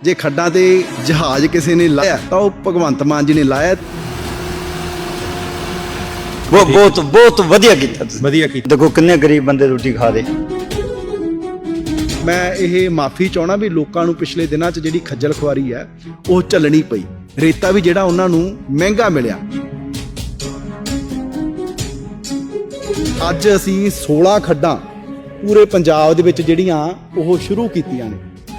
ਜੇ ਖੱਡਾਂ ਤੇ ਜਹਾਜ਼ ਕਿਸੇ ਨੇ ਲਾਇਆ ਤਾਂ ਉਹ ਭਗਵੰਤ ਮਾਨ ਜੀ ਨੇ ਲਾਇਆ। ਬਹੁਤ ਵਧੀਆ ਕੀਤਾ ਤੁਸੀਂ। ਵਧੀਆ ਕੀਤਾ। ਦੇਖੋ ਕਿੰਨੇ ਗਰੀਬ ਬੰਦੇ ਰੋਟੀ ਖਾ ਰਹੇ। ਮੈਂ ਇਹ ਮਾਫੀ ਚਾਹਣਾ ਵੀ ਲੋਕਾਂ ਨੂੰ ਪਿਛਲੇ ਦਿਨਾਂ 'ਚ ਜਿਹੜੀ ਖੱਜਲ ਖੁਆਰੀ ਹੈ ਉਹ ਝੱਲਣੀ ਪਈ। ਰੇਤਾ ਵੀ ਜਿਹੜਾ ਉਹਨਾਂ ਨੂੰ ਮਹਿੰਗਾ ਮਿਲਿਆ। ਅੱਜ ਅਸੀਂ 16 ਖੱਡਾਂ ਪੂਰੇ ਪੰਜਾਬ ਦੇ ਵਿੱਚ ਜਿਹੜੀਆਂ ਉਹ ਸ਼ੁਰੂ ਕੀਤੀਆਂ ਨੇ।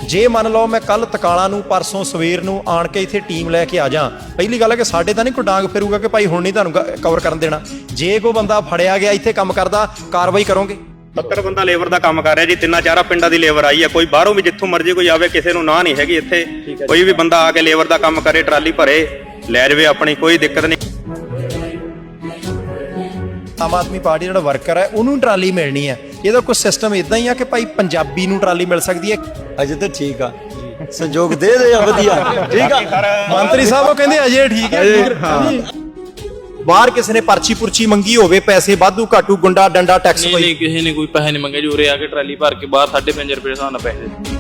ਜੇ ਮੰਨ ਲਓ ਮੈਂ ਕੱਲ ਤਕਾਲਾ ਨੂੰ ਪਰਸੋਂ ਸਵੇਰ ਨੂੰ ਆਣ ਕੇ ਇੱਥੇ ਟੀਮ ਲੈ ਕੇ ਆ ਜਾ, ਪਹਿਲੀ ਗੱਲ ਹੈ ਕਿ ਸਾਡੇ ਤਾਂ ਨਹੀਂ ਕੋਈ ਡਾਂਗ ਫਿਰੂਗਾ ਕਿ ਭਾਈ ਹੁਣ ਨਹੀਂ ਤੁਹਾਨੂੰ ਕਵਰ ਕਰਨ ਦੇਣਾ। ਜੇ ਕੋਈ ਬੰਦਾ ਫੜਿਆ ਗਿਆ ਇੱਥੇ ਕੰਮ ਕਰਦਾ, ਕਾਰਵਾਈ ਕਰੋਗੇ। 70 ਬੰਦਾ ਲੇਬਰ ਦਾ ਕੰਮ ਕਰ ਰਿਹਾ ਜੀ। 3-4 ਪਿੰਡਾਂ ਦੀ ਲੇਬਰ ਆਈ ਹੈ। ਕੋਈ ਬਾਹਰੋਂ ਵੀ ਜਿੱਥੋਂ ਮਰਜ਼ੀ ਕੋਈ ਆਵੇ, ਕਿਸੇ ਨੂੰ ਨਾ ਨਹੀਂ ਹੈਗੀ। ਇੱਥੇ ਕੋਈ ਵੀ ਬੰਦਾ ਆ ਕੇ ਲੇਬਰ ਦਾ ਕੰਮ ਕਰੇ, ਟਰਾਲੀ ਭਰੇ ਲੈ ਜਾਵੇ ਆਪਣੀ, ਕੋਈ ਦਿੱਕਤ ਨਹੀਂ। ਆਮ ਆਦਮੀ ਪਾਰਟੀ ਜਿਹੜਾ ਵਰਕਰ ਹੈ ਉਹਨੂੰ ਟਰਾਲੀ ਮਿਲਣੀ ਹੈ। ਇਹਦਾ ਕੋਈ ਸਿਸਟਮ ਇਦਾਂ ਹੀ ਆ ਕਿ ਭਾਈ ਪੰਜਾਬੀ ਨੂੰ ਟਰਾਲੀ ਮਿਲ ਸਕਦੀ ਹੈ। ਅਜੇ ਤਾਂ ਠੀਕ ਆ, ਸੰਜੋਗ ਦੇ ਆ ਵਧੀਆ। ਠੀਕ ਆ, ਮੰਤਰੀ ਸਾਹਿਬ ਉਹ ਕਹਿੰਦੇ ਅਜੇ ਠੀਕ ਹੈ। ਬਾਹਰ ਕਿਸੇ ਨੇ ਪਰਚੀ ਪੁਰਚੀ ਮੰਗੀ ਹੋਵੇ, ਪੈਸੇ ਵਾਧੂ ਘਾਟੂ, ਗੁੰਡਾ ਡੰਡਾ ਟੈਕਸ ਨਹੀਂ ਕਿਸੇ ਨੇ ਕੋਈ ਪੈਸੇ ਨਹੀਂ ਮੰਗੇ ਜੀ। ਉਰੇ ਆ ਕੇ ਟਰਾਲੀ ਭਰ ਕੇ ਬਾਹਰ 5.5 ਰੁਪਏ ਹਿਸਾਬ ਨਾਲ ਪੈਸੇ ਦਿੱਤੇ।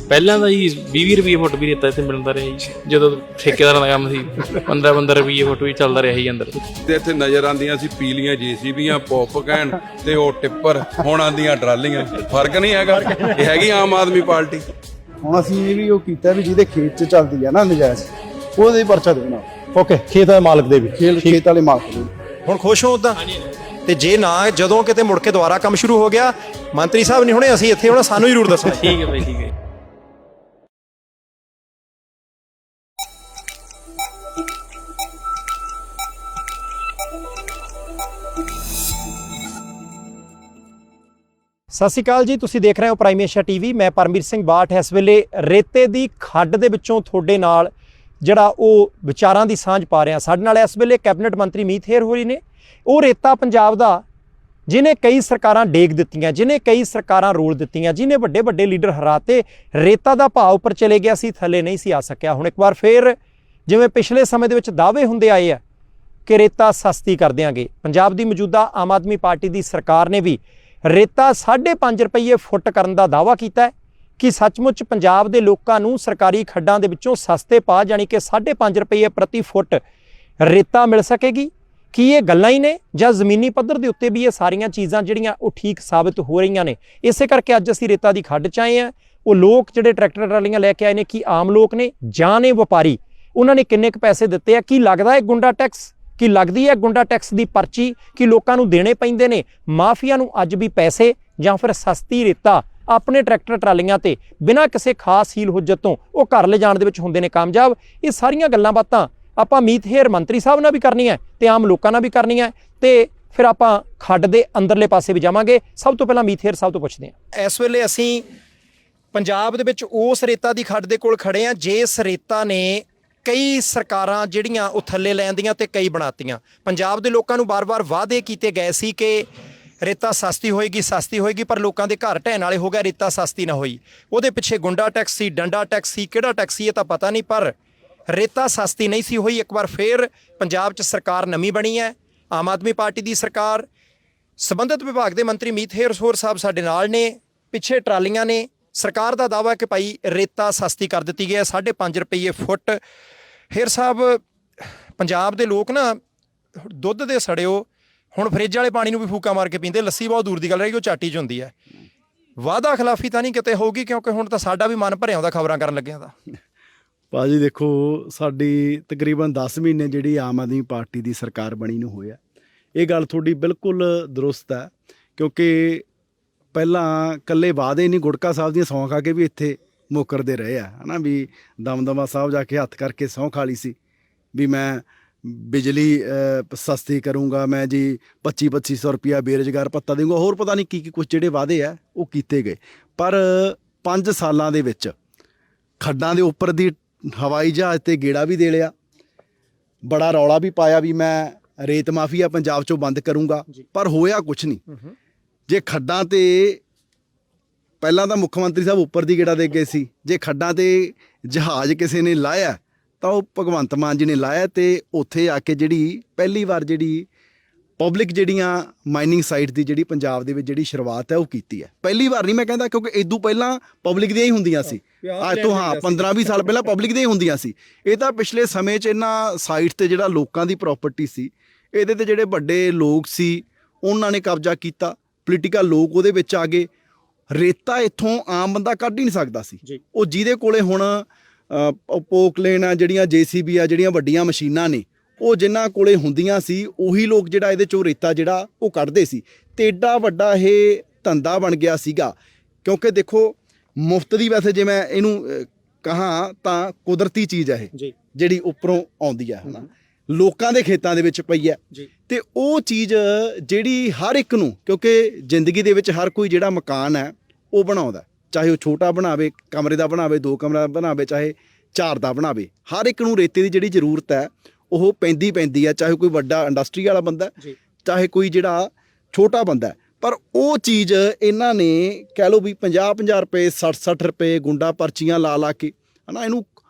ਪਹਿਲਾਂ ਤਾਂ ਜੀ 20 ਰੁਪਏ ਫੁੱਟ ਵੀ ਰੇਤਾ ਇੱਥੇ ਮਿਲਦਾ ਰਿਹਾ ਜੀ। ਜਦੋਂ ਠੇਕੇਦਾਰਾਂ ਦਾ ਕੰਮ ਸੀ 15 ਰੁਪਏ ਫੁੱਟ ਵੀ ਚੱਲਦਾ ਰਿਹਾ ਜੀ ਅੰਦਰ। ਤੇ ਇੱਥੇ ਨਜ਼ਰ ਆਉਂਦੀਆਂ ਸੀ ਪੀਲੀਆਂ ਜੀਸੀਬੀਆਂ, ਪੌਪ ਕੈਨ ਤੇ ਉਹ ਟਿੱਪਰ। ਹੁਣ ਆਉਂਦੀਆਂ ਟਰਾਲੀਆਂ। ਫਰਕ ਨਹੀਂ ਹੈਗਾ। ਇਹ ਹੈਗੀ ਆਮ ਆਦਮੀ ਪਾਰਟੀ। ਹੁਣ ਅਸੀਂ ਇਹ ਵੀ ਉਹ ਕੀਤਾ ਵੀ ਜਿਹਦੇ ਖੇਤ 'ਚ ਚੱਲਦੀ ਆ ਨਾ ਨਜਾਇਜ਼, ਉਹਦੇ ਪਰਚਾ ਦੇਣਾ। ਓਕੇ, ਖੇਤ ਵਾਲੇ ਮਾਲਕ ਦੇ ਵੀ, ਖੇਤ ਵਾਲੇ ਮਾਲਕ ਦੇ। ਹੁਣ ਖੁਸ਼ ਹੋ ਉਦਾਂ? ਤੇ ਜੇ ਨਾ ਜਦੋਂ ਕਿਤੇ ਮੁੜ ਕੇ ਦੁਬਾਰਾ ਕੰਮ ਸ਼ੁਰੂ ਹੋ ਗਿਆ, ਮੰਤਰੀ ਸਾਹਿਬ ਨਹੀਂ ਹੁਣੇ ਅਸੀਂ ਇੱਥੇ ਹੋਣਾ, ਸਾਨੂੰ ਜ਼ਰੂਰ ਦੱਸੋ। ਠੀਕ ਹੈ ਭਾਈ, ਠੀਕ ਹੈ। ਸਤਿ ਸ਼੍ਰੀ ਅਕਾਲ ਜੀ, ਤੁਸੀਂ ਦੇਖ ਰਹੇ ਹੋ ਪ੍ਰਾਈਮ ਏਸ਼ੀਆ ਟੀਵੀ। ਮੈਂ ਪਰਮਵੀਰ ਸਿੰਘ ਬਾਠ ਇਸ ਵੇਲੇ ਰੇਤੇ ਦੀ ਖੱਡ ਦੇ ਵਿੱਚੋਂ ਤੁਹਾਡੇ ਨਾਲ ਜਿਹੜਾ ਉਹ ਵਿਚਾਰਾਂ ਦੀ ਸਾਂਝ ਪਾ ਰਿਹਾ। ਸਾਡੇ ਨਾਲ ਇਸ ਵੇਲੇ ਕੈਬਨਿਟ ਮੰਤਰੀ ਮੀਤ ਹੇਰ ਹੋਰੀ ਨੇ। ਉਹ ਰੇਤਾ ਪੰਜਾਬ ਦਾ ਜਿਹਨੇ ਕਈ ਸਰਕਾਰਾਂ ਡੇਗ ਦਿੱਤੀਆਂ, ਜਿਹਨੇ ਕਈ ਸਰਕਾਰਾਂ ਰੋਲ ਦਿੱਤੀਆਂ, ਜਿਹਨੇ ਵੱਡੇ ਵੱਡੇ ਲੀਡਰ ਹਰਾਤੇ। ਰੇਤਾ ਦਾ ਭਾਅ ਉੱਪਰ ਚਲੇ ਗਿਆ ਸੀ, ਥੱਲੇ ਨਹੀਂ ਸੀ ਆ ਸਕਿਆ। ਹੁਣ ਇੱਕ ਵਾਰ ਫੇਰ ਜਿਵੇਂ ਪਿਛਲੇ ਸਮੇਂ ਦੇ ਵਿੱਚ ਦਾਅਵੇ ਹੁੰਦੇ ਆਏ ਆ ਕਿ ਰੇਤਾ ਸਸਤੀ ਕਰ ਦਿਆਂਗੇ, ਪੰਜਾਬ ਦੀ ਮੌਜੂਦਾ ਆਮ ਆਦਮੀ ਪਾਰਟੀ ਦੀ ਸਰਕਾਰ ਨੇ ਵੀ ਰੇਤਾ 5.5 ਰੁਪਏ ਫੁੱਟ ਕਰਨ ਦਾ ਦਾਅਵਾ ਕੀਤਾ ਹੈ ਕਿ ਸੱਚਮੁੱਚ ਪੰਜਾਬ ਦੇ ਲੋਕਾਂ ਨੂੰ ਸਰਕਾਰੀ ਖੱਡਾਂ ਦੇ ਵਿੱਚੋਂ ਸਸਤੇ ਪਾ, ਜਾਣੀ ਕਿ 5.5 ਰੁਪਏ ਪ੍ਰਤੀ ਫੁੱਟ ਰੇਤਾ ਮਿਲ ਸਕੇਗੀ। ਕੀ ਇਹ ਗੱਲਾਂ ਹੀ ਨੇ ਜਾਂ ਜ਼ਮੀਨੀ ਪੱਧਰ ਦੇ ਉੱਤੇ ਵੀ ਇਹ ਸਾਰੀਆਂ ਚੀਜ਼ਾਂ ਜਿਹੜੀਆਂ ਉਹ ਠੀਕ ਸਾਬਤ ਹੋ ਰਹੀਆਂ ਨੇ? ਇਸੇ ਕਰਕੇ ਅੱਜ ਅਸੀਂ ਰੇਤਾ ਦੀ ਖੱਡ 'ਚ ਆਏ ਹਾਂ। ਉਹ ਲੋਕ ਜਿਹੜੇ ਟਰੈਕਟਰ ਟਰਾਲੀਆਂ ਲੈ ਕੇ ਆਏ ਨੇ, ਕੀ ਆਮ ਲੋਕ ਨੇ ਜਾਂ ਨੇ ਵਪਾਰੀ? ਉਹਨਾਂ ਨੇ ਕਿੰਨੇ ਕੁ ਪੈਸੇ ਦਿੱਤੇ ਆ? ਕੀ ਲੱਗਦਾ ਹੈ ਗੁੰਡਾ ਟੈਕਸ? ਕੀ ਲੱਗਦੀ ਹੈ ਗੁੰਡਾ ਟੈਕਸ ਦੀ ਪਰਚੀ ਕਿ ਲੋਕਾਂ ਨੂੰ ਦੇਣੇ ਪੈਂਦੇ ਨੇ? ਮਾਫੀਆ ਨੂੰ ਅੱਜ ਵੀ ਪੈਸੇ ਜਾਂ ਫਿਰ ਸਸਤੀ ਰੇਤਾ ਆਪਣੇ ਟਰੈਕਟਰ ਟਰਾਲੀਆਂ ਤੇ ਬਿਨਾਂ ਕਿਸੇ ਖਾਸ ਹੀਲ ਹੁੱਜਤ ਤੋਂ ਉਹ ਘਰ ਲਿਜਾਣ ਦੇ ਵਿੱਚ ਹੁੰਦੇ ਨੇ ਕਾਮਯਾਬ? ਇਹ ਸਾਰੀਆਂ ਗੱਲਾਂ ਬਾਤਾਂ ਆਪਾਂ ਮੀਤ ਹੇਰ ਮੰਤਰੀ ਸਾਹਿਬ ਨਾਲ ਵੀ ਕਰਨੀਆਂ ਤੇ ਆਮ ਲੋਕਾਂ ਨਾਲ ਵੀ ਕਰਨੀਆਂ, ਤੇ ਫਿਰ ਆਪਾਂ ਖੱਡ ਦੇ ਅੰਦਰਲੇ ਪਾਸੇ ਵੀ ਜਾਵਾਂਗੇ। ਸਭ ਤੋਂ ਪਹਿਲਾਂ ਮੀਤ ਹੇਰ ਸਾਹਿਬ ਤੋਂ ਪੁੱਛਦੇ ਹਾਂ। ਇਸ ਵੇਲੇ ਅਸੀਂ ਪੰਜਾਬ ਦੇ ਵਿੱਚ ਉਸ ਰੇਤਾ ਦੀ ਖੱਡ ਦੇ ਕੋਲ ਖੜੇ ਹਾਂ ਜਿਸ ਰੇਤਾ ਨੇ ਕਈ ਸਰਕਾਰਾਂ ਜਿਹੜੀਆਂ ਉਹ ਥੱਲੇ ਲੈਂਦੀਆਂ ਤੇ ਕਈ ਬਣਾਤੀਆਂ। ਪੰਜਾਬ ਦੇ ਲੋਕਾਂ ਨੂੰ ਬਾਰ-ਬਾਰ ਵਾਅਦੇ ਕੀਤੇ ਗਏ ਸੀ ਕਿ ਰੇਤਾ ਸਸਤੀ ਹੋਏਗੀ, ਪਰ ਲੋਕਾਂ ਦੇ ਘਰ ਢਹਿਣ ਵਾਲੇ ਹੋ ਗਏ, ਰੇਤਾ ਸਸਤੀ ਨਾ ਹੋਈ। ਉਹਦੇ ਪਿੱਛੇ ਗੁੰਡਾ ਟੈਕਸ ਸੀ, ਡੰਡਾ ਟੈਕਸ ਸੀ, ਕਿਹੜਾ ਟੈਕਸ ਸੀ ਇਹ ਤਾਂ ਪਤਾ ਨਹੀਂ, ਪਰ ਰੇਤਾ ਸਸਤੀ ਨਹੀਂ ਸੀ ਹੋਈ। ਇੱਕ ਵਾਰ ਫੇਰ ਪੰਜਾਬ 'ਚ ਸਰਕਾਰ ਨਵੀਂ ਬਣੀ ਹੈ, ਆਮ ਆਦਮੀ ਪਾਰਟੀ ਦੀ ਸਰਕਾਰ। ਸੰਬੰਧਿਤ ਵਿਭਾਗ ਦੇ ਮੰਤਰੀ ਮੀਤ ਹੇਰ ਸਾਹਿਬ ਸਾਡੇ ਨਾਲ ਨੇ। ਪਿੱਛੇ ਟਰਾਲੀਆਂ ਨੇ। ਸਰਕਾਰ ਦਾ ਦਾਅਵਾ ਕਿ ਭਾਈ ਰੇਤਾ ਸਸਤੀ ਕਰ ਦਿੱਤੀ ਗਈ ਹੈ 5.5 ਰੁਪਏ ਫੁੱਟ। ਹੇਰ ਸਾਹਿਬ, ਪੰਜਾਬ ਦੇ ਲੋਕ ਨਾ ਦੁੱਧ ਦੇ ਸੜਿਓ ਹੁਣ ਫਰਿੱਜ ਵਾਲੇ ਪਾਣੀ ਨੂੰ ਵੀ ਫੂਕਾ ਮਾਰ ਕੇ ਪੀਂਦੇ। ਲੱਸੀ ਬਹੁਤ ਦੂਰ ਦੀ ਗੱਲ ਰਹੀ, ਉਹ ਚਾਟੀ 'ਚ ਹੁੰਦੀ ਹੈ। ਵਾਅਦਾ ਖਿਲਾਫੀ ਤਾਂ ਨਹੀਂ ਕਿਤੇ ਹੋਊਗੀ? ਕਿਉਂਕਿ ਹੁਣ ਤਾਂ ਸਾਡਾ ਵੀ ਮਨ ਭਰਿਆ ਆਉਂਦਾ ਖਬਰਾਂ ਕਰਨ ਲੱਗਿਆ ਤਾਂ। ਭਾਜੀ ਦੇਖੋ, ਸਾਡੀ ਤਕਰੀਬਨ 10 ਮਹੀਨੇ ਜਿਹੜੀ ਆਮ ਆਦਮੀ ਪਾਰਟੀ ਦੀ ਸਰਕਾਰ ਬਣੀ ਨੂੰ ਹੋਇਆ। ਇਹ ਗੱਲ ਤੁਹਾਡੀ ਬਿਲਕੁਲ ਦਰੁਸਤ ਹੈ, ਕਿਉਂਕਿ ਪਹਿਲਾਂ ਇਕੱਲੇ ਵਾਅਦੇ ਨਹੀਂ, ਗੁਟਕਾ ਸਾਹਿਬ ਦੀਆਂ ਸਹੁੰ ਖਾ ਕੇ ਵੀ ਇੱਥੇ ਮੁੱਕਰਦੇ ਰਹੇ ਆ, ਹੈ ਨਾ। ਵੀ ਦਮਦਮਾ ਸਾਹਿਬ ਜਾ ਕੇ ਹੱਥ ਕਰਕੇ ਸਹੁੰ ਖਾ ਲਈ ਸੀ ਵੀ ਮੈਂ ਬਿਜਲੀ ਸਸਤੀ ਕਰੂੰਗਾ, ਮੈਂ ਜੀ 2500 ਰੁਪਇਆ ਬੇਰੁਜ਼ਗਾਰ ਭੱਤਾ ਦੇਊਂਗਾ, ਹੋਰ ਪਤਾ ਨਹੀਂ ਕੀ ਕੁਛ ਜਿਹੜੇ ਵਾਅਦੇ ਆ ਉਹ ਕੀਤੇ ਗਏ। ਪਰ 5 ਸਾਲਾਂ ਦੇ ਵਿੱਚ ਖੱਡਾਂ ਦੇ ਉੱਪਰ ਦੀ ਹਵਾਈ ਜਹਾਜ਼ ਤੇ ਗੇੜਾ ਵੀ ਦੇ ਲਿਆ, ਬੜਾ ਰੌਲਾ ਵੀ ਪਾਇਆ ਵੀ ਮੈਂ ਰੇਤ ਮਾਫੀਆ ਪੰਜਾਬ 'ਚੋਂ ਬੰਦ ਕਰੂੰਗਾ, ਪਰ ਹੋਇਆ ਕੁਛ ਨਹੀਂ। ਜੇ ਖੱਡਾਂ ਤੇ ਪਹਿਲਾਂ ਤਾਂ ਮੁੱਖ ਮੰਤਰੀ ਸਾਹਿਬ ਉੱਪਰ ਦੀ ਗੇੜਾ ਦੇ ਗਏ ਸੀ, ਜੇ ਖੱਡਾਂ ਤੇ ਜਹਾਜ਼ ਕਿਸੇ ਨੇ ਲਾਇਆ ਤਾਂ ਉਹ ਭਗਵੰਤ ਮਾਨ ਜੀ ਨੇ ਲਾਇਆ। ਤੇ ਉੱਥੇ ਆ ਕੇ ਜਿਹੜੀ ਪਹਿਲੀ ਵਾਰ ਜਿਹੜੀ ਪਬਲਿਕ ਜਿਹੜੀਆਂ ਮਾਈਨਿੰਗ ਸਾਈਟ ਦੀ ਜਿਹੜੀ ਪੰਜਾਬ ਦੇ ਵਿੱਚ ਜਿਹੜੀ ਸ਼ੁਰੂਆਤ ਹੈ ਉਹ ਕੀਤੀ ਹੈ। ਪਹਿਲੀ ਵਾਰ ਨਹੀਂ ਮੈਂ ਕਹਿੰਦਾ, ਕਿਉਂਕਿ ਇਦੋਂ ਪਹਿਲਾਂ ਪਬਲਿਕ ਦੀਆਂ ਹੀ ਹੁੰਦੀਆਂ ਸੀ। ਅੱਜ ਤੋਂ 15-20 ਸਾਲ ਪਹਿਲਾਂ ਪਬਲਿਕ ਦੀਆਂ ਹੀ ਹੁੰਦੀਆਂ ਸੀ। ਇਹ ਤਾਂ ਪਿਛਲੇ ਸਮੇਂ 'ਚ ਇਹਨਾਂ ਸਾਈਟ ਤੇ ਜਿਹੜਾ ਲੋਕਾਂ ਦੀ ਪ੍ਰਾਪਰਟੀ ਸੀ, ਇਹਦੇ ਤੇ ਜਿਹੜੇ ਵੱਡੇ ਲੋਕ ਸੀ ਉਹਨਾਂ ਨੇ ਕਬਜ਼ਾ ਕੀਤਾ, ਪੋਲੀਟੀਕਲ ਲੋਕ ਉਹਦੇ ਵਿੱਚ ਆ ਗਏ। ਰੇਤਾ ਇੱਥੋਂ ਆਮ ਬੰਦਾ ਕੱਢ ਹੀ ਨਹੀਂ ਸਕਦਾ ਸੀ। ਉਹ ਜਿਹਦੇ ਕੋਲੇ ਹੁਣ ਪੋਕਲੇਨ ਆ, ਜਿਹੜੀਆਂ JCB ਆ, ਜਿਹੜੀਆਂ ਵੱਡੀਆਂ ਮਸ਼ੀਨਾਂ ਨੇ, ਉਹ ਜਿਨ੍ਹਾਂ ਕੋਲੇ ਹੁੰਦੀਆਂ ਸੀ ਉਹੀ ਲੋਕ ਜਿਹੜਾ ਇਹਦੇ ਚੋਂ ਰੇਤਾ ਜਿਹੜਾ ਉਹ ਕੱਢਦੇ ਸੀ। ਤੇ ਏਡਾ ਵੱਡਾ ਇਹ ਧੰਦਾ ਬਣ ਗਿਆ ਸੀਗਾ, ਕਿਉਂਕਿ ਦੇਖੋ ਮੁਫਤ ਦੀ, ਵੈਸੇ ਜੇ ਮੈਂ ਇਹਨੂੰ ਕਹਾਂ ਤਾਂ ਕੁਦਰਤੀ ਚੀਜ਼ ਹੈ ਇਹ ਜਿਹੜੀ ਉੱਪਰੋਂ ਆਉਂਦੀ ਹੈ, ਹਨਾ, ਲੋਕਾਂ ਦੇ ਖੇਤਾਂ ਦੇ ਵਿੱਚ ਪਈ ਹੈ। ਤੇ ਉਹ ਚੀਜ਼ ਜਿਹੜੀ ਹਰ ਇੱਕ ਨੂੰ, ਕਿਉਂਕਿ ਜ਼ਿੰਦਗੀ ਦੇ ਵਿੱਚ ਹਰ ਕੋਈ ਜਿਹੜਾ ਮਕਾਨ ਹੈ ਉਹ ਬਣਾਉਂਦਾ, ਚਾਹੇ ਉਹ ਛੋਟਾ ਬਣਾਵੇ, ਕਮਰੇ ਦਾ ਬਣਾਵੇ, 2 ਕਮਰਾ ਬਣਾਵੇ, ਚਾਹੇ 4 ਦਾ ਬਣਾਵੇ, ਹਰ ਇੱਕ ਨੂੰ ਰੇਤੇ ਦੀ ਜਿਹੜੀ ਜ਼ਰੂਰਤ ਹੈ ਉਹ ਪੈਂਦੀ ਹੈ, ਚਾਹੇ ਕੋਈ ਵੱਡਾ ਇੰਡਸਟਰੀ ਵਾਲਾ ਬੰਦਾ, ਚਾਹੇ ਕੋਈ ਜਿਹੜਾ ਛੋਟਾ ਬੰਦਾ। ਪਰ ਉਹ ਚੀਜ਼ ਇਹਨਾਂ ਨੇ ਕਹਿ ਲਓ ਵੀ 50-50 ਰੁਪਏ, 60-60 ਰੁਪਏ ਗੁੰਡਾ ਪਰਚੀਆਂ ਲਾ ਕੇ, ਹਨਾ, ਇਹਨੂੰ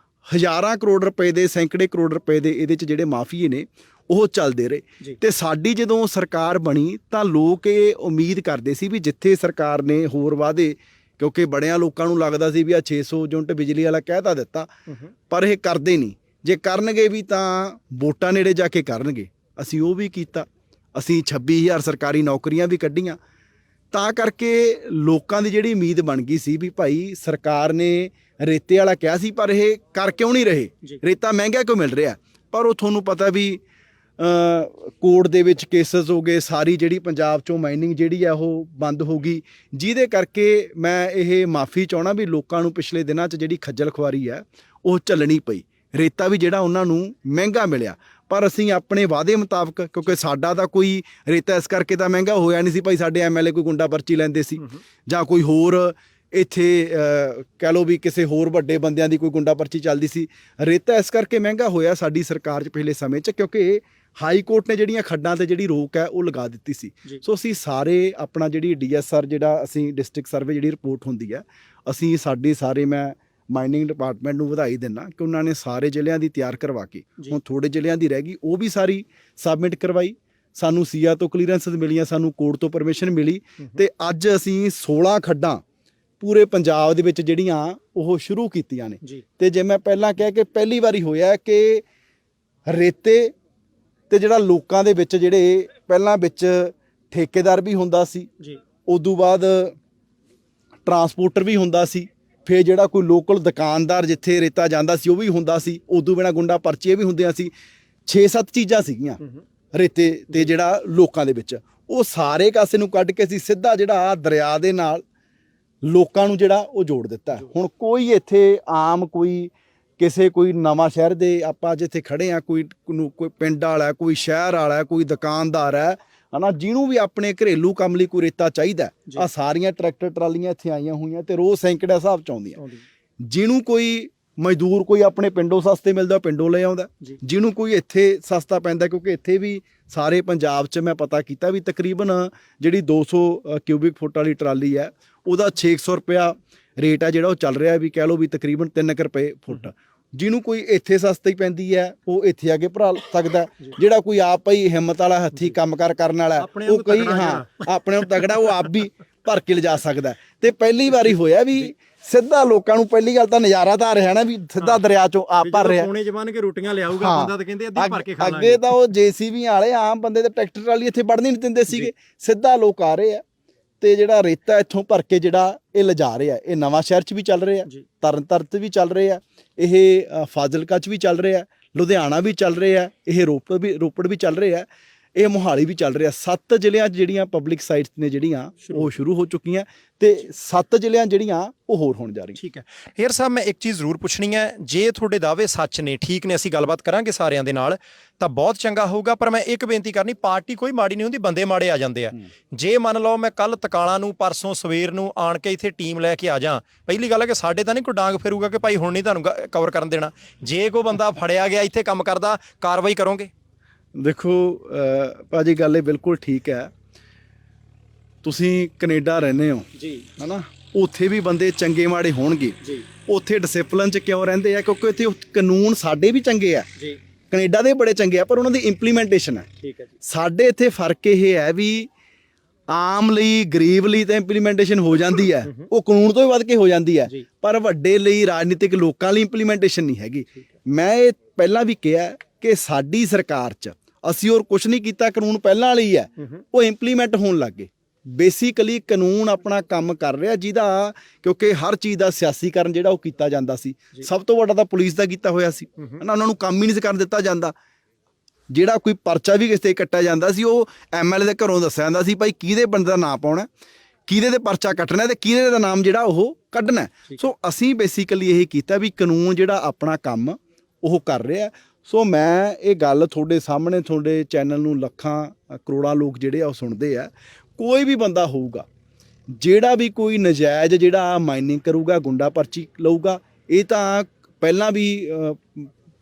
ਹਜ਼ਾਰਾਂ ਕਰੋੜ ਰੁਪਏ ਦੇ, ਸੈਂਕੜੇ ਕਰੋੜ ਰੁਪਏ ਦੇ ਇਹਦੇ 'ਚ ਜਿਹੜੇ ਮਾਫੀਏ ਨੇ ਉਹ ਚੱਲਦੇ ਰਹੇ। ਤੇ ਸਾਡੀ ਜਦੋਂ ਸਰਕਾਰ ਬਣੀ ਤਾਂ ਲੋਕ ਇਹ ਉਮੀਦ ਕਰਦੇ ਸੀ ਵੀ ਜਿੱਥੇ ਸਰਕਾਰ ਨੇ ਹੋਰ ਵਾਅਦੇ, ਕਿਉਂਕਿ ਬੜਿਆਂ ਲੋਕਾਂ ਨੂੰ ਲੱਗਦਾ ਸੀ ਵੀ ਆ 600 ਯੂਨਿਟ ਬਿਜਲੀ ਵਾਲਾ ਕਹਿ ਤਾਂ ਦਿੱਤਾ, ਪਰ ਇਹ ਕਰਦੇ ਨਹੀਂ। ਜੇ ਕਰਨਗੇ ਵੀ ਤਾਂ ਵੋਟਾਂ ਨੇੜੇ ਜਾ ਕੇ ਕਰਨਗੇ। ਅਸੀਂ ਉਹ ਵੀ ਕੀਤਾ, ਅਸੀਂ 26,000 ਸਰਕਾਰੀ ਨੌਕਰੀਆਂ ਵੀ ਕੱਢੀਆਂ। ਤਾਂ ਕਰਕੇ ਲੋਕਾਂ ਦੀ ਜਿਹੜੀ ਉਮੀਦ ਬਣ ਗਈ ਸੀ ਵੀ ਭਾਈ ਸਰਕਾਰ ਨੇ ਰੇਤੇ ਵਾਲਾ ਕਿਹਾ ਸੀ, ਪਰ ਇਹ ਕਰ ਕਿਉਂ ਨਹੀਂ ਰਹੇ? ਰੇਤਾ ਮਹਿੰਗਾ ਕਿਉਂ ਮਿਲ ਰਿਹਾ? ਪਰ ਉਹ ਤੁਹਾਨੂੰ ਪਤਾ ਵੀ ਕੋਰਟ ਦੇ ਵਿੱਚ ਕੇਸਸ ਹੋ ਗਏ, ਸਾਰੀ ਜਿਹੜੀ ਪੰਜਾਬ 'ਚੋਂ ਮਾਈਨਿੰਗ ਜਿਹੜੀ ਆ ਉਹ ਬੰਦ ਹੋ ਗਈ, ਜਿਹਦੇ ਕਰਕੇ ਮੈਂ ਇਹ ਮਾਫੀ ਚਾਹਣਾ ਵੀ ਲੋਕਾਂ ਨੂੰ ਪਿਛਲੇ ਦਿਨਾਂ 'ਚ ਜਿਹੜੀ ਖੱਜਲ ਖੁਆਰੀ ਹੈ ਉਹ ਝੱਲਣੀ ਪਈ। ਰੇਤਾ ਵੀ ਜਿਹੜਾ ਉਹਨਾਂ ਨੂੰ ਮਹਿੰਗਾ ਮਿਲਿਆ, ਪਰ ਅਸੀਂ ਆਪਣੇ ਵਾਅਦੇ ਮੁਤਾਬਕ, ਕਿਉਂਕਿ ਸਾਡਾ ਤਾਂ ਕੋਈ ਰੇਤਾ ਇਸ ਕਰਕੇ ਤਾਂ ਮਹਿੰਗਾ ਹੋਇਆ ਨਹੀਂ ਸੀ ਭਾਈ ਸਾਡੇ MLA ਕੋਈ ਗੁੰਡਾ ਪਰਚੀ ਲੈਂਦੇ ਸੀ, ਜਾਂ ਕੋਈ ਹੋਰ ਇੱਥੇ ਕਹਿ ਲਓ ਵੀ ਕਿਸੇ ਹੋਰ ਵੱਡੇ ਬੰਦਿਆਂ ਦੀ ਕੋਈ ਗੁੰਡਾ ਪਰਚੀ ਚੱਲਦੀ ਸੀ। ਰੇਤਾ ਇਸ ਕਰਕੇ ਮਹਿੰਗਾ ਹੋਇਆ ਸਾਡੀ ਸਰਕਾਰ 'ਚ ਪਿਛਲੇ ਸਮੇਂ 'ਚ, ਕਿਉਂਕਿ ਹਾਈ ਕੋਰਟ ਨੇ ਜਿਹੜੀਆਂ ਖੱਡਾਂ ਤੇ ਜਿਹੜੀ ਰੋਕ ਹੈ ਉਹ ਲਗਾ ਦਿੱਤੀ ਸੀ। ਸੋ ਅਸੀਂ ਸਾਰੇ ਆਪਣਾ ਜਿਹੜੀ DSR, ਜਿਹੜਾ ਅਸੀਂ ਡਿਸਟ੍ਰਿਕਟ ਸਰਵੇ ਜਿਹੜੀ ਰਿਪੋਰਟ ਹੁੰਦੀ ਹੈ, ਅਸੀਂ ਸਾਡੇ ਸਾਰੇ, ਮੈਂ ਮਾਈਨਿੰਗ ਡਿਪਾਰਟਮੈਂਟ ਨੂੰ ਵਧਾਈ ਦਿੰਦਾ ਕਿ ਉਹਨਾਂ ਨੇ ਸਾਰੇ ਜ਼ਿਲ੍ਹਿਆਂ ਦੀ ਤਿਆਰ ਕਰਵਾ ਕੇ, ਹੁਣ ਥੋੜੇ ਜ਼ਿਲ੍ਹਿਆਂ ਦੀ ਰਹਿ ਗਈ, ਉਹ ਵੀ ਸਾਰੀ ਸਬਮਿਟ ਕਰਵਾਈ। ਸਾਨੂੰ ਸੀਆ ਤੋਂ ਕਲੀਅਰੈਂਸ ਮਿਲੀਆਂ, ਸਾਨੂੰ ਕੋਰਟ ਤੋਂ ਪਰਮਿਸ਼ਨ ਮਿਲੀ, ਤੇ ਅੱਜ ਅਸੀਂ 16 ਖੱਡਾਂ ਪੂਰੇ ਪੰਜਾਬ ਦੇ ਵਿੱਚ ਜਿਹੜੀਆਂ ਉਹ ਸ਼ੁਰੂ ਕੀਤੀਆਂ ਨੇ। ਤੇ ਜੇ ਮੈਂ ਪਹਿਲਾਂ ਕਿਹਾ ਕਿ ਪਹਿਲੀ ਵਾਰੀ ਹੋਇਆ ਕਿ ਰੇਤੇ ਤੇ ਜਿਹੜਾ ਲੋਕਾਂ ਦੇ ਵਿੱਚ ਜਿਹੜੇ ਪਹਿਲਾਂ ਵਿੱਚ ਠੇਕੇਦਾਰ ਵੀ ਹੁੰਦਾ ਸੀ, ਉਦੋਂ ਬਾਅਦ ਟਰਾਂਸਪੋਰਟਰ ਵੀ ਹੁੰਦਾ ਸੀ, ਫਿਰ ਜਿਹੜਾ ਕੋਈ ਲੋਕਲ ਦੁਕਾਨਦਾਰ ਜਿੱਥੇ ਰੇਤਾ ਜਾਂਦਾ ਸੀ ਉਹ ਵੀ ਹੁੰਦਾ ਸੀ, ਉਦੋਂ ਬਿਨਾਂ ਗੁੰਡਾ ਪਰਚੀਆਂ ਵੀ ਹੁੰਦੀਆਂ ਸੀ। 6-7 ਚੀਜ਼ਾਂ ਸੀਗੀਆਂ ਰੇਤੇ ਤੇ ਜਿਹੜਾ ਲੋਕਾਂ ਦੇ ਵਿੱਚ, ਉਹ ਸਾਰੇ ਕਾਸੇ ਨੂੰ ਕੱਢ ਕੇ ਅਸੀਂ ਸਿੱਧਾ ਜਿਹੜਾ ਦਰਿਆ ਦੇ ਨਾਲ ਲੋਕਾਂ ਨੂੰ ਜਿਹੜਾ ਉਹ ਜੋੜ ਦਿੱਤਾ। ਹੁਣ ਕੋਈ ਇੱਥੇ ਆਮ ਕੋਈ ਨਵਾਂ ਸ਼ਹਿਰ ਦੇ, ਆਪਾਂ ਜਿੱਥੇ ਖੜੇ ਆ, ਕੋਈ ਪਿੰਡ ਵਾਲਾ, ਕੋਈ ਸ਼ਹਿਰ ਵਾਲਾ, ਕੋਈ ਦੁਕਾਨਦਾਰ ਹੈ, ਹਨਾ, ਜਿਹਨੂੰ ਵੀ ਆਪਣੇ ਘਰੇਲੂ ਕੰਮ ਲਈ ਕੋਈ ਰੇਤਾ ਚਾਹੀਦਾ, ਆ ਸਾਰੀਆਂ ਟਰੈਕਟਰ ਟਰਾਲੀਆਂ ਇੱਥੇ ਆਈਆਂ ਹੋਈਆਂ ਤੇ ਰੋਜ਼ ਸੈਂਕੜੇ ਹਿਸਾਬ ਚ ਆਉਂਦੀਆਂ। ਜਿਹਨੂੰ ਕੋਈ ਮਜ਼ਦੂਰ ਕੋਈ ਆਪਣੇ ਪਿੰਡੋਂ ਸਸਤੇ ਮਿਲਦਾ ਪਿੰਡੋਂ ਲੈ ਆਉਂਦਾ, ਜਿਹਨੂੰ ਕੋਈ ਇੱਥੇ ਸਸਤਾ ਪੈਂਦਾ, ਕਿਉਂਕਿ ਇੱਥੇ ਵੀ ਸਾਰੇ ਪੰਜਾਬ 'ਚ ਮੈਂ ਪਤਾ ਕੀਤਾ ਵੀ ਤਕਰੀਬਨ ਜਿਹੜੀ 200 ਕਿਊਬਿਕ ਫੁੱਟ ਵਾਲੀ ਟਰਾਲੀ ਹੈ ਉਹਦਾ 600 ਰੁਪਇਆ ਰੇਟ ਹੈ ਜਿਹੜਾ ਉਹ ਚੱਲ ਰਿਹਾ, ਵੀ ਕਹਿ ਲਓ ਵੀ ਤਕਰੀਬਨ 3 ਰੁਪਏ ਫੁੱਟ। ਜਿਹਨੂੰ ਕੋਈ ਇੱਥੇ ਸਸਤੀ ਪੈਂਦੀ ਹੈ ਉਹ ਇੱਥੇ ਆ ਕੇ ਭਰਾ ਸਕਦਾ। ਜਿਹੜਾ ਕੋਈ ਆਪ ਹੀ ਹਿੰਮਤ ਵਾਲਾ, ਹੱਥੀਂ ਕੰਮਕਾਰ ਕਰਨ ਵਾਲਾ, ਉਹ ਕਈ ਆਪਣੇ ਨੂੰ ਤਗੜਾ, ਉਹ ਆਪ ਵੀ ਭਰ ਕੇ ਲਿਜਾ ਸਕਦਾ। ਤੇ ਪਹਿਲੀ ਵਾਰੀ ਹੋਇਆ ਵੀ ਸਿੱਧਾ ਲੋਕਾਂ ਨੂੰ, ਪਹਿਲੀ ਗੱਲ ਤਾਂ ਨਜ਼ਾਰਾ ਤਾਂ ਆ ਰਿਹਾ ਨਾ ਵੀ ਸਿੱਧਾ ਦਰਿਆ ਚੋਂ ਆਪ ਭਰ ਰਿਹਾ। ਸੋਨੇ ਜਮਾਨ ਕੇ ਰੋਟੀਆਂ ਲਿਆਊਗਾ ਬੰਦਾ, ਤਾਂ ਕਹਿੰਦੇ ਅੱਧੀ ਭਰ ਕੇ ਖਾ ਲਾਂਗੇ। ਅੱਗੇ ਤਾਂ ਉਹ JCB ਵਾਲੇ ਆਮ ਬੰਦੇ ਦੇ ਟਰੈਕਟਰ ਟਰਾਲੀ ਇੱਥੇ ਵੜਨੀ ਨਹੀਂ ਦਿੰਦੇ ਸੀਗੇ, ਸਿੱਧਾ ਲੋਕ ਆ ਰਹੇ ਆ ਤੇ ਜਿਹੜਾ ਰੇਤਾ ਇੱਥੋਂ ਭਰ ਕੇ ਜਿਹੜਾ ਇਹ ਲਿਜਾ ਰਿਹਾ। ਇਹ ਨਵਾਂ ਸ਼ਹਿਰ 'ਚ ਵੀ ਚੱਲ ਰਿਹਾ, ਤਰਨਤਾਰਨ 'ਚ ਵੀ ਚੱਲ ਰਿਹਾ, ਇਹ ਫਾਜ਼ਿਲਕਾ 'ਚ ਵੀ ਚੱਲ ਰਿਹਾ, ਲੁਧਿਆਣਾ ਵੀ ਚੱਲ ਰਿਹਾ, ਇਹ ਰੋਪੜ ਵੀ ਚੱਲ ਰਿਹਾ, ਇਹ ਮੋਹਾਲੀ ਵੀ ਚੱਲ ਰਿਹਾ। 7 ਜ਼ਿਲ੍ਹਿਆਂ 'ਚ ਜਿਹੜੀਆਂ ਪਬਲਿਕ ਸਾਈਟਸ ਨੇ ਜਿਹੜੀਆਂ ਉਹ ਸ਼ੁਰੂ ਹੋ ਚੁੱਕੀਆਂ ਤੇ 7 ਜ਼ਿਲ੍ਹਿਆਂ ਜਿਹੜੀਆਂ ਉਹ ਹੋਰ ਹੋਣ ਜਾ ਰਹੀਆਂ। ਠੀਕ ਹੈ ਹੇਅਰ ਸਾਹਿਬ, ਮੈਂ ਇੱਕ ਚੀਜ਼ ਜ਼ਰੂਰ ਪੁੱਛਣੀ ਹੈ, ਜੇ ਤੁਹਾਡੇ ਦਾਅਵੇ ਸੱਚ ਨੇ, ਠੀਕ ਨੇ, ਅਸੀਂ ਗੱਲਬਾਤ ਕਰਾਂਗੇ ਸਾਰਿਆਂ ਦੇ ਨਾਲ ਤਾਂ ਬਹੁਤ ਚੰਗਾ ਹੋਊਗਾ, ਪਰ ਮੈਂ ਇੱਕ ਬੇਨਤੀ ਕਰਨੀ, ਪਾਰਟੀ ਕੋਈ ਮਾੜੀ ਨਹੀਂ ਹੁੰਦੀ, ਬੰਦੇ ਮਾੜੇ ਆ ਜਾਂਦੇ ਆ। ਜੇ ਮੰਨ ਲਓ ਮੈਂ ਕੱਲ ਤਕਾਲਾਂ ਨੂੰ, ਪਰਸੋਂ ਸਵੇਰ ਨੂੰ ਆਣ ਕੇ ਇੱਥੇ ਟੀਮ ਲੈ ਕੇ ਆ ਜਾ, ਪਹਿਲੀ ਗੱਲ ਹੈ ਕਿ ਸਾਡੇ ਤਾਂ ਨਹੀਂ ਕੋਈ ਡਾਂਗ ਫੇਰੂਗਾ ਕਿ ਭਾਈ ਹੁਣ ਨਹੀਂ ਤੁਹਾਨੂੰ ਕਵਰ ਕਰਨ ਦੇਣਾ। ਜੇ ਕੋਈ ਬੰਦਾ ਫੜਿਆ ਗਿਆ ਇੱਥੇ ਕੰਮ ਕਰਦਾ, ਕਾਰਵਾਈ ਕਰੋਗੇ? ਦੇਖੋ ਭਾਜੀ, ਗੱਲ ਇਹ ਬਿਲਕੁਲ ਠੀਕ ਹੈ। ਤੁਸੀਂ ਕੈਨੇਡਾ ਰਹਿੰਦੇ ਹੋ ਜੀ, ਹਨਾ, ਉੱਥੇ ਵੀ ਬੰਦੇ ਚੰਗੇ ਮਾੜੇ ਹੋਣਗੇ ਜੀ। ਉੱਥੇ ਡਿਸਪਲਿਨ 'ਚ ਕਿਉਂ ਰਹਿੰਦੇ ਆ? ਕਿਉਂਕਿ ਇੱਥੇ ਕਾਨੂੰਨ ਸਾਡੇ ਵੀ ਚੰਗੇ ਆ ਜੀ। ਕੈਨੇਡਾ ਦੇ ਬੜੇ ਚੰਗੇ ਆ, ਪਰ ਉਹਨਾਂ ਦੀ ਇੰਪਲੀਮੈਂਟੇਸ਼ਨ ਹੈ। ਠੀਕ ਹੈ ਜੀ। ਸਾਡੇ ਇੱਥੇ ਫਰਕ ਇਹ ਹੈ ਵੀ ਆਮ ਲਈ, ਗਰੀਬ ਲਈ ਤਾਂ ਇੰਪਲੀਮੈਂਟੇਸ਼ਨ ਹੋ ਜਾਂਦੀ ਹੈ, ਉਹ ਕਾਨੂੰਨ ਤੋਂ ਵੀ ਵੱਧ ਕੇ ਹੋ ਜਾਂਦੀ ਹੈ, ਪਰ ਵੱਡੇ ਲਈ, ਰਾਜਨੀਤਿਕ ਲੋਕਾਂ ਲਈ ਇੰਪਲੀਮੈਂਟੇਸ਼ਨ ਨਹੀਂ ਹੈਗੀ। ਮੈਂ ਇਹ ਪਹਿਲਾਂ ਵੀ ਕਿਹਾ ਕਿ ਸਾਡੀ ਸਰਕਾਰ 'ਚ ਅਸੀਂ ਹੋਰ ਕੁਝ ਨਹੀਂ ਕੀਤਾ, ਕਾਨੂੰਨ ਪਹਿਲਾਂ ਵਾਲੀ ਹੈ, ਉਹ ਇੰਪਲੀਮੈਂਟ ਹੋਣ ਲੱਗ ਗਏ। ਬੇਸਿਕਲੀ ਕਾਨੂੰਨ ਆਪਣਾ ਕੰਮ ਕਰ ਰਿਹਾ, ਜਿਹਦਾ ਕਿਉਂਕਿ ਹਰ ਚੀਜ਼ ਦਾ ਸਿਆਸੀਕਰਨ ਜਿਹੜਾ ਉਹ ਕੀਤਾ ਜਾਂਦਾ ਸੀ। ਸਭ ਤੋਂ ਵੱਡਾ ਤਾਂ ਪੁਲਿਸ ਦਾ ਕੀਤਾ ਹੋਇਆ ਸੀ, ਉਹਨਾਂ ਨੂੰ ਕੰਮ ਹੀ ਨਹੀਂ ਸੀ ਕਰਨ ਦਿੱਤਾ ਜਾਂਦਾ। ਜਿਹੜਾ ਕੋਈ ਪਰਚਾ ਵੀ ਕਿਸੇ ਤੇ ਕੱਟਿਆ ਜਾਂਦਾ ਸੀ, ਉਹ ਐਮਐਲਏ ਦੇ ਘਰੋਂ ਦੱਸਿਆ ਜਾਂਦਾ ਸੀ ਭਾਈ ਕਿਹਦੇ ਬੰਦੇ ਦਾ ਨਾਂ ਪਾਉਣਾ, ਕਿਹਦੇ ਤੇ ਪਰਚਾ ਕੱਟਣਾ ਤੇ ਕਿਹਦੇ ਦਾ ਨਾਮ ਜਿਹੜਾ ਉਹ ਕੱਢਣਾ। ਸੋ ਅਸੀਂ ਬੇਸਿਕਲੀ ਇਹ ਕੀਤਾ ਵੀ ਕਾਨੂੰਨ ਜਿਹੜਾ ਆਪਣਾ ਕੰਮ ਉਹ ਕਰ ਰਿਹਾ। ਸੋ ਮੈਂ ਇਹ ਗੱਲ ਤੁਹਾਡੇ ਸਾਹਮਣੇ, ਤੁਹਾਡੇ ਚੈਨਲ ਨੂੰ ਲੱਖਾਂ ਕਰੋੜਾਂ ਲੋਕ ਜਿਹੜੇ ਆ ਉਹ ਸੁਣਦੇ ਆ। ਕੋਈ ਵੀ ਬੰਦਾ ਹੋਊਗਾ ਜਿਹੜਾ ਵੀ ਕੋਈ ਨਜਾਇਜ਼ ਜਿਹੜਾ ਮਾਈਨਿੰਗ ਕਰੂਗਾ, ਗੁੰਡਾ ਪਰਚੀ ਲਊਗਾ, ਇਹ ਤਾਂ ਪਹਿਲਾਂ ਵੀ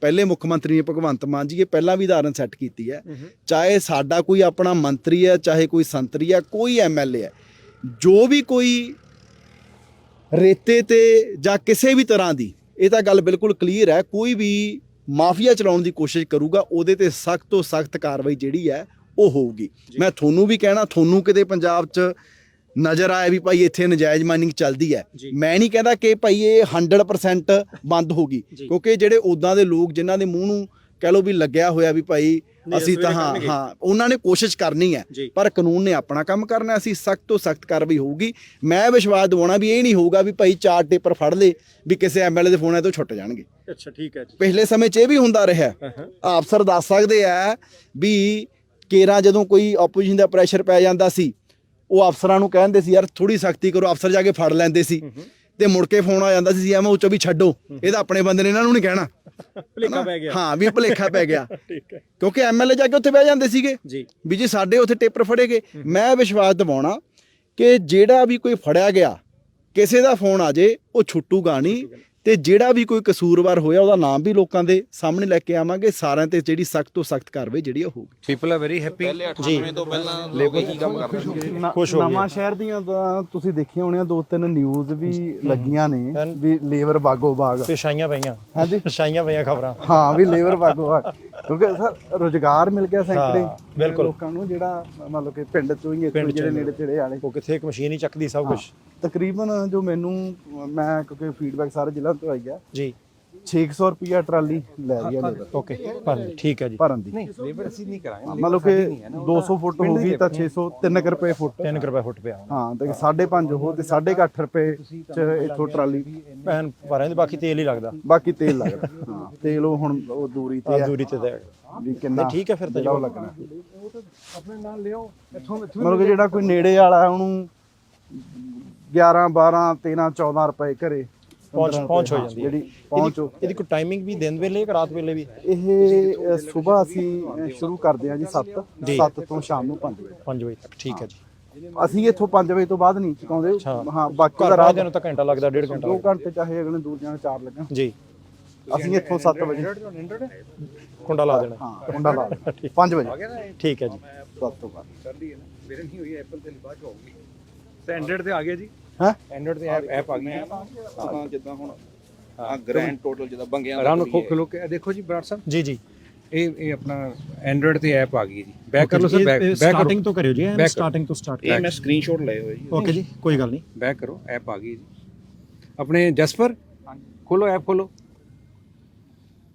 ਪਹਿਲੇ ਮੁੱਖ ਮੰਤਰੀ ਨੇ ਭਗਵੰਤ ਮਾਨ ਜੀ ਇਹ ਪਹਿਲਾਂ ਵੀ ਉਦਾਹਰਨ ਸੈੱਟ ਕੀਤੀ ਹੈ। ਚਾਹੇ ਸਾਡਾ ਕੋਈ ਆਪਣਾ ਮੰਤਰੀ ਹੈ, ਚਾਹੇ ਕੋਈ ਸੰਤਰੀ ਹੈ, ਕੋਈ ਐਮਐਲਏ ਹੈ, ਜੋ ਵੀ ਕੋਈ ਰੇਤੇ ਤੇ ਜਾਂ ਕਿਸੇ ਵੀ ਤਰ੍ਹਾਂ ਦੀ, ਇਹ ਤਾਂ ਗੱਲ ਬਿਲਕੁਲ ਕਲੀਅਰ ਹੈ, ਕੋਈ ਵੀ ਮਾਫੀਆ ਚਲਾਉਣ ਦੀ ਕੋਸ਼ਿਸ਼ ਕਰੂਗਾ ਉਹਦੇ ਤੇ ਸਖਤ ਤੋਂ ਸਖਤ ਕਾਰਵਾਈ ਜਿਹੜੀ ਹੈ ਉਹ ਹੋਊਗੀ। ਮੈਂ ਤੁਹਾਨੂੰ ਵੀ ਕਹਿਣਾ, ਤੁਹਾਨੂੰ ਕਿਤੇ ਪੰਜਾਬ 'ਚ ਨਜ਼ਰ ਆਇਆ ਵੀ ਭਾਈ ਇੱਥੇ ਨਜਾਇਜ਼ ਮਾਈਨਿੰਗ ਚੱਲਦੀ ਹੈ, ਮੈਂ ਨਹੀਂ ਕਹਿੰਦਾ ਕਿ ਭਾਈ ਇਹ 100% ਬੰਦ ਹੋਗੀ, ਕਿਉਂਕਿ ਜਿਹੜੇ ਉਦਾਂ ਦੇ ਲੋਕ ਜਿਨ੍ਹਾਂ ਦੇ ਮੂੰਹ ਨੂੰ ਕਹਿ ਲਓ ਵੀ ਲੱਗਿਆ ਹੋਇਆ ਵੀ ਭਾਈ ਅਸੀਂ ਤਾਂ ਹਾਂ ਉਹਨਾਂ ਨੇ ਕੋਸ਼ਿਸ਼ ਕਰਨੀ ਹੈ, ਪਰ ਕਾਨੂੰਨ ਨੇ ਆਪਣਾ ਕੰਮ ਕਰਨਾ। ਅਸੀਂ ਸਖਤ ਤੋਂ ਸਖਤ ਕਾਰਵਾਈ ਹੋਊਗੀ। ਮੈਂ ਵਿਸ਼ਵਾਸ ਦਿਵਾਉਣਾ ਵੀ ਇਹ ਨਹੀਂ ਹੋਊਗਾ ਵੀ ਭਾਈ 4 ਟੇਪਰ ਫੜ ਲਏ ਵੀ ਕਿਸੇ ਐਮਐਲਏ ਦੇ ਫੋਨਾਂ ਤੋਂ ਛੁੱਟ ਜਾਣਗੇ। ਅੱਛਾ, ਠੀਕ ਹੈ ਜੀ। ਪਿਛਲੇ ਸਮੇਂ 'ਚ ਇਹ ਵੀ ਹੁੰਦਾ ਰਿਹਾ, ਅਫਸਰ ਦੱਸ ਸਕਦੇ ਆ ਵੀ ਕੇਰਾਂ ਜਦੋਂ ਕੋਈ ਆਪੋਜੀਸ਼ਨ ਦਾ ਪ੍ਰੈਸ਼ਰ ਪੈ ਜਾਂਦਾ ਸੀ, ਉਹ ਅਫਸਰਾਂ ਨੂੰ ਕਹਿੰਦੇ ਸੀ ਯਾਰ ਥੋੜੀ ਸਖਤੀ ਕਰੋ, ਅਫਸਰ ਜਾ ਕੇ ਫੜ ਲੈਂਦੇ ਸੀ ਤੇ ਮੁੜ ਕੇ ਫੋਨ ਆ ਜਾਂਦਾ ਸੀ ਐਵੇਂ ਉੱਚੋਂ ਵੀ ਛੱਡੋ, ਇਹਦਾ ਆਪਣੇ ਬੰਦੇ ਨੇ, ਇਹਨਾਂ ਨੂੰ ਨਹੀਂ ਕਹਿਣਾ। ਭੁਲੇਖਾ ਪੈ ਗਿਆ। ਹਾਂ ਵੀ ਭੁਲੇਖਾ ਪੈ ਗਿਆ, ਠੀਕ ਹੈ। ਕਿਉਂਕਿ ਐਮਐਲਏ ਜਾ ਕੇ ਉੱਥੇ ਬਹਿ ਜਾਂਦੇ ਸੀਗੇ ਵੀ ਜੀ ਸਾਡੇ ਉੱਥੇ ਟੇਪਰ ਫੜੇ ਗਏ। ਮੈਂ ਵਿਸ਼ਵਾਸ ਦਿਵਾਉਣਾ ਕਿ ਜਿਹੜਾ ਵੀ ਕੋਈ ਫੜਿਆ ਗਿਆ, ਕਿਸੇ ਦਾ ਫੋਨ ਆ ਜੇ ਉਹ ਛੁੱਟੂਗਾ ਨਹੀਂ, ਤੇ ਜਿਹੜਾ ਵੀ ਕੋਈ ਕਸੂਰਵਾਰ ਹੋਇਆ ਉਹਦਾ ਨਾਮ ਵੀ ਲੋਕਾਂ ਦੇ ਸਾਹਮਣੇ ਲੈ ਕੇ ਆਵਾਂਗੇ। ਸਾਰਿਆਂ ਤੇ ਜਿਹੜੀ ਸਖਤ ਤੋਂ ਸਖਤ ਕਾਰਵਾਈ ਜਿਹੜੀ ਉਹ ਹੋਊਗੀ। People are very happy. ਜੀ ਤੋਂ ਪਹਿਲਾਂ ਲੇਬਰ ਕੀ ਕੰਮ ਕਰਦੇ ਸੀ? ਖੁਸ਼ ਹੋ ਗਏ। ਨਵਾਂ ਸ਼ਹਿਰ ਦੀਆਂ ਤਾਂ ਤੁਸੀਂ ਦੇਖੀਆਂ ਹੋਣੀਆਂ 2-3 ਨਿਊਜ਼ ਵੀ ਲੱਗੀਆਂ ਨੇ ਵੀ ਲੇਬਰ ਬਾਗੋ ਬਾਗ ਪੇਸ਼ਾਈਆਂ ਪਈਆਂ। ਹਾਂਜੀ, ਪੇਸ਼ਾਈਆਂ ਪਈਆਂ ਖਬਰਾਂ। ਹਾਂ ਵੀ ਲੇਬਰ ਬਾਗੋ ਬਾਗ, ਕਿਉਂਕਿ ਸਰ ਰੁਜ਼ਗਾਰ ਮਿਲ ਗਿਆ ਸੈਂਕੜੇ ਬਿਲਕੁਲ ਲੋਕਾਂ ਨੂੰ, ਜਿਹੜਾ ਮੰਨ ਲਓ ਕਿ ਪਿੰਡ ਚੋਂ ਹੀ ਇੱਥੋਂ ਜਿਹੜੇ ਨੇੜੇ ਤੇੜੇ ਵਾਲੇ, ਉਹ ਕਿੱਥੇ ਇੱਕ ਮਸ਼ੀਨ ਹੀ ਚੱਕਦੀ ਸਭ ਕੁਝ। ਤਕਰੀਬਨ ਜੋ ਮੈਨੂੰ, ਮੈਂ ਕਿਉਂਕਿ ਫੀਡਬੈਕ ਸਾਰੇ ਜ਼ਿਲ੍ਹਾ ਤੋਂ ਆਈ ਗਿਆ ਜੀ, 600 ਰੁਪਿਆ ਟਰਾਲੀ ਲੈ ਰਹੀ ਹੈ ਲੇਬਰ। ਓਕੇ, ਠੀਕ ਹੈ ਜੀ। ਭਰਨ ਦੀ ਲੇਬਰ ਅਸੀਂ ਨਹੀਂ ਕਰਾਂਗੇ। ਮੰਨ ਲਓ ਕਿ 200 ਫੁੱਟ ਹੋ ਗਈ ਤਾਂ 600 3 ਰੁਪਏ ਫੁੱਟ, 3 ਰੁਪਏ ਫੁੱਟ ਪਿਆ। ਹਾਂ, ਤੇ 5.5 ਹੋ ਤੇ 8.5 ਰੁਪਏ ਚ ਇੱਥੋਂ ਟਰਾਲੀ ਭੈਣ ਭਰਾਂ ਦੇ, ਬਾਕੀ ਤੇਲ ਹੀ ਲੱਗਦਾ। ਬਾਕੀ ਤੇਲ ਲੱਗਦਾ। ਹਾਂ, ਤੇਲ ਉਹ ਹੁਣ ਉਹ ਦੂਰੀ ਤੇ ਆ, ਦੂਰੀ ਤੇ ਵੀ ਕਿੰਨਾ ਠੀਕ ਹੈ ਫਿਰ ਤਾਂ ਉਹ ਲੱਗਣਾ। ਮਤਲਬ ਕਿ ਜਿਹੜਾ ਕੋਈ ਨੇੜੇ ਵਾਲਾ ਉਹਨੂੰ 11 12 13 14 ਰੁਪਏ ਘਰੇ ਪਹੁੰਚ ਹੋ ਜਾਂਦੀ ਹੈ। ਜਿਹੜੀ ਪਹੁੰਚ ਇਹਦੀ ਕੋਈ ਟਾਈਮਿੰਗ ਵੀ ਦਿਨ ਵੇਲੇ ਕਿ ਰਾਤ ਵੇਲੇ ਵੀ? ਇਹ ਸਵੇਰ ਅਸੀਂ ਸ਼ੁਰੂ ਕਰਦੇ ਹਾਂ ਜੀ 7 ਤੋਂ ਸ਼ਾਮ ਨੂੰ 5 ਵਜੇ 5 ਵਜੇ ਤੱਕ। ਠੀਕ ਹੈ ਜੀ। ਅਸੀਂ ਇੱਥੋਂ 5 ਵਜੇ ਤੋਂ ਬਾਅਦ ਨਹੀਂ ਚੁਕਾਉਂਦੇ। ਹਾਂ, ਬਾਕੀ ਦਾ ਰਾਤ ਨੂੰ ਤਾਂ ਘੰਟਾ ਲੱਗਦਾ, 1.5 ਘੰਟਾ 2 ਘੰਟੇ, ਚਾਹੇ ਅਗਲੇ ਦੂਰ ਜਾਣ 4 ਲੱਗਣ ਜੀ। ਅਸੀਂ ਇੱਥੋਂ 7 ਵਜੇ ਕੁੰਡਾ ਲਾ ਦੇਣਾ। ਹਾਂ, ਕੁੰਡਾ ਲਾ 5 ਵਜੇ। ਠੀਕ ਹੈ ਜੀ। 7 ਤੋਂ ਬਾਅਦ ਮੇਰੇ ਨਹੀਂ ਹੋਈ ਐਪਲ ਤੇ ਬਾਅਦ ਚ ਆਉਗੀ। ਐਂਡਰੋਇਡ ਤੇ ਆ ਗਿਆ ਜੀ। ਹੈ ਐਂਡਰੋਇਡ ਤੇ ਐਪ ਆ ਗਈ ਹੈ। ਆਪਾਂ ਜਿੱਦਾਂ ਹੁਣ ਆ ਗ੍ਰੈਂਡ ਟੋਟਲ ਜਿੱਦਾਂ ਬੰਗਿਆਂ ਆਰਾਮ ਨਾਲ ਖੋਲੋ ਕੇ ਦੇਖੋ ਜੀ ਬਰਾੜ ਸਾਹਿਬ। ਜੀ ਜੀ। ਇਹ ਆਪਣਾ ਐਂਡਰੋਇਡ ਤੇ ਐਪ ਆ ਗਈ ਜੀ। ਬੈਕ ਕਰ ਲਓ ਸਰ, ਬੈਕ ਸਟਾਰਟਿੰਗ ਤੋਂ ਕਰਿਓ ਜੀ, ਸਟਾਰਟਿੰਗ ਤੋਂ ਸਟਾਰਟ ਇਹ ਮੈਂ ਸਕਰੀਨਸ਼ਾਟ ਲਏ ਹੋਏ ਜੀ। ਓਕੇ ਜੀ, ਕੋਈ ਗੱਲ ਨਹੀਂ। ਬੈਕ ਕਰੋ, ਐਪ ਆ ਗਈ ਜੀ। ਆਪਣੇ ਜਸਪਰ ਖੋਲੋ, ਐਪ ਖੋਲੋ।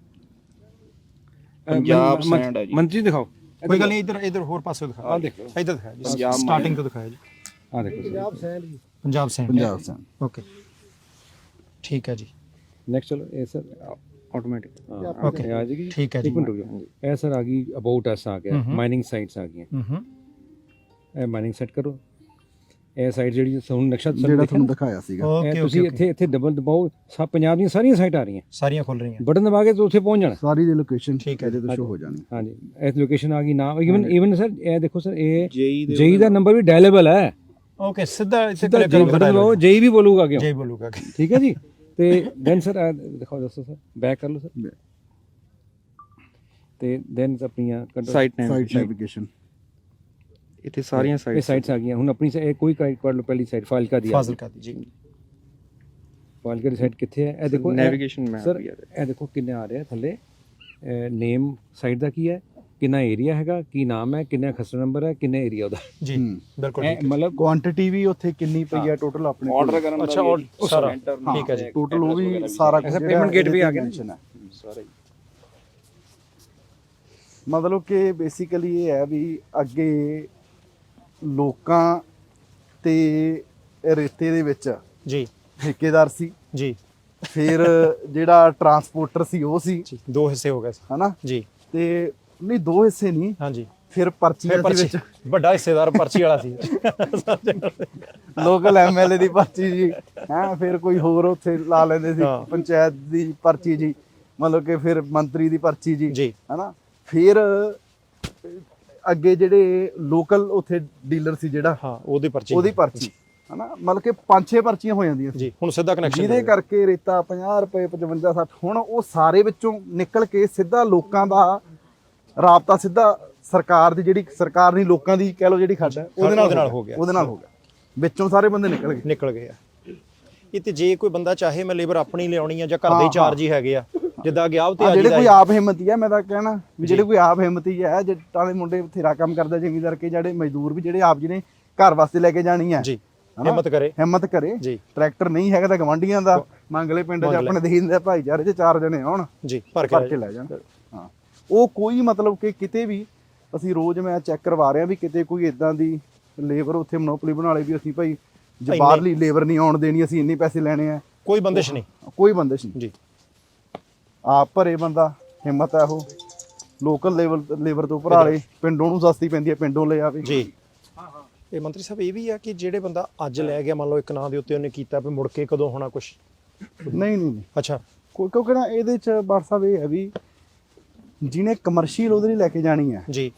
ਪੰਜਾਬ ਸੈਂਡ ਹੈ ਜੀ। ਮੰਤਰੀ ਦਿਖਾਓ। ਕੋਈ ਗੱਲ ਨਹੀਂ, ਇੱਧਰ ਹੋਰ ਪਾਸੇ ਦਿਖਾ। ਆ ਦੇਖੋ, ਇੱਧਰ ਦਿਖਾਇਆ ਜੀ, ਸਟਾਰਟਿੰਗ ਤੋਂ ਦਿਖਾਇਆ ਜੀ। ਆ ਦੇਖੋ Punjab send. Punjab send. Okay, ਠੀਕ ਹੈ ਜੀ। ਨੈਕਸਟ ਚਲੋ। ਇਹ ਸਰ ਆਟੋਮੈਟਿਕ ਓਕੇ, ਆ ਜਾਏਗੀ। ਠੀਕ ਹੈ ਜੀ। ਇੱਕ ਮਿੰਟ ਰੁਕੋ। ਇਹ ਸਰ ਆ ਗਈ ਅਬਾਊਟ ਅਸ ਆ ਗਿਆ, ਮਾਈਨਿੰਗ ਸਾਈਟਸ ਆ ਗਈਆਂ। ਇਹ ਮਾਈਨਿੰਗ ਸੈਟ ਕਰੋ। ਇਹ ਸਾਈਟ ਜਿਹੜੀ ਤੁਹਾਨੂੰ ਨਕਸ਼ਾ ਜਿਹੜਾ ਤੁਹਾਨੂੰ ਦਿਖਾਇਆ ਸੀਗਾ, ਓਕੇ, ਤੁਸੀਂ ਇੱਥੇ ਡਬਲ ਦਬਾਓ, ਪੰਜਾਬ ਦੀਆਂ ਸਾਰੀਆਂ ਸਾਈਟ ਆ ਰਹੀਆਂ, ਸਾਰੀਆਂ ਖੁੱਲ ਰਹੀਆਂ। ਬਟਨ ਦਬਾ ਕੇ ਤੁਸੀਂ ਉੱਥੇ ਪਹੁੰਚ ਜਾਣਾ। ਸਾਰੀ ਦੀ ਲੋਕੇਸ਼ਨ ਠੀਕ ਹੈ, ਇਹਦੇ ਤੋਂ ਸ਼ੋ ਹੋ ਜਾਣੀ। ਹਾਂਜੀ, ਇਹ ਲੋਕੇਸ਼ਨ ਆ ਗਈ। ਨਾਮ ਈਵਨ ਸਰ ਇਹ ਦੇਖੋ ਸਰ, ਇਹ ਜੇਈ ਦਾ ਨੰਬਰ ਵੀ ਡਾਇਲੇਬਲ ਹੈ। ਓਕੇ, ਸਿੱਧਾ ਇੱਥੇ ਬਟਨ ਦਬਾਓ, ਜੇਈ ਵੀ ਬੋਲੂਗਾ ਕਿਉਂ? ਜੇਈ ਬੋਲੂਗਾ। ਠੀਕ ਹੈ ਜੀ। ਤੇ ਦੈਨ ਸਰ ਦਿਖਾਓ, ਦੱਸੋ ਸਰ, ਬੈਕ ਕਰ ਲਓ ਸਰ। ਤੇ ਦੈਨ ਆਪਣੀਆਂ ਸਾਈਟ ਨੈਵੀਗੇਸ਼ਨ, ਇੱਥੇ ਸਾਰੀਆਂ ਇਹ ਸਾਈਟਸ ਆ ਗਈਆਂ। ਹੁਣ ਆਪਣੀ ਇਹ ਕੋਈ ਕਰ ਲਓ, ਪਹਿਲੀ ਸਾਈਟ ਫਾਜ਼ਿਲਕਾ ਦੀ ਆ। ਜੀ। ਫਾਜ਼ਿਲਕਾ ਦੀ ਸਾਈਟ ਕਿੱਥੇ ਹੈ? ਇਹ ਦੇਖੋ ਨੈਵੀਗੇਸ਼ਨ ਮੈਪ ਸਰ, ਵੀ ਆ ਇਹ ਦੇਖੋ ਕਿੰਨੇ ਆ ਰਿਹਾ ਥੱਲੇ। ਨੇਮ ਸਾਈਟ ਦਾ ਕੀ ਹੈ, ਕਿੰਨਾ ਏਰੀਆ ਹੈਗਾ, ਕੀ ਨਾਮ ਹੈ, ਕਿੰਨਾ ਖਸਰਾ ਨੰਬਰ ਹੈ, ਕਿੰਨਾ ਏਰੀਆ ਉਹਦਾ। ਜੀ ਬਿਲਕੁਲ ਇਹ ਮਤਲਬ ਕੁਆਂਟੀਟੀ ਵੀ ਉੱਥੇ ਕਿੰਨੀ ਪਈ ਆ ਟੋਟਲ ਆਪਣੇ ਆਰਡਰ ਕਰਨ ਅੱਛਾ ਸਾਰਾ ਠੀਕ ਹੈ ਜੀ। ਟੋਟਲ ਉਹ ਵੀ ਸਾਰਾ ਕੁਝ ਪੇਮੈਂਟ ਗੇਟ ਵੀ ਆ ਗਿਆ ਨਾ ਸਾਰਾ ਹੀ। ਮਤਲਬ ਕਿ ਬੇਸਿਕਲੀ ਇਹ ਹੈ ਵੀ ਅੱਗੇ ਲੋਕਾਂ ਤੇ ਰੇਤੇ ਦੇ ਵਿੱਚ ਜੀ ਠੇਕੇਦਾਰ ਸੀ, ਜੀ ਫਿਰ ਜਿਹੜਾ ਟਰਾਂਸਪੋਰਟਰ ਸੀ ਉਹ ਸੀ, ਜੀ 2 ਹਿੱਸੇ ਹੋ ਗਏ ਸੀ। ਹਨਾ। ਜੀ ਤੇ ਨਹੀਂ 2 ਹਿੱਸੇ ਨਹੀਂ, ਹਾਂਜੀ ਫਿਰ ਪਰਚੀਆਂ ਦੇ ਪਰਚੀ ਵਿੱਚ ਵੱਡਾ ਹਿੱਸੇਦਾਰ ਪਰਚੀ ਵਾਲਾ ਸੀ। ਲੋਕਲ ਐਮਐਲਏ ਦੀ ਪਰਚੀ ਜੀ, ਹੈ ਫਿਰ ਕੋਈ ਹੋਰ ਉੱਥੇ ਲਾ ਲੈਂਦੇ ਸੀ, ਹਾਂ। ਪੰਚਾਇਤ ਦੀ ਪਰਚੀ ਜੀ, ਮਤਲਬ ਕਿ ਫਿਰ ਮੰਤਰੀ ਦੀ ਪਰਚੀ ਜੀ, ਜੀ ਹਨਾ। ਫਿਰ ਅੱਗੇ ਜਿਹੜੇ ਲੋਕਲ ਉੱਥੇ ਡੀਲਰ ਸੀ ਜਿਹੜਾ, ਹਾਂ ਉਹਦੀ ਪਰਚੀ ਉਹਦੀ ਪਰਚੀ, ਹਨਾ। ਮਤਲਬ ਕਿ 5-6 ਪਰਚੀਆਂ ਹੋ ਜਾਂਦੀਆਂ ਸੀ, ਜੀ ਹੁਣ ਸਿੱਧਾ ਕਨੈਕਸ਼ਨ ਜਿਹਦੇ ਕਰਕੇ ਰੇਤਾ 50 ਰੁਪਏ 55 60 ਹੁਣ ਉਹ ਸਾਰੇ ਵਿੱਚੋਂ ਨਿਕਲ ਕੇ ਸਿੱਧਾ ਲੋਕਾਂ ਦਾ ਰਾਬਤਾ ਸਿੱਧਾ ਸਰਕਾਰ ਦੀ, ਜਿਹੜੀ ਸਰਕਾਰ ਨਹੀਂ ਲੋਕਾਂ ਦੀ ਕਹਿ ਲਓ ਜਿਹੜੀ ਖੱਡ ਹੈ ਉਹਦੇ ਨਾਲ ਹੋ ਗਿਆ, ਉਹਦੇ ਨਾਲ ਹੋ ਗਿਆ, ਵਿੱਚੋਂ ਸਾਰੇ ਬੰਦੇ ਨਿਕਲ ਗਏ ਆ। ਇਹ ਤੇ ਜੇ ਕੋਈ ਬੰਦਾ ਚਾਹੇ ਮੈਂ ਲੇਬਰ ਆਪਣੀ ਲਿਆਉਣੀ ਆ ਜਾਂ ਘਰ ਦੇ ਚਾਰਜ ਹੀ ਹੈਗੇ ਆ, ਜਿੱਦਾਂ ਗਿਆ ਉਹ ਤੇ ਆ ਜਿਹੜੇ ਕੋਈ ਆਪ ਹਿੰਮਤੀ ਹੈ, ਮੈਂ ਤਾਂ ਕਹਿਣਾ ਵੀ ਜਿਹੜੇ ਕੋਈ ਆਪ ਹਿੰਮਤੀ ਹੈ, ਜੱਟਾਂ ਦੇ ਮੁੰਡੇ ਬਥੇਰਾ ਕੰਮ ਕਰਦੇ ਜ਼ਿਮੀਂਦਾਰ ਕੇ, ਜਿਹੜੇ ਮਜ਼ਦੂਰ ਵੀ ਜਿਹੜੇ ਆਪ ਜਿਹਨੇ ਘਰ ਵਾਸਤੇ ਲੈ ਕੇ ਜਾਣੀ ਹੈ, ਜੀ ਹਿੰਮਤ ਕਰੇ ਜੀ। ਟਰੈਕਟਰ ਨਹੀਂ ਹੈਗਾ ਤਾਂ ਗਵਾਂਢੀਆਂ ਦਾ ਮੰਗ ਲੈ, ਪਿੰਡ 'ਚ ਆਪਣੇ ਦੇਹੀਂ ਦੇ ਭਾਈਚਾਰੇ 'ਚ 4 ਜਣੇ ਆਉਣ ਜੀ ਭਰ ਕੇ ਲੈ ਜਾਣ। ਹਾਂ ਉਹ ਕੋਈ ਮਤਲਬ ਕਿ ਕਿਤੇ ਵੀ ਅਸੀਂ ਰੋਜ਼ ਮੈਂ ਚੈੱਕ ਕਰਵਾ ਰਿਹਾ ਵੀ ਕਿਤੇ ਕੋਈ ਇਦਾਂ ਦੀ ਲੇਬਰ ਉੱਥੇ ਮੋਨੋਪੋਲੀ ਬਣਾ ਲਈ ਵੀ ਅਸੀਂ ਭਾਈ ਜੇ ਬਾਹਰਲੀ ਲੇਬਰ ਨਹੀਂ ਆਉਣ ਦੇਣੀ, ਅਸੀਂ ਇੰਨੇ ਪੈਸੇ ਲੈਣੇ ਆ, ਕੋਈ ਬੰਦਿਸ਼ ਨਹੀਂ, ਕੋਈ ਬੰਦਿਸ਼ ਨਹੀਂ ਜੀ। ਆਪ ਭਰੇ ਬੰਦਾ ਹਿੰਮਤ ਹੈ, ਉਹ ਲੋਕਲ ਲੇਬਰ ਤੋਂ ਭਰਾ ਲੇ, ਪਿੰਡੋਂ ਨੂੰ ਸਸਤੀ ਪੈਂਦੀ ਹੈ ਪਿੰਡੋਂ ਲੈ ਆਵੇ ਜੀ। ਇਹ ਮੰਤਰੀ ਸਾਹਿਬ ਇਹ ਵੀ ਆ ਕਿ ਜਿਹੜੇ ਬੰਦਾ ਅੱਜ ਲੈ ਗਿਆ, ਮੰਨ ਲਓ ਇੱਕ ਨਾਂ ਦੇ ਉੱਤੇ ਉਹਨੇ ਕੀਤਾ ਵੀ ਮੁੜ ਕੇ ਕਦੋਂ ਹੋਣਾ ਕੁਝ ਨਹੀਂ। ਅੱਛਾ ਕਿਉਂਕਿ ਨਾ ਇਹਦੇ ਚ ਬਾਰ ਸਾਹਿਬ ਇਹ ਹੈ ਵੀ ਜਿਹਨੇ ਕਮਰਸ਼ੀਅਲ ਉਹਦੇ ਲਈ ਲੈ ਕੇ ਜਾਣੀ ਹੈ ਜੀ,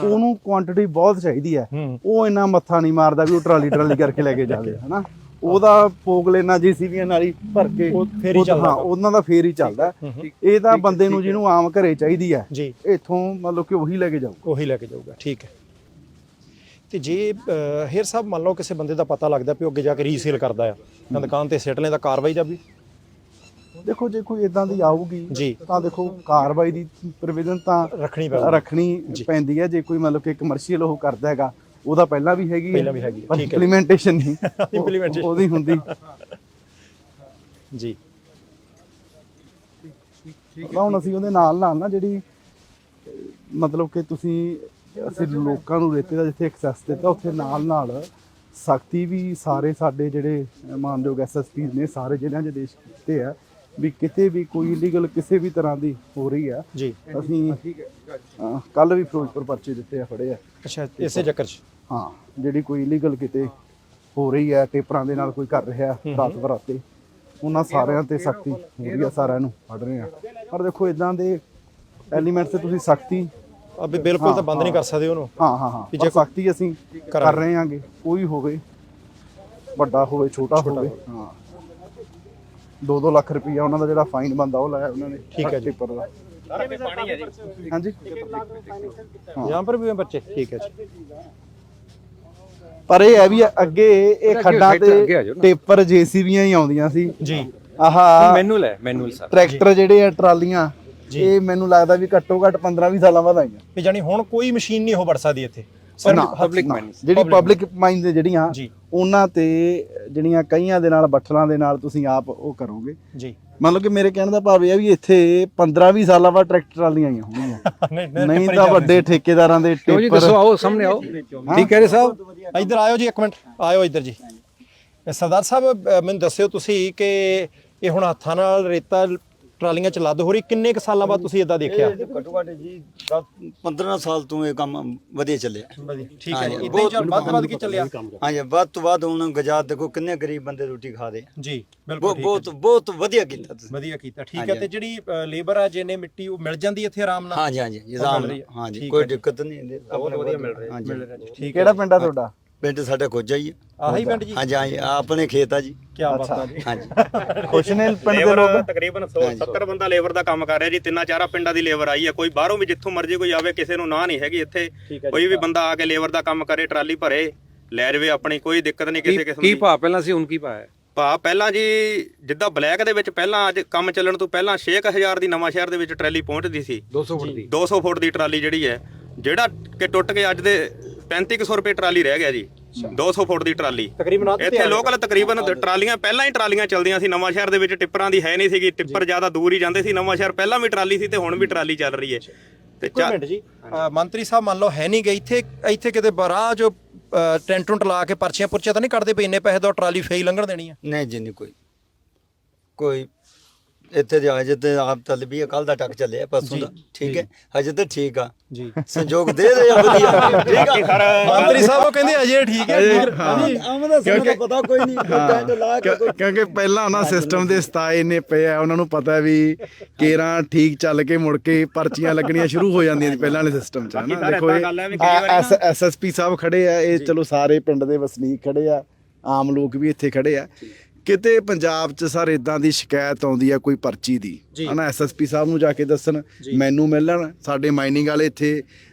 ਉਹਨੂੰ ਕੁਆਂਟੀਟੀ ਬਹੁਤ ਚਾਹੀਦੀ ਹੈ, ਉਹ ਇੰਨਾ ਮੱਥਾ ਨਹੀਂ ਮਾਰਦਾ ਵੀ ਉਹ ਟਰਾਲੀ ਕਰਕੇ ਲੈ ਕੇ ਜਾਵੇ, ਹਨਾ। ਉਹਦਾ ਪੋਗ ਲੈਣਾ ਜੀਸੀਬੀਆਂ ਨਾਲ ਹੀ ਭਰ ਕੇ ਫੇਰ ਹੀ ਚੱਲਦਾ, ਹਾਂ ਉਹਨਾਂ ਦਾ ਫੇਰ ਹੀ ਚੱਲਦਾ। ਇਹ ਤਾਂ ਬੰਦੇ ਨੂੰ ਜਿਹਨੂੰ ਆਮ ਘਰੇ ਚਾਹੀਦੀ ਹੈ ਜੀ, ਇੱਥੋਂ ਮਤਲਬ ਕਿ ਉਹੀ ਲੈ ਕੇ ਜਾਊਗਾ, ਠੀਕ ਹੈ। ਤੇ ਜੇ ਹੇਰ ਸਾਹਿਬ ਮੰਨ ਲਓ ਕਿਸੇ ਬੰਦੇ ਦਾ ਪਤਾ ਲੱਗਦਾ ਵੀ ਉਹ ਅੱਗੇ ਜਾ ਕੇ ਰੀਸੇਲ ਕਰਦਾ ਆ ਤਾਂ ਦੁਕਾਨ ਤੇ ਸਿੱਟ ਲੈਂਦਾ, ਕਾਰਵਾਈ ਦਾ ਵੀ ਦੇਖੋ ਜੇ ਕੋਈ ਇਦਾਂ ਦੀ ਆਊਗੀ ਜੀ ਤਾਂ ਦੇਖੋ ਕਾਰਵਾਈ ਦੀ ਪ੍ਰੋਵੀਜ਼ਨ ਤਾਂ ਰੱਖਣੀ ਪੈਂਦੀ ਹੈ। ਜੇ ਕੋਈ ਮਤਲਬ ਕਿ ਕਮਰਸ਼ੀਅਲ ਉਹ ਕਰਦਾ ਹੈਗਾ, ਉਹਦਾ ਪਹਿਲਾਂ ਵੀ ਹੈਗੀ, ਠੀਕ ਹੈ, ਇੰਪਲੀਮੈਂਟੇਸ਼ਨ ਨਹੀਂ ਉਹਦੀ ਹੁੰਦੀ ਜੀ। ਹੁਣ ਅਸੀਂ ਉਹਦੇ ਨਾਲ ਨਾ ਜਿਹੜੀ ਮਤਲਬ ਕਿ ਅਸੀਂ ਲੋਕਾਂ ਨੂੰ ਰੇਤੇ ਦਾ ਜਿੱਥੇ ਐਕਸੈਸ ਦਿੱਤਾ, ਉੱਥੇ ਨਾਲ ਸਖਤੀ ਵੀ ਸਾਰੇ ਸਾਡੇ ਜਿਹੜੇ ਮਾਨਯੋਗ ਐਸਐਸਪੀ ਨੇ ਸਾਰੇ ਜ਼ਿਲ੍ਹਿਆਂ 'ਚ ਦੇਸ਼ ਕੀਤੇ ਆ ਵੀ ਕਿਤੇ ਵੀ ਕੋਈ ਇਲੀਗਲ ਕਿਸੇ ਵੀ ਤਰ੍ਹਾਂ ਦੀ ਹੋ ਰਹੀ ਆ ਜੀ। ਅਸੀਂ ਕੱਲ ਵੀ ਫਿਰੋਜ਼ਪੁਰ ਪਰਚੇ ਦਿੱਤੇ ਆ, ਫੜੇ ਆ। ਅੱਛਾ, ਇਸੇ ਚੱਕਰ 'ਚ ਹਾਂ ਜਿਹੜੀ ਕੋਈ ਇਲੀਗਲ ਕਿਤੇ ਹੋ ਰਹੀ ਹੈ, ਟੇਪਰਾਂ ਦੇ ਨਾਲ ਕੋਈ ਕਰ ਰਿਹਾ ਰਾਤ ਬਰਾਤੇ, ਉਹਨਾਂ ਸਾਰਿਆਂ ਤੇ ਸਖਤੀ ਹੋ ਰਹੀ ਆ, ਸਾਰਿਆਂ ਨੂੰ ਫੜ ਰਹੇ ਆ। ਪਰ ਦੇਖੋ ਇਦਾਂ ਦੇ ਐਲੀਮੈਂਟਸ ਤੇ ਤੁਸੀਂ ਸਖਤੀ ਅਬੇ ਬਿਲਕੁਲ ਤਾਂ ਬੰਦ ਨਹੀਂ ਕਰ ਸਕਦੇ ਉਹਨੂੰ। ਹਾਂ ਜੇ ਸਖਤੀ ਅਸੀਂ ਕਰ ਰਹੇ ਆਂਗੇ, ਕੋਈ ਹੋਵੇ ਵੱਡਾ ਹੋਵੇ ਛੋਟਾ ਹੋਵੇ, ਹਾਂ 2-2 ਲੱਖ ਰੁਪਈਆ ਉਹਨਾਂ ਦਾ ਜਿਹੜਾ ਫਾਈਨ ਬਣਦਾ ਉਹ ਲਾਇਆ ਉਹਨਾਂ ਨੇ, ਠੀਕ ਹੈ ਜੀ। ਪੇਪਰ ਦਾ ਹਾਂਜੀ ਜਾਂ ਪਰ ਵੀ ਬੱਚੇ, ਠੀਕ ਹੈ ਜੀ। ਪਰ ਇਹ ਹੈ ਵੀ ਅੱਗੇ ਇਹ ਖੱਡਾਂ ਤੇ ਟੇਪਰ ਜੀਸੀਬੀਆਂ ਹੀ ਆਉਂਦੀਆਂ ਸੀ ਜੀ। ਆਹਾ ਮੈਨੂਅਲ ਸਰ ਟਰੈਕਟਰ ਜਿਹੜੇ ਆ ਟਰਾਲੀਆਂ, ਇਹ ਮੈਨੂੰ ਲੱਗਦਾ ਵੀ ਘੱਟੋ ਘੱਟ 15-20 ਸਾਲਾਂ ਬਾਅਦ ਆਈਆਂ। ਵੀ ਜਾਨੀ ਹੁਣ ਕੋਈ ਮਸ਼ੀਨ ਨਹੀਂ ਹੋ ਵੜ ਸਕਦੀ ਇੱਥੇ, ਪਬਲਿਕ ਮਾਈਨਿੰਗ, ਜਿਹੜੀ ਪਬਲਿਕ ਮਾਈਨ ਦੇ ਜਿਹੜੀਆਂ ਜੀ, ਉਹਨਾਂ ਤੇ ਜਿਹੜੀਆਂ ਕਈਆਂ ਦੇ ਨਾਲ ਬੱਠਲਾਂ ਦੇ ਨਾਲ ਤੁਸੀਂ ਆਪ ਉਹ ਕਰੋਗੇ ਜੀ। ਮਤਲਬ ਕਿ ਮੇਰੇ ਕਹਿਣ ਦਾ ਭਾਵ ਇਹ ਆ ਵੀ ਇੱਥੇ 15-20 ਸਾਲਾਂ ਬਾਅਦ ਟਰੈਕਟਰ ਟਰਾਲੀਆਂ ਆਈਆਂ ਹੋਣਗੀਆਂ, ਨਹੀਂ ਤਾਂ ਵੱਡੇ ਠੇਕੇਦਾਰਾਂ ਦੇ ਜੀ। ਦੱਸੋ, ਆਓ ਸਾਹਮਣੇ ਆਓ। ਠੀਕ ਕਹਿ ਰਹੇ ਸਾਹਿਬ, ਇੱਧਰ ਆਇਓ ਜੀ, ਇੱਕ ਮਿੰਟ ਆਇਓ ਇੱਧਰ ਜੀ। ਸਰਦਾਰ ਸਾਹਿਬ ਮੈਨੂੰ ਦੱਸਿਓ ਤੁਸੀਂ ਕਿ ਇਹ ਹੁਣ ਹੱਥਾਂ ਨਾਲ ਰੇਤਾ ਟਰਾਲੀਆਂ ਚ ਲੱਦ ਹੋ ਰਹੀ, ਕਿੰਨੇ ਕੁ ਸਾਲਾਂ ਬਾਅਦ ਤੁਸੀਂ ਇਦਾਂ ਦੇਖਿਆ? ਘੱਟੋ ਘੱਟ ਜੀ 15 ਸਾਲ ਤੋਂ ਇਹ ਕੰਮ ਵਧੀਆ ਚੱਲਿਆ। ਠੀਕ ਹੈ ਜੀ, ਇਦਾਂ ਹੀ ਵੱਧ ਕੀ ਚੱਲਿਆ? ਹਾਂਜੀ, ਵੱਧ ਤੋਂ ਵੱਧ ਹੁਣ ਗਜਾਤ ਦੇਖੋ ਕਿੰਨੇ ਗਰੀਬ ਬੰਦੇ ਰੋਟੀ ਖਾਦੇ ਜੀ। ਬਿਲਕੁਲ ਬਹੁਤ ਵਧੀਆ ਕੀਤਾ ਤੁਸੀਂ, ਵਧੀਆ ਕੀਤਾ, ਠੀਕ ਹੈ। ਤੇ ਜਿਹੜੀ ਲੇਬਰ ਆ ਜਿਹਨੇ ਮਿੱਟੀ ਉਹ ਮਿਲ ਜਾਂਦੀ ਇੱਥੇ ਆਰਾਮ ਨਾਲ? ਹਾਂਜੀ ਆਰਾਮ ਨਾਲ, ਹਾਂਜੀ ਕੋਈ ਦਿੱਕਤ ਨਹੀਂ, ਬਹੁਤ ਵਧੀਆ ਮਿਲ ਰਿਹਾ। ਹਾਂਜੀ। ਠੀਕ। ਕਿਹੜਾ ਪਿੰਡ ਆ ਤੁਹਾਡਾ? ਪਿੰਡ ਸਾਡਾ ਖੋਜਾ ਹੀ ਹੈ। ਆਹੀ ਪਿੰਡ ਜੀ? ਹਾਂਜੀ ਆਪਣੇ ਖੇਤ ਆ ਜੀ। ਕੀ ਬਾਤ ਆ ਜੀ। ਹਾਂਜੀ ਖੁਸ਼ ਨੇ ਪਿੰਡ ਦੇ ਲੋਕ? ਤਕਰੀਬਨ 70 ਬੰਦਾ ਲੇਬਰ ਦਾ ਕੰਮ ਕਰ ਰਿਹਾ ਜੀ, 3-4 ਪਿੰਡਾਂ ਦੀ ਲੇਬਰ ਆਈ ਹੈ, ਕੋਈ ਬਾਹਰੋਂ ਵੀ ਜਿੱਥੋਂ ਮਰਜ਼ੀ ਕੋਈ ਆਵੇ, ਕਿਸੇ ਨੂੰ ਨਾ ਨਹੀਂ ਹੈਗੀ ਇੱਥੇ। ਕੋਈ ਵੀ ਬੰਦਾ ਆ ਕੇ ਲੇਬਰ ਦਾ ਕੰਮ ਕਰੇ, ਟਰਾਲੀ ਭਰੇ ਲੈ ਜਾਵੇ ਆਪਣੀ, ਕੋਈ ਦਿੱਕਤ ਨਹੀਂ ਕਿਸੇ ਕਿਸਮ ਦੀ। ਕੀ ਭਾਅ ਪਹਿਲਾਂ ਸੀ, ਹੁਣ ਕੀ ਭਾਅ ਹੈ? ਭਾ ਪਹਿਲਾਂ ਜੀ ਜਿੱਦਾਂ ਬਲੈਕ ਦੇ ਵਿੱਚ ਪਹਿਲਾਂ ਅੱਜ ਕੰਮ ਚੱਲਣ ਤੋਂ ਪਹਿਲਾਂ 6000 ਦੀ ਨਵਾਂ ਸ਼ਹਿਰ ਦੇ ਵਿੱਚ ਟਰਾਲੀ ਪਹੁੰਚਦੀ ਸੀ 200 ਫੁੱਟ ਦੀ 200 ਫੁੱਟ ਦੀ ਟਰਾਲੀ ਜਿਹੜੀ ਹੈ, ਜਿਹੜਾ ਕਿ ਟੁੱਟ ਕੇ ਅੱਜ ਦੇ 3500 ਰੁਪਏ ਟਰਾਲੀ ਰਹਿ ਗਿਆ ਜੀ। 200 ਫੁੱਟ ਦੀ ਟਰਾਲੀ ਤਕਰੀਬਨ ਇੱਥੇ ਲੋਕਲ ਤਕਰੀਬਨ ਟਰਾਲੀਆਂ ਪਹਿਲਾਂ ਹੀ ਟਰਾਲੀਆਂ ਚੱਲਦੀਆਂ ਸੀ। ਨਵਾਂ ਸ਼ਹਿਰ ਦੇ ਵਿੱਚ ਟਿੱਪਰਾਂ ਦੀ ਹੈ ਨਹੀਂ ਸੀਗੀ, ਟਿੱਪਰ ਜ਼ਿਆਦਾ ਦੂਰ ਹੀ ਜਾਂਦੇ ਸੀ। ਨਵਾਂ ਸ਼ਹਿਰ ਪਹਿਲਾਂ ਵੀ ਟਰਾਲੀ ਸੀ ਤੇ ਹੁਣ ਵੀ ਟਰਾਲੀ ਚੱਲ ਰਹੀ ਹੈ। ਤੇ ਇੱਕ ਮਿੰਟ ਜੀ, ਮੰਤਰੀ ਸਾਹਿਬ ਮੰਨ ਲਓ ਹੈ ਨਹੀਂ ਗਏ ਇੱਥੇ ਕਿਤੇ ਰਾਹ ਜੋ ਟੈਂਟ ਟੁੰਟ ਲਾ ਕੇ ਪਰਚੀਆਂ ਪੁਰਚੀਆਂ ਤਾਂ ਨਹੀਂ ਕੱਢਦੇ ਪਏ, ਇੰਨੇ ਪੈਸੇ ਦਾ ਟਰਾਲੀ ਫੇਈ ਲੰਘਣ ਦੇਣੀ ਆ? ਨਹੀਂ ਜੀ, ਨਹੀਂ ਕੋਈ ਇੱਥੇ ਦੇ ਹਜੇ ਤੇ ਆਪ ਚੱਲ ਵੀ ਕੱਲ ਦਾ ਟੱਕ ਚੱਲਿਆ ਪਰਸੋਂ ਦਾ, ਠੀਕ ਹੈ ਹਜੇ ਤੇ ਠੀਕ ਆ ਜੀ, ਸੰਜੋਗ ਦੇ ਵਧੀਆ, ਠੀਕ ਆ। ਮੰਤਰੀ ਸਾਹਿਬ ਉਹ ਕਹਿੰਦੇ ਅਜੇ ਠੀਕ ਹੈ। ਆਮਦਾ ਸਮੇਂ ਦਾ ਪਤਾ ਕੋਈ ਨਹੀਂ, ਟੈਂਟ ਲਾ ਕੇ ਕਿਉਂਕਿ ਪਹਿਲਾਂ ਨਾ ਸਿਸਟਮ ਦੇ ਸਤਾਏ ਇੰਨੇ ਪਏ ਆ, ਉਹਨਾਂ ਨੂੰ ਪਤਾ ਵੀ ਕੇਰਾਂ ਠੀਕ ਚੱਲ ਕੇ ਮੁੜ ਕੇ ਪਰਚੀਆਂ ਲੱਗਣੀਆਂ ਸ਼ੁਰੂ ਹੋ ਜਾਂਦੀਆਂ ਸੀ ਪਹਿਲਾਂ ਵਾਲੇ ਸਿਸਟਮ 'ਚ, ਹਨਾ। ਦੇਖੋ ਐਸਐਸਪੀ ਸਾਹਿਬ ਖੜੇ ਆ, ਇਹ ਚਲੋ ਸਾਰੇ ਪਿੰਡ ਦੇ ਵਸਨੀਕ ਖੜੇ ਆ, ਆਮ ਲੋਕ ਵੀ ਇੱਥੇ ਖੜੇ ਆ। ਕਿਤੇ ਪੰਜਾਬ 'ਚ ਸਰ ਇਦਾਂ ਦੀ ਸ਼ਿਕਾਇਤ ਆਉਂਦੀ ਆ ਕੋਈ ਪਰਚੀ ਦੀ, ਹਨਾ, ਐਸਐਸਪੀ ਸਾਹਿਬ ਨੂੰ ਜਾ ਕੇ ਦੱਸਣ, ਮੈਨੂੰ ਮਿਲਣ, ਸਾਡੇ ਮਾਈਨਿੰਗ ਵਾਲੇ ਇੱਥੇ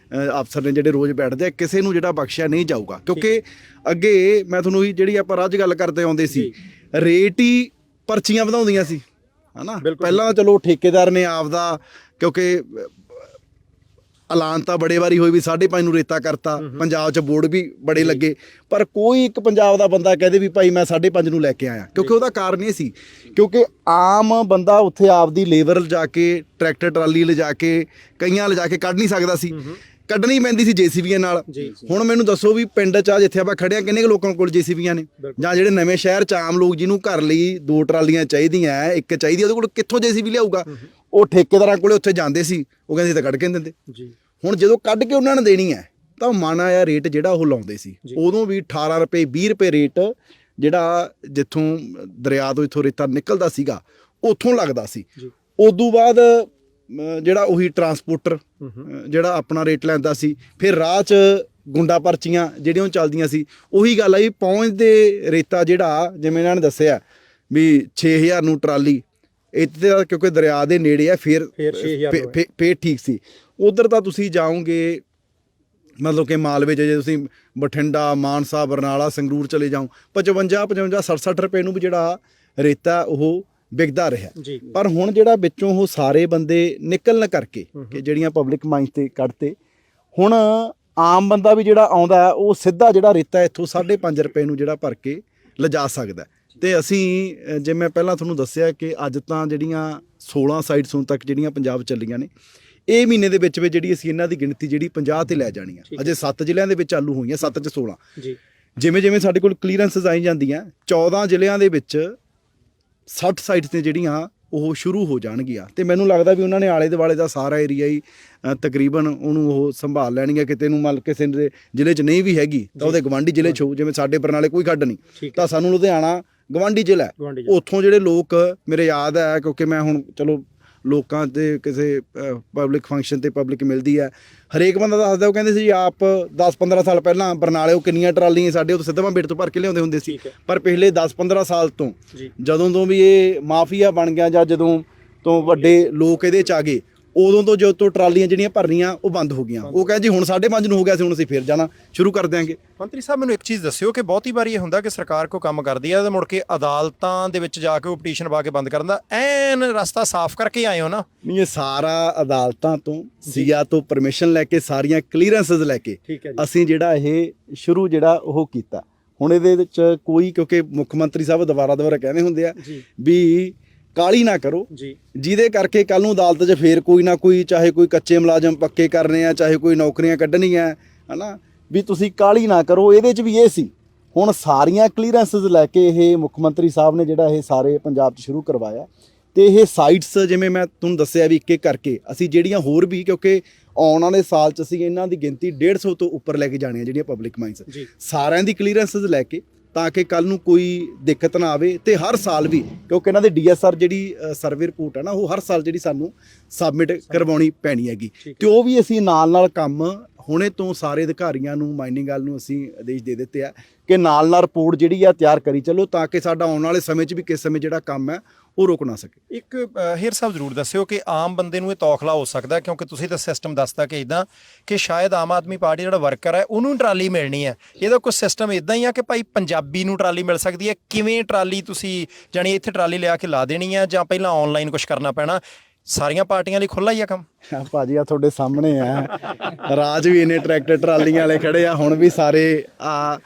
ਅਫਸਰ ਨੇ ਜਿਹੜੇ ਰੋਜ਼ ਬੈਠਦੇ ਆ, ਕਿਸੇ ਨੂੰ ਜਿਹੜਾ ਬਖਸ਼ਿਆ ਨਹੀਂ ਜਾਊਗਾ। ਕਿਉਂਕਿ ਅੱਗੇ ਮੈਂ ਤੁਹਾਨੂੰ ਉਹੀ ਜਿਹੜੀ ਆਪਾਂ ਅੱਜ ਗੱਲ ਕਰਦੇ ਆਉਂਦੇ ਸੀ, ਰੇਟ ਹੀ ਪਰਚੀਆਂ ਵਧਾਉਂਦੀਆਂ ਸੀ, ਹਨਾ। ਪਹਿਲਾਂ ਚਲੋ ਠੇਕੇਦਾਰ ਨੇ ਆਪਦਾ, ਕਿਉਂਕਿ ਐਲਾਨ ਤਾਂ ਬੜੇ ਵਾਰੀ ਹੋਏ ਵੀ 5.5 ਨੂੰ ਰੇਤਾ ਕਰਤਾ, ਪੰਜਾਬ 'ਚ ਬੋਰਡ ਵੀ ਬੜੇ ਲੱਗੇ, ਪਰ ਕੋਈ ਇੱਕ ਪੰਜਾਬ ਦਾ ਬੰਦਾ ਕਹਦੇ ਵੀ ਭਾਈ ਮੈਂ 5.5 ਨੂੰ ਲੈ ਕੇ ਆਇਆ। ਕਿਉਂਕਿ ਉਹਦਾ ਕਾਰਨ ਇਹ ਸੀ, ਕਿਉਂਕਿ ਆਮ ਬੰਦਾ ਉੱਥੇ ਆਪਦੀ ਲੇਬਰ ਲਿਜਾ ਕੇ, ਟਰੈਕਟਰ ਟਰਾਲੀ ਲਿਜਾ ਕੇ, ਕਈਆਂ ਲਿਜਾ ਕੇ ਕੱਢ ਨਹੀਂ ਸਕਦਾ ਸੀ, ਕੱਢਣੀ ਪੈਂਦੀ ਸੀ ਜੇਸੀਬੀਆਂ ਨਾਲ। ਹੁਣ ਮੈਨੂੰ ਦੱਸੋ ਵੀ ਪਿੰਡ 'ਚ ਆ ਜਿੱਥੇ ਆਪਾਂ ਖੜਿਆ ਕਿੰਨੇ ਕੁ ਲੋਕਾਂ ਕੋਲ ਜੇਸੀਬੀਆਂ ਨੇ, ਜਾਂ ਜਿਹੜੇ ਨਵੇਂ ਸ਼ਹਿਰ 'ਚ ਆਮ ਲੋਕ ਜਿਹਨੂੰ ਘਰ ਲਈ 2 ਟਰਾਲੀਆਂ ਚਾਹੀਦੀਆਂ, ਇੱਕ ਚਾਹੀਦੀ, ਉਹਦੇ ਕੋਲ ਕਿੱਥੋਂ ਜੇਸੀਬੀ ਲਿਆਊਗਾ? ਉਹ ਠੇਕੇਦਾਰਾਂ ਕੋਲੇ ਉੱਥੇ ਜਾਂਦੇ ਸੀ, ਉਹ ਕਹਿੰਦੇ ਤਾਂ ਕੱਢ ਕੇ ਦਿੰਦੇ। ਹੁਣ ਜਦੋਂ ਕੱਢ ਕੇ ਉਹਨਾਂ ਨੇ ਦੇਣੀ ਹੈ ਤਾਂ ਮਾਣਾ ਆ ਰੇਟ ਜਿਹੜਾ ਉਹ ਲਾਉਂਦੇ ਸੀ, ਉਦੋਂ ਵੀ 18 ਰੁਪਏ 20 ਰੁਪਏ ਰੇਟ ਜਿਹੜਾ ਜਿੱਥੋਂ ਦਰਿਆ ਤੋਂ ਇੱਥੋਂ ਰੇਤਾ ਨਿਕਲਦਾ ਸੀਗਾ ਉੱਥੋਂ ਲੱਗਦਾ ਸੀ। ਉਦੋਂ ਬਾਅਦ ਜਿਹੜਾ ਉਹੀ ਟਰਾਂਸਪੋਰਟਰ ਜਿਹੜਾ ਆਪਣਾ ਰੇਟ ਲੈਂਦਾ ਸੀ, ਫਿਰ ਰਾਹ 'ਚ ਗੁੰਡਾ ਪਰਚੀਆਂ ਜਿਹੜੀਆਂ ਉਹ ਚੱਲਦੀਆਂ ਸੀ। ਉਹੀ ਗੱਲ ਆ ਵੀ ਪਹੁੰਚਦੇ ਰੇਤਾ ਜਿਹੜਾ ਜਿਵੇਂ ਇਹਨਾਂ ਨੇ ਦੱਸਿਆ ਵੀ 6000 ਨੂੰ ਟਰਾਲੀ, ਇੱਥੇ ਕਿਉਂਕਿ ਦਰਿਆ ਦੇ ਨੇੜੇ ਆ, ਫਿਰ ਠੀਕ ਸੀ। ਉਧਰ ਤਾਂ ਤੁਸੀਂ ਜਾਓਗੇ ਮਤਲਬ ਕਿ ਮਾਲਵੇ 'ਚ ਜੇ ਤੁਸੀਂ ਬਠਿੰਡਾ, ਮਾਨਸਾ, ਬਰਨਾਲਾ, ਸੰਗਰੂਰ ਚਲੇ ਜਾਓ, 55 67 ਰੁਪਏ ਨੂੰ ਵੀ ਜਿਹੜਾ ਰੇਤਾ ਉਹ ਵਿਕਦਾ ਰਿਹਾ। ਪਰ ਹੁਣ ਜਿਹੜਾ ਵਿੱਚੋਂ ਉਹ ਸਾਰੇ ਬੰਦੇ ਨਿਕਲਣ ਕਰਕੇ ਕਿ ਜਿਹੜੀਆਂ ਪਬਲਿਕ ਮਾਈਨਸ ਤੇ ਕੱਢਤੇ, ਹੁਣ ਆਮ ਬੰਦਾ ਵੀ ਜਿਹੜਾ ਆਉਂਦਾ ਉਹ ਸਿੱਧਾ ਜਿਹੜਾ ਰੇਤਾ ਇੱਥੋਂ 5.5 ਰੁਪਏ ਨੂੰ ਜਿਹੜਾ ਭਰ ਕੇ ਲਿਜਾ ਸਕਦਾ। ਤੇ ਅਸੀਂ ਜਿਵੇਂ ਮੈਂ ਪਹਿਲਾਂ ਤੁਹਾਨੂੰ ਦੱਸਿਆ ਕਿ ਅੱਜ ਤਾਂ ਜਿਹੜੀਆਂ 16 ਸਾਈਟਸ ਹੁਣ ਤੱਕ ਜਿਹੜੀਆਂ ਪੰਜਾਬ ਚੱਲੀਆਂ ਨੇ, ਇਹ ਮਹੀਨੇ ਦੇ ਵਿੱਚ ਜਿਹੜੀ ਅਸੀਂ ਇਹਨਾਂ ਦੀ ਗਿਣਤੀ ਜਿਹੜੀ 50 ਤੇ ਲੈ ਜਾਣੀ ਆ। ਅਜੇ 7 ਜ਼ਿਲ੍ਹਿਆਂ ਦੇ ਵਿੱਚ ਚਾਲੂ ਹੋਈਆਂ, 7 ਚ 16 ਜਿਵੇਂ ਜਿਵੇਂ ਸਾਡੇ ਕੋਲ ਕਲੀਅਰੈਂਸਸ ਆਈ ਜਾਂਦੀਆਂ, 14 ਜ਼ਿਲ੍ਹਿਆਂ ਦੇ ਵਿੱਚ 60 ਸਾਈਟਸ ਨੇ ਜਿਹੜੀਆਂ ਉਹ ਸ਼ੁਰੂ ਹੋ ਜਾਣਗੀਆਂ। ਤੇ ਮੈਨੂੰ ਲੱਗਦਾ ਵੀ ਉਹਨਾਂ ਨੇ ਆਲੇ ਦੁਆਲੇ ਦਾ ਸਾਰਾ ਏਰੀਆ ਹੀ ਤਕਰੀਬਨ ਉਹਨੂੰ ਉਹ ਸੰਭਾਲ ਲੈਣਗੇ। ਕਿਤੇ ਨੂੰ ਮੰਨ ਕਿਸੇ ਦੇ ਜ਼ਿਲ੍ਹੇ 'ਚ ਨਹੀਂ ਵੀ ਹੈਗੀ ਤਾਂ ਉਹਦੇ ਗਵਾਂਢੀ ਜ਼ਿਲ੍ਹੇ 'ਚ ਹੋ, ਜਿਵੇਂ ਸਾਡੇ ਬਰਨਾਲੇ ਕੋਈ ਖੱਡ ਨਹੀਂ ਤਾਂ ਸਾਨੂੰ ਲੁਧਿਆਣਾ ਗਵਾਂਢੀ ਜ਼ਿਲ੍ਹਾ, ਉੱਥੋਂ ਜਿਹੜੇ ਲੋਕ ਮੇਰੇ ਯਾਦ ਹੈ, ਕਿਉਂਕਿ ਮੈਂ ਹੁਣ ਚਲੋ ਲੋਕਾਂ ਤੇ ਕਿਸੇ ਪਬਲਿਕ ਫੰਕਸ਼ਨ ਤੇ ਪਬਲਿਕ ਮਿਲਦੀ ਹੈ, ਹਰੇਕ ਬੰਦਾ ਦੱਸਦਾ, ਉਹ ਕਹਿੰਦੇ ਸੀ ਜੀ ਆਪ 10-15 ਸਾਲ ਪਹਿਲਾਂ ਬਰਨਾਲੇ ਉਹ ਕਿੰਨੀਆਂ ਟਰਾਲੀਆਂ ਸਾਡੇ ਉਹ ਸਿੱਧਵਾਂ ਬੇਟ ਤੋਂ ਭਰ ਕੇ ਲਿਆਉਂਦੇ ਹੁੰਦੇ ਸੀ। ਪਰ ਪਿਛਲੇ 10-15 ਸਾਲ ਤੋਂ ਜਦੋਂ ਤੋਂ ਵੀ ਇਹ ਮਾਫੀਆ ਬਣ ਗਿਆ ਜਾਂ ਜਦੋਂ ਤੋਂ ਵੱਡੇ ਲੋਕ ਇਹਦੇ 'ਚ ਆ ਗਏ, ਉਦੋਂ ਤੋਂ ਜਦੋਂ ਤੋਂ ਟਰਾਲੀਆਂ ਜਿਹੜੀਆਂ ਭਰਨੀਆਂ ਉਹ ਬੰਦ ਹੋ ਗਈਆਂ। ਉਹ ਕਹਿੰਦੇ ਜੀ ਹੁਣ 5.5 ਨੂੰ ਹੋ ਗਿਆ ਸੀ, ਹੁਣ ਅਸੀਂ ਫਿਰ ਜਾਣਾ ਸ਼ੁਰੂ ਕਰ ਦਿਆਂਗੇ। ਮੰਤਰੀ ਸਾਹਿਬ ਮੈਨੂੰ ਇੱਕ ਚੀਜ਼ ਦੱਸਿਓ ਕਿ ਬਹੁਤੀ ਵਾਰੀ ਇਹ ਹੁੰਦਾ ਕਿ ਸਰਕਾਰ ਕੋਈ ਕੰਮ ਕਰਦੀ ਹੈ ਤੇ ਮੁੜ ਕੇ ਅਦਾਲਤਾਂ ਦੇ ਵਿੱਚ ਜਾ ਕੇ ਉਹ ਪਟੀਸ਼ਨ ਪਾ ਕੇ ਬੰਦ ਕਰਨ ਦਾ ਐਨ ਰਸਤਾ ਸਾਫ਼ ਕਰਕੇ ਆਏ ਹੋ ਨਾ? ਨਹੀਂ, ਇਹ ਸਾਰਾ ਅਦਾਲਤਾਂ ਤੋਂ, ਸੀਆ ਤੋਂ ਪਰਮਿਸ਼ਨ ਲੈ ਕੇ, ਸਾਰੀਆਂ ਕਲੀਅਰੈਂਸਸ ਲੈ ਕੇ ਅਸੀਂ ਜਿਹੜਾ ਇਹ ਸ਼ੁਰੂ ਜਿਹੜਾ ਉਹ ਕੀਤਾ। ਹੁਣ ਇਹਦੇ ਵਿੱਚ ਕੋਈ, ਕਿਉਂਕਿ ਮੁੱਖ ਮੰਤਰੀ ਸਾਹਿਬ ਦੁਬਾਰਾ ਕਹਿੰਦੇ ਹੁੰਦੇ ਆ ਵੀ ਕਾਲੀ ਨਾ ਕਰੋ, ਜਿਹਦੇ ਕਰਕੇ ਕੱਲ ਨੂੰ ਅਦਾਲਤ 'ਚ ਫੇਰ ਕੋਈ ਨਾ ਕੋਈ, ਚਾਹੇ ਕੋਈ ਕੱਚੇ ਮੁਲਾਜ਼ਮ ਪੱਕੇ ਕਰਨੇ ਆ, ਚਾਹੇ ਕੋਈ ਨੌਕਰੀਆਂ ਕੱਢਣੀਆਂ, ਹਨਾ, ਵੀ ਤੁਸੀਂ ਕਾਲੀ ਨਾ ਕਰੋ। ਇਹਦੇ 'ਚ ਵੀ ਇਹ ਸੀ, ਹੁਣ ਸਾਰੀਆਂ ਕਲੀਅਰੈਂਸਸ ਲੈ ਕੇ ਇਹ ਮੁੱਖ ਮੰਤਰੀ ਸਾਹਿਬ ਨੇ ਜਿਹੜਾ ਇਹ ਸਾਰੇ ਪੰਜਾਬ 'ਚ ਸ਼ੁਰੂ ਕਰਵਾਇਆ। ਤੇ ਇਹ ਸਾਈਟਸ ਜਿਵੇਂ ਮੈਂ ਤੁਹਾਨੂੰ ਦੱਸਿਆ ਵੀ ਇੱਕ ਇੱਕ ਕਰਕੇ ਅਸੀਂ ਜਿਹੜੀਆਂ ਹੋਰ ਵੀ, ਕਿਉਂਕਿ ਆਉਣ ਵਾਲੇ ਸਾਲ 'ਚ ਅਸੀਂ ਇਹਨਾਂ ਦੀ ਗਿਣਤੀ 150 ਤੋਂ ਉੱਪਰ ਲੈ ਕੇ ਜਾਣੀਆਂ ਜਿਹੜੀਆਂ ਪਬਲਿਕ ਮਾਈਨਸ, ਸਾਰਿਆਂ ਦੀ ਕਲੀਅਰੈਂਸਸ ਲੈ ਕੇ, ਤਾਂ ਕਿ ਕੱਲ ਨੂੰ ਕੋਈ ਦਿੱਕਤ ਨਾ ਆਵੇ। ਤੇ ਹਰ ਸਾਲ ਵੀ, ਕਿਉਂਕਿ ਇਹਨਾਂ ਦੇ DSR ਜਿਹੜੀ ਸਰਵੇ ਰਿਪੋਰਟ ਹੈ ਨਾ, ਉਹ ਹਰ ਸਾਲ ਜਿਹੜੀ ਸਾਨੂੰ ਸਬਮਿਟ ਕਰਵਾਉਣੀ ਪੈਣੀ ਹੈਗੀ। ਤੇ ਉਹ ਵੀ ਅਸੀਂ ਨਾਲ ਕੰਮ ਹੁਣੇ ਤੋਂ ਸਾਰੇ ਅਧਿਕਾਰੀਆਂ ਨੂੰ, ਮਾਈਨਿੰਗ ਵਾਲ ਨੂੰ ਅਸੀਂ ਆਦੇਸ਼ ਦੇ ਦਿੱਤੇ ਆ ਕਿ ਨਾਲ ਰਿਪੋਰਟ ਜਿਹੜੀ ਆ ਤਿਆਰ ਕਰੀ ਚੱਲੋ, ਤਾਂ ਕਿ ਸਾਡਾ ਆਉਣ ਵਾਲੇ ਸਮੇਂ 'ਚ ਵੀ ਕਿਸ ਸਮੇਂ ਜਿਹੜਾ ਕੰਮ ਹੈ ਉਹ ਰੁਕ ਨਾ ਸਕੇ। ਇੱਕ ਹੇਰ ਸਾਹਿਬ ਜ਼ਰੂਰ ਦੱਸਿਓ ਕਿ ਆਮ ਬੰਦੇ ਨੂੰ ਇਹ ਤੌਖਲਾ ਹੋ ਸਕਦਾ, ਕਿਉਂਕਿ ਤੁਸੀਂ ਤਾਂ ਸਿਸਟਮ ਦੱਸਦਾ ਕਿ ਇਦਾਂ ਕਿ ਸ਼ਾਇਦ ਆਮ ਆਦਮੀ ਪਾਰਟੀ ਜਿਹੜਾ ਵਰਕਰ ਹੈ ਉਹਨੂੰ ਟਰਾਲੀ ਮਿਲਣੀ ਹੈ, ਇਹਦਾ ਕੋਈ ਸਿਸਟਮ ਇਦਾਂ ਹੀ ਆ ਕਿ ਭਾਈ ਪੰਜਾਬੀ ਨੂੰ ਟਰਾਲੀ ਮਿਲ ਸਕਦੀ ਹੈ? ਕਿਵੇਂ ਟਰਾਲੀ ਤੁਸੀਂ ਜਾਣੀ ਇੱਥੇ ਟਰਾਲੀ ਲਿਆ ਕੇ ਲਾ ਦੇਣੀ ਹੈ ਜਾਂ ਪਹਿਲਾਂ ਆਨਲਾਈਨ ਕੁਝ ਕਰਨਾ ਪੈਣਾ? ਸਾਰੀਆਂ ਪਾਰਟੀਆਂ ਲਈ ਖੁੱਲ੍ਹਾ ਹੀ ਆ ਕੰਮ? ਭਾਜੀ ਆ ਤੁਹਾਡੇ ਸਾਹਮਣੇ ਆ ਰਾਜ ਵੀ ਇਹਨੇ ਟਰੈਕਟਰ ਟਰਾਲੀਆਂ ਵਾਲੇ ਖੜੇ ਆ, ਹੁਣ ਵੀ ਸਾਰੇ ਆ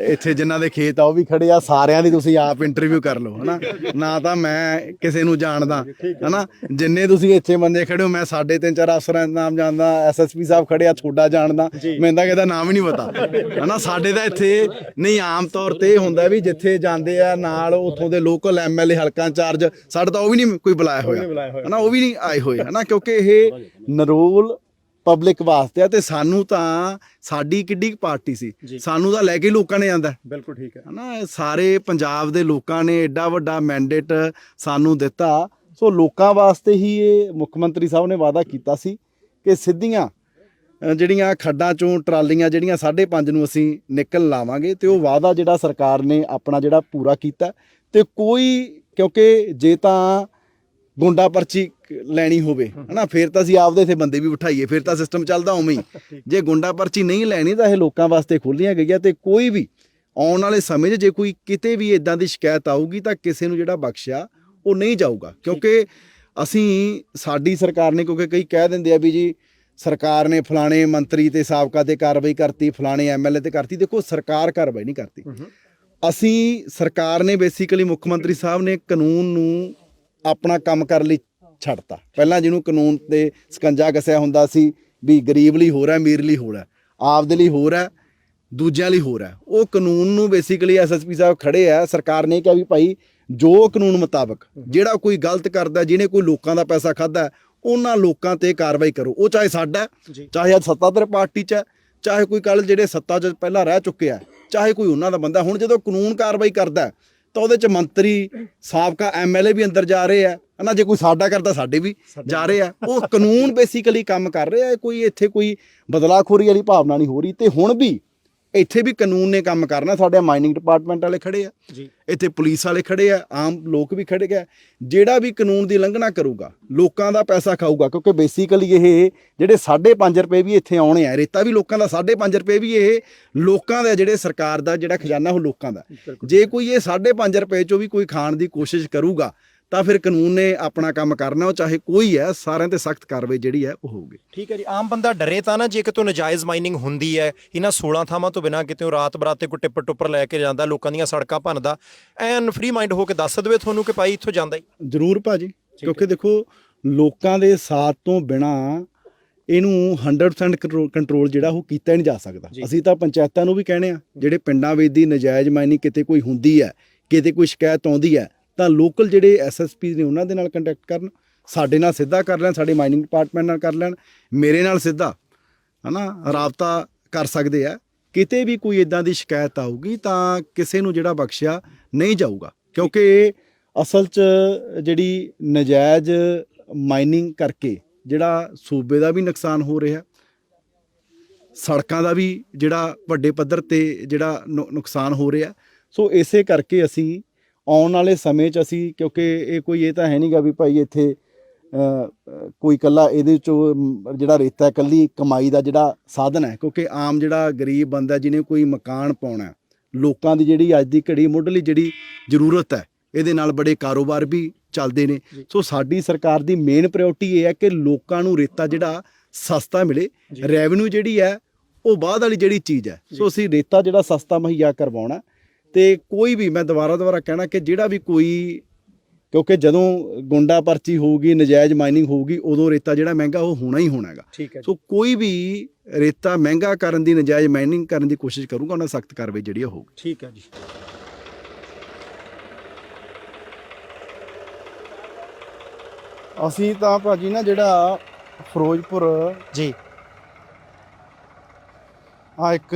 ਇੱਥੇ ਜਿਨ੍ਹਾਂ ਦੇ ਖੇਤ ਆ ਉਹ ਵੀ ਖੜੇ ਆ, ਸਾਰਿਆਂ ਦੀ ਤੁਸੀਂ ਆਪ ਇੰਟਰਵਿਊ ਕਰ ਲਓ ਹਨਾ। ਨਾ ਤਾਂ ਮੈਂ ਕਿਸੇ ਨੂੰ ਜਾਣਦਾ ਹਨਾ, ਜਿੰਨੇ ਤੁਸੀਂ ਇੱਥੇ ਬੰਦੇ ਖੜੇ ਹੋ ਮੈਂ ਸਾਡੇ 3-4 ਅਫਸਰਾਂ ਦਾ ਨਾਮ ਜਾਣਦਾ, ਐਸਐਸਪੀ ਸਾਹਿਬ ਖੜੇ ਆ ਤੁਹਾਡਾ ਜਾਣਦਾ, ਮੈਨੂੰ ਤਾਂ ਕਿਹਦਾ ਨਾਮ ਹੀ ਨਹੀਂ ਪਤਾ ਹਨਾ। ਸਾਡੇ ਤਾਂ ਇੱਥੇ ਨਹੀਂ ਆਮ ਤੌਰ ਤੇ ਇਹ ਹੁੰਦਾ ਵੀ ਜਿੱਥੇ ਜਾਂਦੇ ਆ ਨਾਲ ਉੱਥੋਂ ਦੇ ਲੋਕਲ ਐਮਐਲਏ ਹਲਕਾ ਇੰਚਾਰਜ, ਸਾਡਾ ਤਾਂ ਉਹ ਵੀ ਨਹੀਂ ਕੋਈ ਬੁਲਾਇਆ ਹੋਇਆ ਹਨਾ, ਉਹ ਵੀ ਨਹੀਂ ਆਏ ਹੋਏ ਹਨਾ, ਕਿਉਂਕਿ ਇਹ ਨਰੋਲ ਪਬਲਿਕ ਵਾਸਤੇ ਆ। ਤੇ ਸਾਨੂੰ ਤਾਂ ਸਾਡੀ ਕਿੱਡੀ ਪਾਰਟੀ ਸੀ, ਸਾਨੂੰ ਤਾਂ ਲੈ ਕੇ ਲੋਕਾਂ ਨੇ ਆਂਦਾ। ਬਿਲਕੁਲ ਠੀਕ ਹੈ ਹਨਾ, ਸਾਰੇ ਪੰਜਾਬ ਦੇ ਲੋਕਾਂ ਨੇ ਐਡਾ ਵੱਡਾ ਮੈਂਡੇਟ ਸਾਨੂੰ ਦਿੱਤਾ। ਸੋ ਲੋਕਾਂ ਵਾਸਤੇ ਹੀ ਇਹ ਮੁੱਖ ਮੰਤਰੀ ਸਾਹਿਬ ਨੇ ਵਾਅਦਾ ਕੀਤਾ ਸੀ ਕਿ ਸਿੱਧੀਆਂ ਜਿਹੜੀਆਂ ਖੱਡਾਂ ਚੋਂ ਟਰਾਲੀਆਂ ਜਿਹੜੀਆਂ 5.5 ਨੂੰ ਅਸੀਂ ਨਿਕਲ ਲਾਵਾਂਗੇ, ਤੇ ਉਹ ਵਾਅਦਾ ਜਿਹੜਾ ਸਰਕਾਰ ਨੇ ਆਪਣਾ ਜਿਹੜਾ ਪੂਰਾ ਕੀਤਾ। ਤੇ ਕੋਈ ਕਿਉਂਕਿ ਜੇ ਤਾਂ ਗੁੰਡਾ ਪਰਚੀ ਲੈਣੀ ਹੋਵੇ ਹਨਾ, ਫਿਰ ਤਾਂ ਅਸੀਂ ਆਪਦੇ ਇੱਥੇ ਬੰਦੇ ਵੀ ਬਿਠਾਈਏ, ਫਿਰ ਤਾਂ ਸਿਸਟਮ ਚੱਲਦਾ ਉਵੇਂ ਹੀ। ਜੇ ਗੁੰਡਾ ਪਰਚੀ ਨਹੀਂ ਲੈਣੀ ਤਾਂ ਇਹ ਲੋਕਾਂ ਵਾਸਤੇ ਖੋਲ੍ਹੀਆਂ ਗਈਆਂ। ਤੇ ਕੋਈ ਵੀ ਆਉਣ ਵਾਲੇ ਸਮੇਂ 'ਚ ਜੇ ਕੋਈ ਕਿਤੇ ਵੀ ਇਦਾਂ ਦੀ ਸ਼ਿਕਾਇਤ ਆਊਗੀ ਤਾਂ ਕਿਸੇ ਨੂੰ ਜਿਹੜਾ ਬਖਸ਼ਿਆ ਉਹ ਨਹੀਂ ਜਾਊਗਾ, ਕਿਉਂਕਿ ਅਸੀਂ ਸਾਡੀ ਸਰਕਾਰ ਨੇ, ਕਿਉਂਕਿ ਕਈ ਕਹਿ ਦਿੰਦੇ ਆ ਵੀ ਜੀ ਸਰਕਾਰ ਨੇ ਫਲਾਣੇ ਮੰਤਰੀ ਤੇ ਸਾਬਕਾ ਤੇ ਕਾਰਵਾਈ ਕਰਤੀ, ਫਲਾਣੇ ਐਮਐਲਏ ਤੇ ਕਰਤੀ। ਦੇਖੋ ਸਰਕਾਰ ਕਾਰਵਾਈ ਨਹੀਂ ਕਰਤੀ, ਅਸੀਂ ਸਰਕਾਰ ਨੇ ਬੇਸਿਕਲੀ ਮੁੱਖ ਮੰਤਰੀ ਸਾਹਿਬ ਨੇ ਕਾਨੂੰਨ ਨੂੰ ਆਪਣਾ ਕੰਮ ਕਰਨ ਲਈ ਛੱਡਤਾ। ਪਹਿਲਾਂ ਜਿਹਨੂੰ ਕਾਨੂੰਨ ਤੇ ਸਕੰਜਾ ਕੱਸਿਆ ਹੁੰਦਾ ਸੀ ਵੀ ਗਰੀਬ ਲਈ ਹੋ ਰਿਹਾ, ਅਮੀਰ ਲਈ ਹੋ ਰਿਹਾ, ਆਪਦੇ ਲਈ ਹੋ ਰਿਹਾ, ਦੂਜਿਆਂ ਲਈ ਹੋ ਰਿਹਾ, ਉਹ ਕਾਨੂੰਨ ਨੂੰ ਬੇਸਿਕਲੀ ਐਸਐਸਪੀ ਸਾਹਿਬ ਖੜੇ ਆ। ਸਰਕਾਰ ਨੇ ਕਿਹਾ ਵੀ ਭਾਈ ਜੋ ਕਾਨੂੰਨ ਮੁਤਾਬਕ ਜਿਹੜਾ ਕੋਈ ਗਲਤ ਕਰਦਾ, ਜਿਹਨੇ ਕੋਈ ਲੋਕਾਂ ਦਾ ਪੈਸਾ ਖਾਧਾ, ਉਹਨਾਂ ਲੋਕਾਂ ਤੇ ਕਾਰਵਾਈ ਕਰੋ। ਉਹ ਚਾਹੇ ਸਾਡਾ, ਚਾਹੇ ਅੱਜ ਸੱਤਾਧਾਰ ਪਾਰਟੀ 'ਚ ਹੈ, ਚਾਹੇ ਕੋਈ ਕੱਲ ਜਿਹੜੇ ਸੱਤਾ 'ਚ ਪਹਿਲਾਂ ਰਹਿ ਚੁੱਕਿਆ, ਚਾਹੇ ਕੋਈ ਉਹਨਾਂ ਦਾ ਬੰਦਾ। ਹੁਣ ਜਦੋਂ ਕਾਨੂੰਨ ਕਾਰਵਾਈ ਕਰਦਾ ਤਾਂ ਉਹਦੇ 'ਚ ਮੰਤਰੀ, ਸਾਬਕਾ ਐਮਐਲਏ ਵੀ ਅੰਦਰ ਜਾ ਰਹੇ ਆ ਹਨਾ, ਜੇ ਕੋਈ ਸਾਡਾ ਕਰਦਾ ਸਾਡੇ ਵੀ ਜਾ ਰਹੇ ਆ। ਉਹ ਕਾਨੂੰਨ ਬੇਸਿਕਲੀ ਕੰਮ ਕਰ ਰਹੇ ਆ, ਕੋਈ ਇੱਥੇ ਕੋਈ ਬਦਲਾਖੋਰੀ ਵਾਲੀ ਭਾਵਨਾ ਨਹੀਂ ਹੋ ਰਹੀ। ਤੇ ਹੁਣ ਵੀ ਇੱਥੇ ਵੀ ਕਾਨੂੰਨ ਨੇ ਕੰਮ ਕਰਨਾ। ਸਾਡੇ ਮਾਈਨਿੰਗ ਡਿਪਾਰਟਮੈਂਟ ਵਾਲੇ ਖੜੇ ਆ, ਇੱਥੇ ਪੁਲਿਸ ਵਾਲੇ ਖੜੇ ਆ, ਆਮ ਲੋਕ ਵੀ ਖੜੇ ਆ। ਜਿਹੜਾ ਵੀ ਕਾਨੂੰਨ ਦੀ ਉਲੰਘਣਾ ਕਰੂਗਾ ਲੋਕਾਂ ਦਾ ਪੈਸਾ ਖਾਊਗਾ, ਕਿਉਂਕਿ ਬੇਸਿਕਲੀ ਇਹ ਜਿਹੜੇ 5.5 ਰੁਪਏ ਵੀ ਇੱਥੇ ਆਉਣੇ ਆ, ਰੇਤਾ ਵੀ ਲੋਕਾਂ ਦਾ, 5.5 ਰੁਪਏ ਵੀ ਇਹ ਲੋਕਾਂ ਦਾ, ਜਿਹੜੇ ਸਰਕਾਰ ਦਾ ਜਿਹੜਾ ਖਜ਼ਾਨਾ ਉਹ ਲੋਕਾਂ ਦਾ। ਜੇ ਕੋਈ ਇਹ 5.5 ਰੁਪਏ 'ਚੋਂ ਵੀ ਕੋਈ ਖਾਣ ਦੀ ਕੋਸ਼ਿਸ਼ ਕਰੂਗਾ ਤਾਂ ਫਿਰ ਕਾਨੂੰਨ ਨੇ ਆਪਣਾ ਕੰਮ ਕਰਨਾ, ਉਹ ਚਾਹੇ ਕੋਈ ਹੈ, ਸਾਰਿਆਂ ਤੇ ਸਖਤ ਕਾਰਵਾਈ ਜਿਹੜੀ ਹੈ ਉਹ ਹੋਊਗੀ। ਠੀਕ ਹੈ ਜੀ। ਆਮ ਬੰਦਾ ਡਰੇ ਤਾਂ ਨਾ ਜੇ ਕਿਤੋਂ ਨਜਾਇਜ਼ ਮਾਈਨਿੰਗ ਹੁੰਦੀ ਹੈ ਇਹਨਾਂ 16 ਥਾਵਾਂ ਤੋਂ ਬਿਨਾਂ, ਕਿਤੇ ਰਾਤ ਬਰਾਤੇ ਕੋਈ ਟਿੱਪਰ ਟੁੱਪਰ ਲੈ ਕੇ ਜਾਂਦਾ, ਲੋਕਾਂ ਦੀਆਂ ਸੜਕਾਂ ਭੰਨਦਾ, ਐਨ ਫ੍ਰੀ ਮਾਈਂਡ ਹੋ ਕੇ ਦੱਸ ਦੇਵੇ ਤੁਹਾਨੂੰ ਕਿ ਭਾਈ ਇੱਥੋਂ ਜਾਂਦਾ ਹੀ ਜ਼ਰੂਰ ਭਾਜੀ, ਕਿਉਂਕਿ ਦੇਖੋ ਲੋਕਾਂ ਦੇ ਸਾਥ ਤੋਂ ਬਿਨਾਂ ਇਹਨੂੰ 100% ਕੰਟਰੋਲ ਜਿਹੜਾ ਉਹ ਕੀਤਾ ਹੀ ਨਹੀਂ ਜਾ ਸਕਦਾ। ਅਸੀਂ ਤਾਂ ਪੰਚਾਇਤਾਂ ਨੂੰ ਵੀ ਕਹਿੰਦੇ ਆ, ਜਿਹੜੇ ਪਿੰਡਾਂ ਵਿੱਚ ਦੀ ਨਜਾਇਜ਼ ਮਾਈਨਿੰਗ ਕਿਤੇ ਕੋਈ ਹੁੰਦੀ ਹੈ, ਕਿਤੇ ਕੋਈ ਸ਼ਿਕਾਇਤ ਆਉਂਦੀ ਹੈ, ਤਾਂ ਲੋਕਲ ਜਿਹੜੇ ਐਸਐਸਪੀ ਨੇ ਉਹਨਾਂ ਦੇ ਨਾਲ ਕੰਟੈਕਟ ਕਰਨ, ਸਾਡੇ ਨਾਲ ਸਿੱਧਾ ਕਰ ਲੈਣ, ਸਾਡੇ ਮਾਈਨਿੰਗ ਡਿਪਾਰਟਮੈਂਟ ਨਾਲ ਕਰ ਲੈਣ, ਮੇਰੇ ਨਾਲ ਸਿੱਧਾ ਹਨਾ ਰਾਬਤਾ ਕਰ ਸਕਦੇ ਆ। ਕਿਤੇ ਵੀ ਕੋਈ ਇਦਾਂ ਦੀ ਸ਼ਿਕਾਇਤ ਆਊਗੀ ਤਾਂ ਕਿਸੇ ਨੂੰ ਜਿਹੜਾ ਬਖਸ਼ਿਆ ਨਹੀਂ ਜਾਊਗਾ, ਕਿਉਂਕਿ ਅਸਲ 'ਚ ਜਿਹੜੀ ਨਜਾਇਜ਼ ਮਾਈਨਿੰਗ ਕਰਕੇ ਜਿਹੜਾ ਸੂਬੇ ਦਾ ਵੀ ਨੁਕਸਾਨ ਹੋ ਰਿਹਾ, ਸੜਕਾਂ ਦਾ ਵੀ ਜਿਹੜਾ ਵੱਡੇ ਪੱਧਰ ਤੇ ਜਿਹੜਾ ਨੁਕਸਾਨ ਹੋ ਰਿਹਾ। ਸੋ ਇਸੇ ਕਰਕੇ ਅਸੀਂ ਆਉਣ ਵਾਲੇ ਸਮੇਂ 'ਚ ਅਸੀਂ, ਕਿਉਂਕਿ ਇਹ ਕੋਈ ਇਹ ਤਾਂ ਹੈ ਨਹੀਂਗਾ ਵੀ ਭਾਈ ਇੱਥੇ ਕੋਈ ਇਕੱਲਾ ਇਹਦੇ 'ਚੋਂ ਜਿਹੜਾ ਰੇਤਾ ਇਕੱਲੀ ਕਮਾਈ ਦਾ ਜਿਹੜਾ ਸਾਧਨ ਹੈ, ਕਿਉਂਕਿ ਆਮ ਜਿਹੜਾ ਗਰੀਬ ਬੰਦਾ ਜਿਹਨੇ ਕੋਈ ਮਕਾਨ ਪਾਉਣਾ, ਲੋਕਾਂ ਦੀ ਜਿਹੜੀ ਅੱਜ ਦੀ ਘੜੀ ਮੁੱਢਲੀ ਜਿਹੜੀ ਜ਼ਰੂਰਤ ਹੈ, ਇਹਦੇ ਨਾਲ ਬੜੇ ਕਾਰੋਬਾਰ ਵੀ ਚੱਲਦੇ ਨੇ। ਸੋ ਸਾਡੀ ਸਰਕਾਰ ਦੀ ਮੇਨ ਪ੍ਰਾਇੋਰਟੀ ਇਹ ਹੈ ਕਿ ਲੋਕਾਂ ਨੂੰ ਰੇਤਾ ਜਿਹੜਾ ਸਸਤਾ ਮਿਲੇ, ਰੈਵਨਿਊ ਜਿਹੜੀ ਹੈ ਉਹ ਬਾਅਦ ਵਾਲੀ ਜਿਹੜੀ ਚੀਜ਼ ਹੈ। ਸੋ ਅਸੀਂ ਰੇਤਾ ਜਿਹੜਾ ਸਸਤਾ ਮੁਹੱਈਆ ਕਰਵਾਉਣਾ। ਤੇ ਕੋਈ ਵੀ, ਮੈਂ ਦੁਬਾਰਾ ਕਹਿਣਾ ਕਿ ਜਿਹੜਾ ਵੀ ਕੋਈ, ਕਿਉਂਕਿ ਜਦੋਂ ਗੁੰਡਾ ਪਰਚੀ ਹੋਊਗੀ, ਨਜਾਇਜ਼ ਮਾਈਨਿੰਗ ਹੋਊਗੀ, ਉਦੋਂ ਰੇਤਾ ਜਿਹੜਾ ਮਹਿੰਗਾ ਉਹ ਹੋਣਾ ਹੀ ਹੋਣਾ ਹੈਗਾ। ਸੋ ਕੋਈ ਵੀ ਰੇਤਾ ਮਹਿੰਗਾ ਕਰਨ ਦੀ, ਨਜਾਇਜ਼ ਮਾਈਨਿੰਗ ਕਰਨ ਦੀ ਕੋਸ਼ਿਸ਼ ਕਰੂਗਾ, ਉਹਨਾਂ ਸਖਤ ਕਾਰਵਾਈ ਜਿਹੜੀ ਹੋਊਗੀ। ਠੀਕ ਹੈ ਜੀ। ਅਸੀਂ ਤਾਂ ਭਾਜੀ ਨਾ ਜਿਹੜਾ ਫਿਰੋਜ਼ਪੁਰ ਜੀ ਆ ਇੱਕ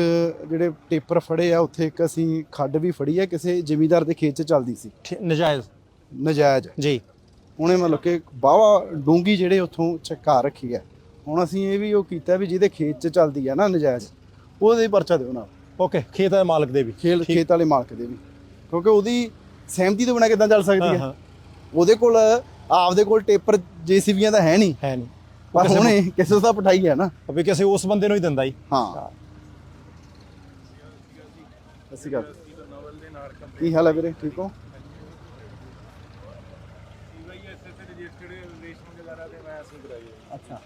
ਜਿਹੜੇ ਟੇਪਰ ਫੜੇ ਆ, ਉੱਥੇ ਇੱਕ ਅਸੀਂ ਖੱਡ ਵੀ ਫੜੀ ਹੈ, ਕਿਸੇ ਜ਼ਿਮੀਂਦਾਰ ਦੇ ਖੇਤ 'ਚ ਚੱਲਦੀ ਸੀ ਨਜਾਇਜ਼ ਜੀ। ਉਹਨੇ ਮਤਲਬ ਕਿ ਬਾਵਾ ਡੂੰਗੀ ਜਿਹੜੇ ਉੱਥੋਂ ਚਕਾ ਰੱਖੀ ਹੈ। ਹੁਣ ਅਸੀਂ ਇਹ ਵੀ ਉਹ ਕੀਤਾ ਵੀ ਜਿਹਦੇ ਖੇਤ 'ਚ ਚੱਲਦੀ ਆ ਨਾ ਨਜਾਇਜ਼, ਉਹਦੇ ਪਰਚਾ ਦਿਓ ਨਾਲ। ਓਕੇ, ਖੇਤ ਵਾਲੇ ਮਾਲਕ ਦੇ ਵੀ, ਖੇਤ ਵਾਲੇ ਮਾਲਕ ਦੇ ਵੀ, ਕਿਉਂਕਿ ਉਹਦੀ ਸਹਿਮਤੀ ਤੋਂ ਬਿਨਾਂ ਕਿੱਦਾਂ ਚੱਲ ਸਕਦੀ ਹੈ। ਉਹਦੇ ਕੋਲ ਆਪਦੇ ਕੋਲ ਟੇਪਰ ਜੀਸੀਬੀਆਂ ਤਾਂ ਹੈ ਨਹੀਂ, ਪਰ ਹੁਣੇ ਕਿਸੇ ਦਾ ਪਠਾਈ ਹੈ ਨਾ, ਵੀ ਕਿਸੇ ਉਸ ਬੰਦੇ ਨੂੰ ਹੀ ਦਿੰਦਾ ਜੀ। ਹਾਂ। ਅਸੀਂ ਗੱਲ ਕੀ ਹਾਲ ਹੈ ਵੀਰੇ, ਠੀਕ ਹੋ? ਅੱਛਾ,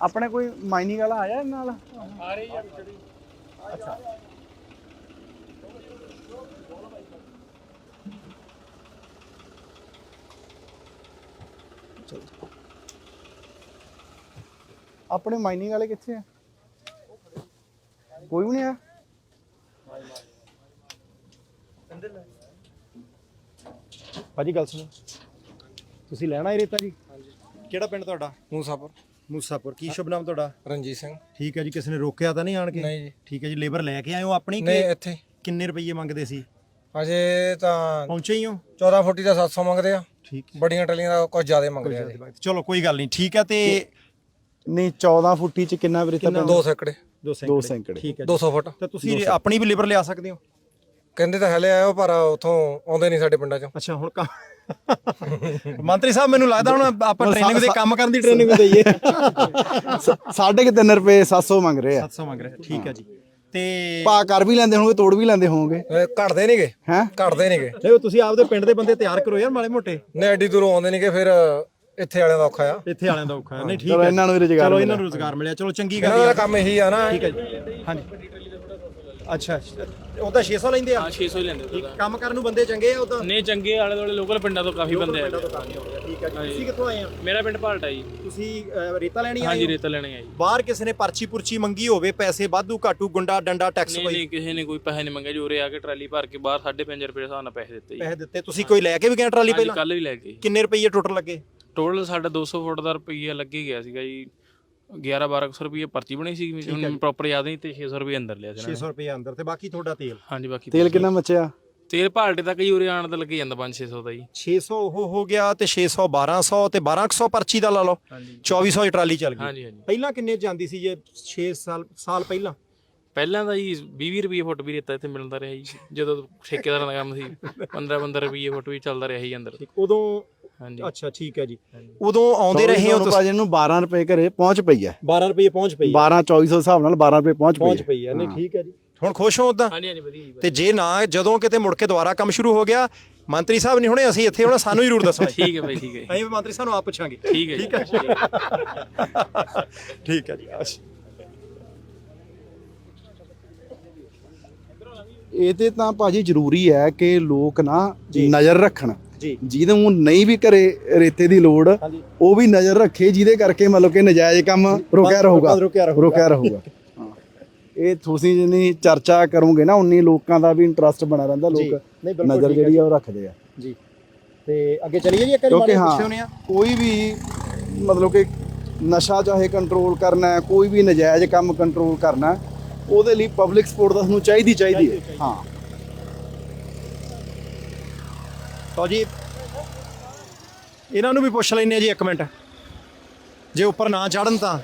ਆਪਣੇ ਕੋਈ ਮਾਈਨਿੰਗ ਵਾਲਾ ਆਇਆ ਨਾਲ? ਆ ਰਹੀ ਆ ਵਿਚੜੀ। ਅੱਛਾ, ਆਪਣੇ ਮਾਈਨਿੰਗ ਵਾਲੇ ਕਿੱਥੇ ਆ? ਕੋਈ ਵੀ ਨਹੀਂ ਆ? ਭਾਜੀ ਗੱਲ ਸੁਣੋ, ਤੁਸੀਂ ਲੈਣਾ ਹੈ ਰੇਤਾ ਜੀ? ਕਿਹੜਾ ਪਿੰਡ ਤੁਹਾਡਾ? ਮੂਸਾਪੁਰ। ਕੀ ਸ਼ੁਭ ਨਾਮ ਤੁਹਾਡਾ? ਰਣਜੀਤ ਸਿੰਘ। ਠੀਕ ਹੈ ਜੀ, ਕਿਸੇ ਨੇ ਰੋਕਿਆ ਤਾਂ ਨਹੀਂ ਆਣ ਕੇ? ਨਹੀਂ ਜੀ। ਠੀਕ ਹੈ ਜੀ, ਲੇਬਰ ਲੈ ਕੇ ਆਏ ਹੋ ਆਪਣੀ? ਨਹੀਂ, ਇੱਥੇ ਕਿੰਨੇ ਰੁਪਏ ਮੰਗਦੇ ਸੀ? ਅਜੇ ਤਾਂ ਪਹੁੰਚੇ ਹੀ ਹੋ? 14 ਫੁੱਟੀ ਦਾ 700 ਮੰਗਦੇ ਆ, ਠੀਕ ਹੈ, ਬੜੀਆਂ ਟਲੀਆਂ ਦਾ ਕੁਝ ਜ਼ਿਆਦਾ ਮੰਗਦੇ ਆ ਜੀ। ਚਲੋ ਕੋਈ ਗੱਲ ਨਹੀਂ, ਠੀਕ ਹੈ। ਤੇ ਨਹੀਂ 14 ਫੁੱਟੀ ਚ ਕਿੰਨਾ ਵੀਰੇ? ਤਾਂ 2 ਸੈਂਕੜੇ, 2 ਸੈਂਕੜੇ। ਠੀਕ ਹੈ, 200 ਫੁੱਟ। ਤੇ ਤੁਸੀਂ ਆਪਣੀ ਵੀ ਲੇਬਰ ਲਿਆ ਸਕਦੇ ਹੋ? ਕਹਿੰਦੇ ਤਾਂ ਹਲੇ ਆਇਓ, ਪਰ ਉਥੋਂ ਆਉਂਦੇ ਨਹੀਂ ਸਾਡੇ ਪਿੰਡਾਂ ਚੋਂ। ਅੱਛਾ, ਹੁਣ ਮੰਤਰੀ ਸਾਹਿਬ ਮੈਨੂੰ ਲੱਗਦਾ ਹੁਣ ਆਪਾਂ ਟ੍ਰੇਨਿੰਗ ਦੇ ਕੰਮ ਕਰਨ ਦੀ ਟ੍ਰੇਨਿੰਗ ਦਈਏ। 3.5 ਰੁਪਏ 700 ਮੰਗ ਰਹੇ ਆ। 700 ਮੰਗ ਰਹੇ, ਠੀਕ ਹੈ ਜੀ। ਤੇ ਪਾ ਕਰ ਵੀ ਲੈਂਦੇ ਹੋਣਗੇ, ਤੋੜ ਵੀ ਲੈਂਦੇ ਹੋਣਗੇ। ਘਟਦੇ ਨਹੀਂਗੇ, ਹੈਂ? ਘਟਦੇ ਨਹੀਂਗੇ। ਨਹੀਂ, ਤੁਸੀਂ ਆਪਦੇ ਪਿੰਡ ਦੇ ਬੰਦੇ ਤਿਆਰ ਕਰੋ ਯਾਰ, ਮਾੜੇ ਮੋਟੇ। ਨਹੀਂ, ਐਡੀ ਦੂਰੋਂ ਆਉਂਦੇ ਨਹੀਂਗੇ, ਫਿਰ ਇੱਥੇ ਵਾਲਿਆਂ ਦਾ ਔਖਾ ਆ। ਇੱਥੇ ਵਾਲਿਆਂ ਦਾ ਔਖਾ ਹੈ। ਨਹੀਂ, ਠੀਕ ਚਲੋ ਹੈ, ਇਹਨਾਂ ਨੂੰ ਵੀ ਰੁਜ਼ਗਾਰ ਚਲੋ ਮਿਲਿਆ। ਇਹਨਾਂ ਨੂੰ ਰੁਜ਼ਗਾਰ ਮਿਲਿਆ, ਚਲੋ ਚੰਗੀ ਗੱਲ ਇਹਨਾਂ ਦਾ ਹੈ। ਕੰਮ ਇਹੀ ਆ ਨਾ। ਠੀਕ ਹੈ ਜੀ, ਹਾਂਜੀ। ਅੱਛਾ, ਉਹ ਤਾਂ 600 ਲੈਂਦੇ ਆ? ਹਾਂ 600 ਹੀ ਲੈਂਦੇ ਉਹਦਾ। ਕੰਮ ਕਰਨ ਨੂੰ ਬੰਦੇ ਚੰਗੇ ਆ ਉਦਾਂ? ਨਹੀਂ ਚੰਗੇ, ਆਲੇ ਦੁਆਲੇ ਲੋਕਲ ਪਿੰਡਾਂ ਤੋਂ ਕਾਫੀ ਬੰਦੇ ਆ। ਠੀਕ ਹੈ ਜੀ। ਤੁਸੀਂ ਕਿੱਥੋਂ ਆਏ ਆ? ਮੇਰਾ ਪਿੰਡ ਭਾਲਟਾ ਜੀ। ਤੁਸੀਂ ਰੇਤਾ ਲੈਣੀ ਆਏ ਹਾਂਜੀ, ਹੋ? ਰੇਤਾ ਲੈਣੇ ਆ ਜੀ। ਬਾਹਰ ਕਿਸੇ ਨੇ ਪਰਚੀ ਪੁਰਚੀ ਮੰਗੀ ਹੋਵੇ, ਪੈਸੇ ਵਾਧੂ ਘਾਟੂ, ਗੁੰਡਾ ਡੰਡਾ, ਟੈਕਸ ਨਹੀਂ ਨਹੀਂ, ਕਿਸੇ ਨੇ ਕੋਈ ਪੈਸੇ ਨਹੀਂ ਮੰਗੇ ਜੀ। ਉਰੇ ਆ ਕੇ ਟਰਾਲੀ ਭਰ ਕੇ ਬਾਹਰ 5.5 ਰੁਪਏ ਦੇ ਹਿਸਾਬ ਨਾਲ ਪੈਸੇ ਦਿੱਤੇ ਜੀ। ਪੈਸੇ ਦਿੱਤੇ? ਤੁਸੀਂ ਕੋਈ ਲੈ ਕੇ ਵੀ ਗਏ ਟਰਾਲੀ ਪਹਿਲਾਂ? ਕੱਲ ਵੀ ਲੈ ਗਏ। ਕਿੰਨੇ ਰੁਪਏ ਟੋਟਲ ਲੱਗੇ? ਟੋਟਲ ਸਾਡਾ 200 ਫੁੱਟ ਦਾ ਰੁਪਈਆ ਲੱਗੇ ਗਿਆ ਸੀਗਾ ਜੀ। 11-1200 ਰੁਪਏ ਪਰਚੀ ਬਣੀ ਸੀ, ਹੁਣ ਪ੍ਰੋਪਰ ਯਾਦ ਨਹੀਂ। ਤੇ 600 ਰੁਪਏ ਅੰਦਰ ਲਿਆ ਸੀ 600 ਰੁਪਏ ਅੰਦਰ, ਤੇ ਬਾਕੀ ਤੁਹਾਡਾ ਤੇਲ? ਹਾਂਜੀ, ਬਾਕੀ ਤੇਲ ਕਿੰਨਾ ਮੱਚਿਆ? ਤੇਲ ਭਾਲਟੇ ਤੱਕ ਹੀ ਉਰੇ ਆਣ ਦਾ ਲੱਗੇ ਜਾਂਦਾ 500-600 ਦਾ ਜੀ। 600 ਉਹ ਹੋ ਗਿਆ, ਤੇ 600 1200, ਤੇ 1200 ਪਰਚੀ ਦਾ ਲਾ ਲਓ, 2400 ਦੀ ਟਰਾਲੀ ਚੱਲ ਗਈ। ਹਾਂਜੀ ਹਾਂਜੀ। ਪਹਿਲਾਂ ਕਿੰਨੇ ਜਾਂਦੀ ਸੀ ਜੇ 6 ਸਾਲ ਪਹਿਲਾਂ? ਪਹਿਲਾਂ ਤਾਂ ਜੀ 20 ਰੁਪਏ ਫੁੱਟ ਵੀ ਰੇਤਾ ਇੱਥੇ ਮਿਲਦਾ ਰਿਹਾ ਜੀ, ਜਦੋਂ ਠੇਕੇਦਾਰਾਂ ਦਾ ਕੰਮ ਸੀ। 15 ਰੁਪਏ ਫੁੱਟ ਵੀ ਚੱਲਦਾ ਰਿਹਾ ਜੀ ਅੰਦਰ। ਉਦੋਂ? ਹਾਂਜੀ। ਅੱਛਾ, ਠੀਕ ਹੈ ਜੀ। ਉਦੋਂ ਆਉਂਦੇ ਰਹੇ ਹੋ ਤੁਸੀਂ? ਭਾਜੀ ਨੂੰ 12 ਰੁਪਏ ਘਰੇ ਪਹੁੰਚ ਪਈ ਹੈ। 12 ਰੁਪਏ ਪਹੁੰਚ ਪਈ? 12-2400 ਹਿਸਾਬ ਨਾਲ 12 ਰੁਪਏ ਪਹੁੰਚ ਪਈ ਹੈ। ਨਹੀਂ, ਠੀਕ ਹੈ ਜੀ। ਹੁਣ ਖੁਸ਼ ਹੋ ਉਦਾਂ? ਹਾਂਜੀ ਹਾਂਜੀ, ਵਧੀਆ ਜੀ। ਤੇ ਜੇ ਨਾ, ਜਦੋਂ ਕਿਤੇ ਮੁੜ ਕੇ ਦੁਬਾਰਾ ਕੰਮ ਸ਼ੁਰੂ ਹੋ ਗਿਆ, ਮੰਤਰੀ ਸਾਹਿਬ ਨਹੀਂ ਹੋਣੇ, ਅਸੀਂ ਇੱਥੇ ਹੋਣਾ, ਸਾਨੂੰ ਜ਼ਰੂਰ ਦੱਸਣਾ। ਠੀਕ ਹੈ ਬਾਈ, ਠੀਕ ਹੈ। ਅਸੀਂ ਮੰਤਰੀ ਸਾਹਿਬ ਨੂੰ ਆਪ ਪੁੱਛਾਂਗੇ। ਠੀਕ ਹੈ ਜੀ। ਠੀਕ ਹੈ ਜੀ। ਇਹਦੇ ਤਾਂ ਭਾਜੀ ਜ਼ਰੂਰੀ ਹੈ ਕਿ ਲੋਕ ਨਾ ਨਜ਼ਰ ਰੱਖਣ, ਜੀ। ਜਿਹਨੂੰ ਨਹੀਂ ਵੀ ਘਰੇ ਰੇਤੇ ਦੀ ਲੋੜ, ਉਹ ਵੀ ਨਜ਼ਰ ਰੱਖੇ, ਜਿਹਦੇ ਕਰਕੇ ਮਤਲਬ ਕਿ ਨਜਾਇਜ਼ ਕੰਮ ਰੁਕਿਆ ਰਹੂਗਾ। ਇਹ ਤੁਸੀਂ ਜਿੰਨੀ ਚਰਚਾ ਕਰੋਗੇ ਨਾ, ਉਨੀ ਲੋਕਾਂ ਦਾ ਵੀ ਇੰਟਰਸਟ ਬਣਾ ਰਹਿੰਦਾ, ਲੋਕ ਨਜ਼ਰ ਜਿਹੜੀ ਆ ਉਹ ਰੱਖਦੇ ਆ ਜੀ। ਤੇ ਅੱਗੇ ਚੱਲੀਏ ਜੀ, ਇੱਕ ਵਾਰੀ ਕਿਉਂਕਿ ਪੁੱਛੇ ਹੋਣੇ ਆ। ਕੋਈ ਵੀ ਮਤਲਬ ਕਿ ਨਸ਼ਾ ਚਾਹੇ ਕੰਟਰੋਲ ਕਰਨਾ ਹੈ, ਕੋਈ ਵੀ ਨਜਾਇਜ਼ ਕੰਮ ਕੰਟਰੋਲ ਕਰਨਾ, ਉਹਦੇ ਲਈ ਪਬਲਿਕ ਸਪੋਰਟ ਤਾਂ ਤੁਹਾਨੂੰ ਚਾਹੀਦੀ ਹੈ। ਹਾਂ, ਤਾਂ ਜੀ ਇਹਨਾਂ ਨੂੰ ਵੀ ਪੁੱਛ ਲੈਂਦੇ ਆ ਜੀ, ਇੱਕ ਮਿੰਟ, ਜੇ ਉੱਪਰ ਨਾ ਚੜਨ ਤਾਂ।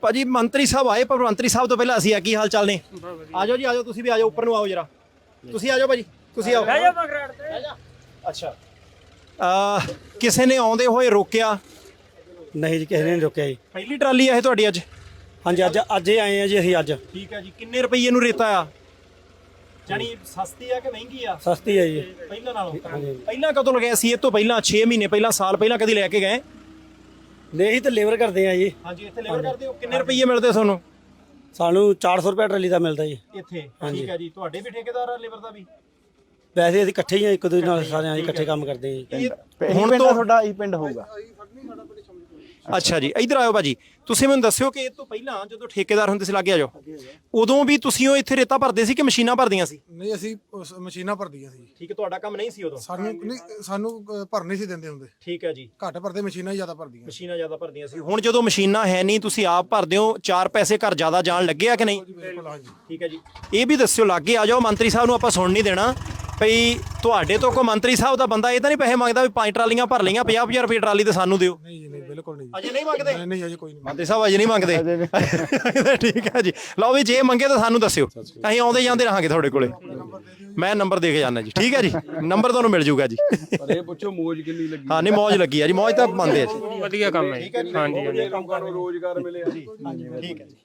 ਭਾਜੀ ਮੰਤਰੀ ਸਾਹਿਬ ਆਏ, ਪਰ ਮੰਤਰੀ ਸਾਹਿਬ ਤੋਂ ਪਹਿਲਾਂ ਅਸੀਂ ਆ। ਕੀ ਹਾਲ ਚਾਲ ਨੇ? ਆਜੋ ਜੀ, ਆਜੋ, ਤੁਸੀਂ ਵੀ ਆਜੋ, ਉੱਪਰ ਨੂੰ ਆਓ ਜਰਾ। ਤੁਸੀਂ ਆਜੋ ਭਾਜੀ, ਤੁਸੀਂ ਆਓ। ਅੱਛਾ, ਕਿਸੇ ਨੇ ਆਉਂਦੇ ਹੋਏ ਰੋਕਿਆ? ਨਹੀਂ ਜੀ, ਕਿਸੇ ਨੇ ਨਹੀਂ ਰੋਕਿਆ ਜੀ। ਪਹਿਲੀ ਟਰਾਲੀ ਆ ਇਹ ਤੁਹਾਡੀ ਅੱਜ? ਹਾਂਜੀ, ਅੱਜ ਹੀ ਆਏ ਆ ਜੀ ਅਸੀਂ ਅੱਜ। ਠੀਕ ਹੈ ਜੀ। ਕਿੰਨੇ ਰੁਪਏ ਨੂੰ ਰੇਤਾ ਆ? ਜਾਨੀ ਸਸਤੀ ਆ ਕਿ ਮਹਿੰਗੀ ਆ? ਸਸਤੀ ਹੈ ਜੀ ਪਹਿਲਾਂ ਨਾਲੋਂ। ਪਹਿਲਾਂ ਕਦੋਂ ਲਗਾਇਆ ਸੀ? ਇਹ ਤੋਂ ਪਹਿਲਾਂ 6 ਮਹੀਨੇ ਪਹਿਲਾਂ, ਸਾਲ ਪਹਿਲਾਂ ਕਦੀ ਲੈ ਕੇ ਗਏ? ਨਹੀਂ ਤਾਂ ਲੇਬਰ ਕਰਦੇ ਆ ਜੀ। ਹਾਂਜੀ, ਇੱਥੇ ਲੇਬਰ ਕਰਦੇ ਹੋ। ਕਿੰਨੇ ਰੁਪਏ ਮਿਲਦੇ ਤੁਹਾਨੂੰ? ਸਾਨੂੰ 400 ਰੁਪਏ ਟਰਾਲੀ ਦਾ ਮਿਲਦਾ ਜੀ ਇੱਥੇ। ਠੀਕ ਹੈ ਜੀ। ਤੁਹਾਡੇ ਵੀ ਠੇਕੇਦਾਰ ਆ ਲੇਬਰ ਦਾ ਵੀ? ਵੈਸੇ ਅਸੀਂ ਇਕੱਠੇ ਹੀ ਆ, ਇੱਕ ਦੂਜੇ ਨਾਲ ਸਾਰਿਆਂ ਇਕੱਠੇ ਕੰਮ ਕਰਦੇ ਆ ਜੀ। ਹੁਣ ਤੋਂ ਤੁਹਾਡਾ ਇਹ ਪਿੰਡ ਹੋਊਗਾ। ਅੱਛਾ ਜੀ, ਇੱਧਰ ਆਇਓ ਭਾਜੀ। ਤੁਸੀਂ ਮੈਨੂੰ ਦੱਸਿਓ ਕਿ ਇਹ ਤੋਂ ਪਹਿਲਾਂ ਜਦੋਂ ਠੇਕੇਦਾਰ ਹੁੰਦੇ ਸੀ, ਲਾਗੇ ਆ ਜਾਓ, ਉਦੋਂ ਵੀ ਤੁਸੀਂ ਉਹ ਇੱਥੇ ਰੇਤਾ ਭਰਦੇ ਸੀ ਕਿ ਮਸ਼ੀਨਾਂ ਭਰਦੀਆਂ ਸੀ? ਨਹੀਂ, ਅਸੀਂ ਮਸ਼ੀਨਾਂ ਭਰਦੀਆਂ ਸੀ। ਠੀਕ ਹੈ, ਤੁਹਾਡਾ ਕੰਮ ਨਹੀਂ ਸੀ ਉਦੋਂ? ਸਾਨੂੰ ਭਰਨੇ ਸੀ ਦਿੰਦੇ ਹੁੰਦੇ। ਠੀਕ ਹੈ ਜੀ। ਘੱਟ ਭਰਦੇ, ਮਸ਼ੀਨਾਂ ਹੀ ਜ਼ਿਆਦਾ ਭਰਦੀਆਂ। ਮਸ਼ੀਨਾਂ ਜ਼ਿਆਦਾ ਭਰਦੀਆਂ ਸੀ। ਹੁਣ ਜਦੋਂ ਮਸ਼ੀਨਾਂ ਹੈ ਨਹੀਂ, ਤੁਸੀਂ ਆਪ ਭਰਦੇ ਹੋ, 4 ਪੈਸੇ ਘਰ ਜ਼ਿਆਦਾ ਜਾਣ ਲੱਗੇ ਆ ਕਿ ਨਹੀਂ? ਬਿਲਕੁਲ, ਹਾਂਜੀ। ਠੀਕ ਹੈ ਜੀ। ਇਹ ਵੀ ਦੱਸਿਓ, ਲਾਗੇ ਆ ਜਾਓ। ਮੰਤਰੀ ਸਾਹਿਬ ਨੂੰ ਆਪਾਂ ਸੁਣ ਨਹੀਂ ਦੇਣਾ ਭਈ ਤੁਹਾਡੇ ਤੋਂ ਕੋਈ ਮੰਤਰੀ ਸਾਹਿਬ ਦਾ ਬੰਦਾ ਇਹ ਤਾਂ ਨਹੀਂ ਪੈਸੇ ਮੰਗਦਾ ਵੀ 5 ਟਰਾਲੀਆਂ ਭਰ ਲਈਆਂ 50,000 ਰੁਪਏ ਟਰਾਲੀ ਤੇ ਸਾਨੂੰ ਦਿਓ। ਨਹੀਂ ਜੀ, ਨਹੀਂ, ਬਿਲਕੁਲ ਨਹੀਂ ਅਜੇ ਨਹੀਂ ਮੰਗਦੇ? ਨਹੀਂ ਅਜੇ ਕੋਈ ਨਹੀਂ ਮੰਤਰੀ ਸਾਹਿਬ ਅਜੇ ਨਹੀਂ ਮੰਗਦੇ? ਠੀਕ ਹੈ ਜੀ, ਲਓ ਵੀ ਜੇ ਮੰਗੇ ਤਾਂ ਸਾਨੂੰ ਦੱਸਿਓ, ਅਸੀਂ ਆਉਂਦੇ ਜਾਂਦੇ ਰਹਾਂਗੇ ਤੁਹਾਡੇ ਕੋਲੇ। ਮੈਂ ਨੰਬਰ ਦੇ ਕੇ ਜਾਣਾ ਜੀ, ਠੀਕ ਹੈ ਜੀ, ਨੰਬਰ ਤੁਹਾਨੂੰ ਮਿਲ ਜੂਗਾ ਜੀ। ਪਰ ਇਹ ਪੁੱਛੋ ਮੌਜ ਕਿੰਨੀ ਲੱਗੀ। ਹਾਂ ਨਹੀਂ ਮੌਜ ਲੱਗੀ ਆ ਜੀ, ਮੌਜ ਤਾਂ ਮੰਨਦੇ ਆ ਜੀ। ਵਧੀਆ ਕੰਮ ਹੈ ਹਾਂਜੀ ਕੰਮ ਕਰੋ, ਰੋਜ਼ਗਾਰ ਮਿਲਿਆ ਜੀ। ਠੀਕ ਹੈ ਜੀ।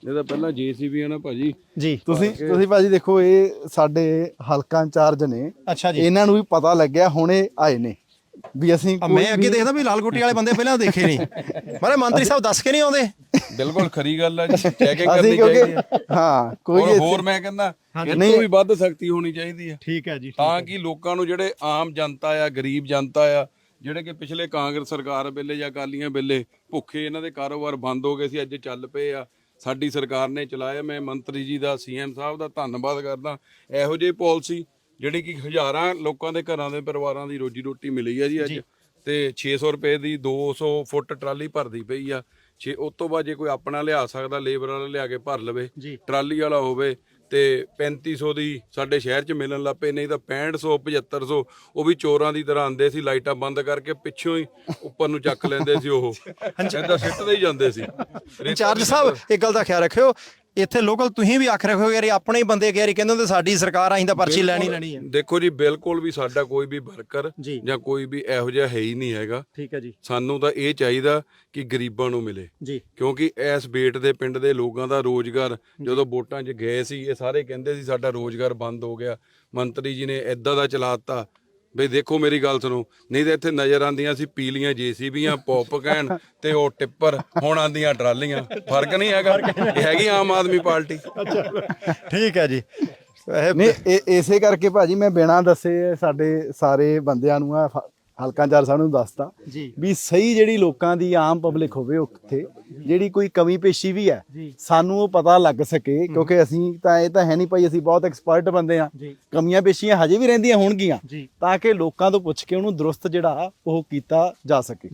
ਇਹ ਤਾਂ ਪਹਿਲਾਂ ਜੀਸੀਬੀ ਆ ਨਾ ਭਾਜੀ ਜੀ ਤੁਸੀਂ ਭਾਜੀ ਦੇਖੋ, ਇਹ ਸਾਡੇ ਹਲਕਾ ਇੰਚਾਰਜ ਨੇ, ਅੱਛਾ ਜੀ। ਇਹਨਾਂ ਨੂੰ ਵੀ ਪਤਾ ਲੱਗਿਆ, ਹੁਣੇ ਆਏ ਨੇ ਵੀ ਅਸੀਂ ਮੈਂ ਅੱਗੇ ਦੇਖਦਾ ਵੀ ਲਾਲ ਕੋਟੀ ਵਾਲੇ ਬੰਦੇ ਪਹਿਲਾਂ ਦੇਖੇ ਨਹੀਂ, ਮਾਰੇ ਮੰਤਰੀ ਸਾਹਿਬ ਦੱਸ ਕੇ ਨਹੀਂ ਆਉਂਦੇ। ਬਿਲਕੁਲ ਖਰੀ ਗੱਲ ਹੈ ਜੀ, ਚੈਕਿੰਗ ਅਸੀਂ ਕਰਨੀ ਚਾਹੀਦੀ ਹੈ। ਹਾਂ ਕੋਈ ਹੋਰ ਮੈਂ ਕਹਿੰਦਾ ਇਹ ਤੋਂ ਵੀ ਵੱਧ ਸਖਤੀ ਹੋਣੀ ਚਾਹੀਦੀ ਹੈ। ਠੀਕ ਹੈ ਜੀ, ਤਾਂ ਕਿ ਲੋਕਾਂ ਨੂੰ, ਜਿਹੜੇ ਆਮ ਜਨਤਾ ਆ, ਗਰੀਬ ਜਨਤਾ ਆ, ਜਿਹੜੇ ਕਿ ਪਿਛਲੇ ਕਾਂਗਰਸ ਸਰਕਾਰ ਵੇਲੇ ਜਾਂ ਅਕਾਲੀਆਂ ਵੇਲੇ ਭੁੱਖੇ ਇਹਨਾਂ ਦੇ ਕਾਰੋਬਾਰ ਬੰਦ ਹੋ ਗਏ ਸੀ, ਅੱਜ ਚੱਲ ਪਏ ਆ। ਸਾਡੀ ਸਰਕਾਰ ਨੇ ਚਲਾਇਆ। ਮੈਂ ਮੰਤਰੀ ਜੀ ਦਾ, ਸੀਐਮ ਸਾਹਿਬ ਦਾ ਧੰਨਵਾਦ ਕਰਦਾ। ਇਹੋ ਜਿਹੀ ਪਾਲਿਸੀ ਜਿਹੜੀ ਕਿ ਹਜ਼ਾਰਾਂ ਲੋਕਾਂ ਦੇ ਘਰਾਂ ਦੇ ਪਰਿਵਾਰਾਂ ਦੀ ਰੋਜੀ ਰੋਟੀ ਮਿਲੀ ਆ ਜੀ ਅੱਜ। ਤੇ 600 ਰੁਪਏ ਦੀ 200 ਫੁੱਟ ਟਰਾਲੀ ਭਰਦੀ ਪਈ ਆ। ਉਸ ਤੋਂ ਬਾਅਦ ਜੇ ਕੋਈ ਆਪਣਾ ਲਿਆ ਸਕਦਾ, ਲੇਬਰ ਵਾਲਾ ਲਿਆ ਕੇ ਭਰ ਲਵੇ, ਟਰਾਲੀ ਵਾਲਾ ਹੋਵੇ, ਤੇ 3500 ਦੀ ਸਾਡੇ ਸ਼ਹਿਰ 'ਚ ਮਿਲਣ ਲੱਗ ਪਏ। ਨਹੀਂ ਤਾਂ 6500 7500 ਉਹ ਵੀ ਚੋਰਾਂ ਦੀ ਤਰ੍ਹਾਂ ਆਉਂਦੇ ਸੀ, ਲਾਈਟਾਂ ਬੰਦ ਕਰਕੇ ਪਿੱਛੋਂ ਹੀ ਉੱਪਰ ਨੂੰ ਚੱਕ ਲੈਂਦੇ ਸੀ। ਉਹ ਏਦਾਂ ਸਿੱਟਦੇ ਹੀ ਜਾਂਦੇ ਸੀ। ਇੰਚਾਰਜ ਸਾਹਿਬ ਇੱਕ ਗੱਲ ਦਾ ਖਿਆਲ ਰੱਖਿਓ, ਇੱਥੇ ਲੋਕਲ ਤੁਸੀਂ ਵੀ ਆਖ ਰਹੇ ਹੋ ਯਾਰ ਆਪਣੇ ਬੰਦੇ ਕਹਿ ਰਹੇ, ਕਹਿੰਦੇ ਹੁੰਦੇ ਸਾਡੀ ਸਰਕਾਰ ਅਸੀਂ ਤਾਂ ਪਰਚੀ ਲੈਣੀ ਹੈ। ਦੇਖੋ ਜੀ, ਬਿਲਕੁਲ ਵੀ ਸਾਡਾ ਕੋਈ ਵੀ ਵਰਕਰ ਜਾਂ ਕੋਈ ਵੀ ਇਹੋ ਜਿਹਾ ਹੈ ਹੀ ਨਹੀਂ ਹੈਗਾ। ਠੀਕ ਹੈ ਜੀ। ਸਾਨੂੰ ਤਾਂ ਇਹ ਚਾਹੀਦਾ ਕਿ ਗਰੀਬਾਂ ਨੂੰ ਮਿਲੇ ਜੀ, ਕਿਉਂਕਿ ਇਸ ਬੇਟ ਦੇ ਪਿੰਡ ਦੇ ਲੋਕਾਂ ਦਾ ਰੋਜ਼ਗਾਰ, ਜਦੋਂ ਵੋਟਾਂ 'ਚ ਗਏ ਸੀ, ਇਹ ਸਾਰੇ ਕਹਿੰਦੇ ਸੀ ਸਾਡਾ ਰੋਜ਼ਗਾਰ ਬੰਦ ਹੋ ਗਿਆ। ਮੰਤਰੀ ਜੀ ਨੇ ਏਦਾਂ ਦਾ ਚਲਾਤਾ ਬਈ ਦੇਖੋ ਮੇਰੀ ਗੱਲ ਸੁਣੋ, ਨਹੀਂ ਤਾਂ ਇੱਥੇ ਨਜ਼ਰ ਆਉਂਦੀਆਂ ਸੀ ਪੀਲੀਆਂ ਜੀਸੀਬੀਆਂ, ਪੌਪ ਕੈਨ ਤੇ ਉਹ ਟਿੱਪਰ, ਹੁਣ ਆਉਂਦੀਆਂ ਟਰਾਲੀਆਂ। ਫਰਕ ਨਹੀਂ ਹੈਗਾ, ਇਹ ਹੈਗੀ ਆਮ ਆਦਮੀ ਪਾਰਟੀ। ਠੀਕ ਹੈ ਜੀ। ਨਹੀਂ ਇਸੇ ਕਰਕੇ ਭਾਜੀ ਮੈਂ ਬਿਨਾਂ ਦੱਸੇ ਸਾਡੇ ਸਾਰੇ ਬੰਦਿਆਂ ਨੂੰ ਆ ਹਲਕਾ ਇੰਚਾਰਜ ਸਾਹਿਬ ਨੂੰ ਦੱਸਤਾ ਵੀ ਸਹੀ ਜਿਹੜੀ ਲੋਕਾਂ ਦੀ ਆਮ ਪਬਲਿਕ ਹੋਵੇ ਉੱਥੇ ਜਿਹੜੀ ਕੋਈ ਕਮੀ ਪੇਸ਼ੀ ਵੀ ਹੈ ਸਾਨੂੰ ਉਹ ਪਤਾ ਲੱਗ ਸਕੇ, ਕਿਉਂਕਿ ਅਸੀਂ ਤਾਂ ਇਹ ਤਾਂ ਹੈ ਨਹੀਂ ਭਾਈ, ਅਸੀਂ ਬਹੁਤ ਐਕਸਪਰਟ ਬੰਦੇ ਆ। ਕਮੀਆਂ ਪੇਸ਼ੀਆਂ ਹਜੇ ਵੀ ਰਹਿੰਦੀਆਂ ਹੋਣਗੀਆਂ, ਤਾਂ ਕਿ ਲੋਕਾਂ ਤੋਂ ਪੁੱਛ ਕੇ ਉਹਨੂੰ ਦਰੁਸਤ ਜਿਹੜਾ ਉਹ ਕੀਤਾ ਜਾ ਸਕੇ।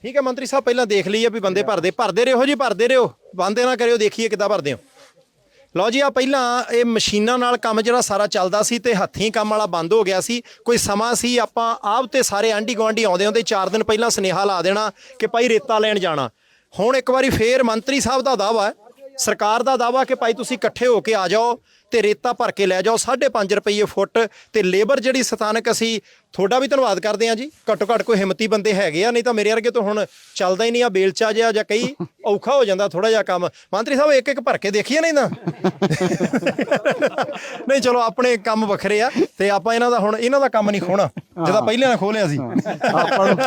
ਠੀਕ ਹੈ ਮੰਤਰੀ ਸਾਹਿਬ, ਪਹਿਲਾਂ ਦੇਖ ਲਈਏ ਵੀ ਬੰਦੇ ਭਰਦੇ ਰਹੋ ਜੀ, ਭਰਦੇ ਰਹੋ, ਬੰਦ ਨਾ ਕਰਿਓ, ਦੇਖੀਏ ਕਿੱਦਾਂ ਭਰਦੇ ਹੋ। ਲਓ ਜੀ, ਆ ਪਹਿਲਾਂ ਇਹ ਮਸ਼ੀਨਾਂ ਨਾਲ ਕੰਮ ਜਿਹੜਾ ਸਾਰਾ ਚੱਲਦਾ ਸੀ ਤੇ ਹੱਥੀਂ ਕੰਮ ਵਾਲਾ ਬੰਦ ਹੋ ਗਿਆ ਸੀ। ਕੋਈ ਸਮਾਂ ਸੀ ਆਪਾਂ ਆਪ ਤੇ ਸਾਰੇ ਆਂਢੀ ਗੁਆਂਢੀ ਆਉਂਦੇ ਹੁੰਦੇ 4 ਦਿਨ ਪਹਿਲਾਂ ਸੁਨੇਹਾ ਲਾ ਦੇਣਾ ਕਿ ਭਾਈ ਰੇਤਾ ਲੈਣ ਜਾਣਾ। ਹੁਣ ਇੱਕ ਵਾਰੀ ਫੇਰ ਮੰਤਰੀ ਸਾਹਿਬ ਦਾ ਦਾਅਵਾ ਹੈ, ਸਰਕਾਰ ਦਾ ਦਾਅਵਾ ਕਿ ਭਾਈ ਤੁਸੀਂ ਇਕੱਠੇ ਹੋ ਕੇ ਆ ਜਾਓ ਤੇ ਰੇਤਾ ਭਰ ਕੇ ਲੈ ਜਾਓ 5.5 ਰੁਪਏ ਫੁੱਟ। ਤੇ ਲੇਬਰ ਜਿਹੜੀ ਸਥਾਨਕ, ਅਸੀਂ ਤੁਹਾਡਾ ਵੀ ਧੰਨਵਾਦ ਕਰਦੇ ਹਾਂ ਜੀ, ਘੱਟੋ ਘੱਟ ਕੋਈ ਹਿੰਮਤੀ ਬੰਦੇ ਹੈਗੇ ਆ, ਨਹੀਂ ਤਾਂ ਮੇਰੇ ਵਰਗੇ ਤੋਂ ਹੁਣ ਚੱਲਦਾ ਹੀ ਨਹੀਂ ਆ, ਬੇਲਚਾ ਜਿਹਾ ਜਾਂ ਕਈ ਔਖਾ ਹੋ ਜਾਂਦਾ ਥੋੜਾ ਜਿਹਾ ਕੰਮ। ਮੰਤਰੀ ਸਾਹਿਬ ਇੱਕ ਭਰ ਕੇ ਦੇਖੀਏ ਨਹੀਂ ਤਾਂ ਨਹੀਂ ਚਲੋ ਆਪਣੇ ਕੰਮ ਵੱਖਰੇ ਆ ਤੇ ਆਪਾਂ ਇਹਨਾਂ ਦਾ ਕੰਮ ਨਹੀਂ ਖੋਣਾ ਜਿਹਦਾ ਪਹਿਲੇ ਨਾਲ ਖੋਲਿਆ ਸੀ। ਆਪਾਂ ਨੂੰ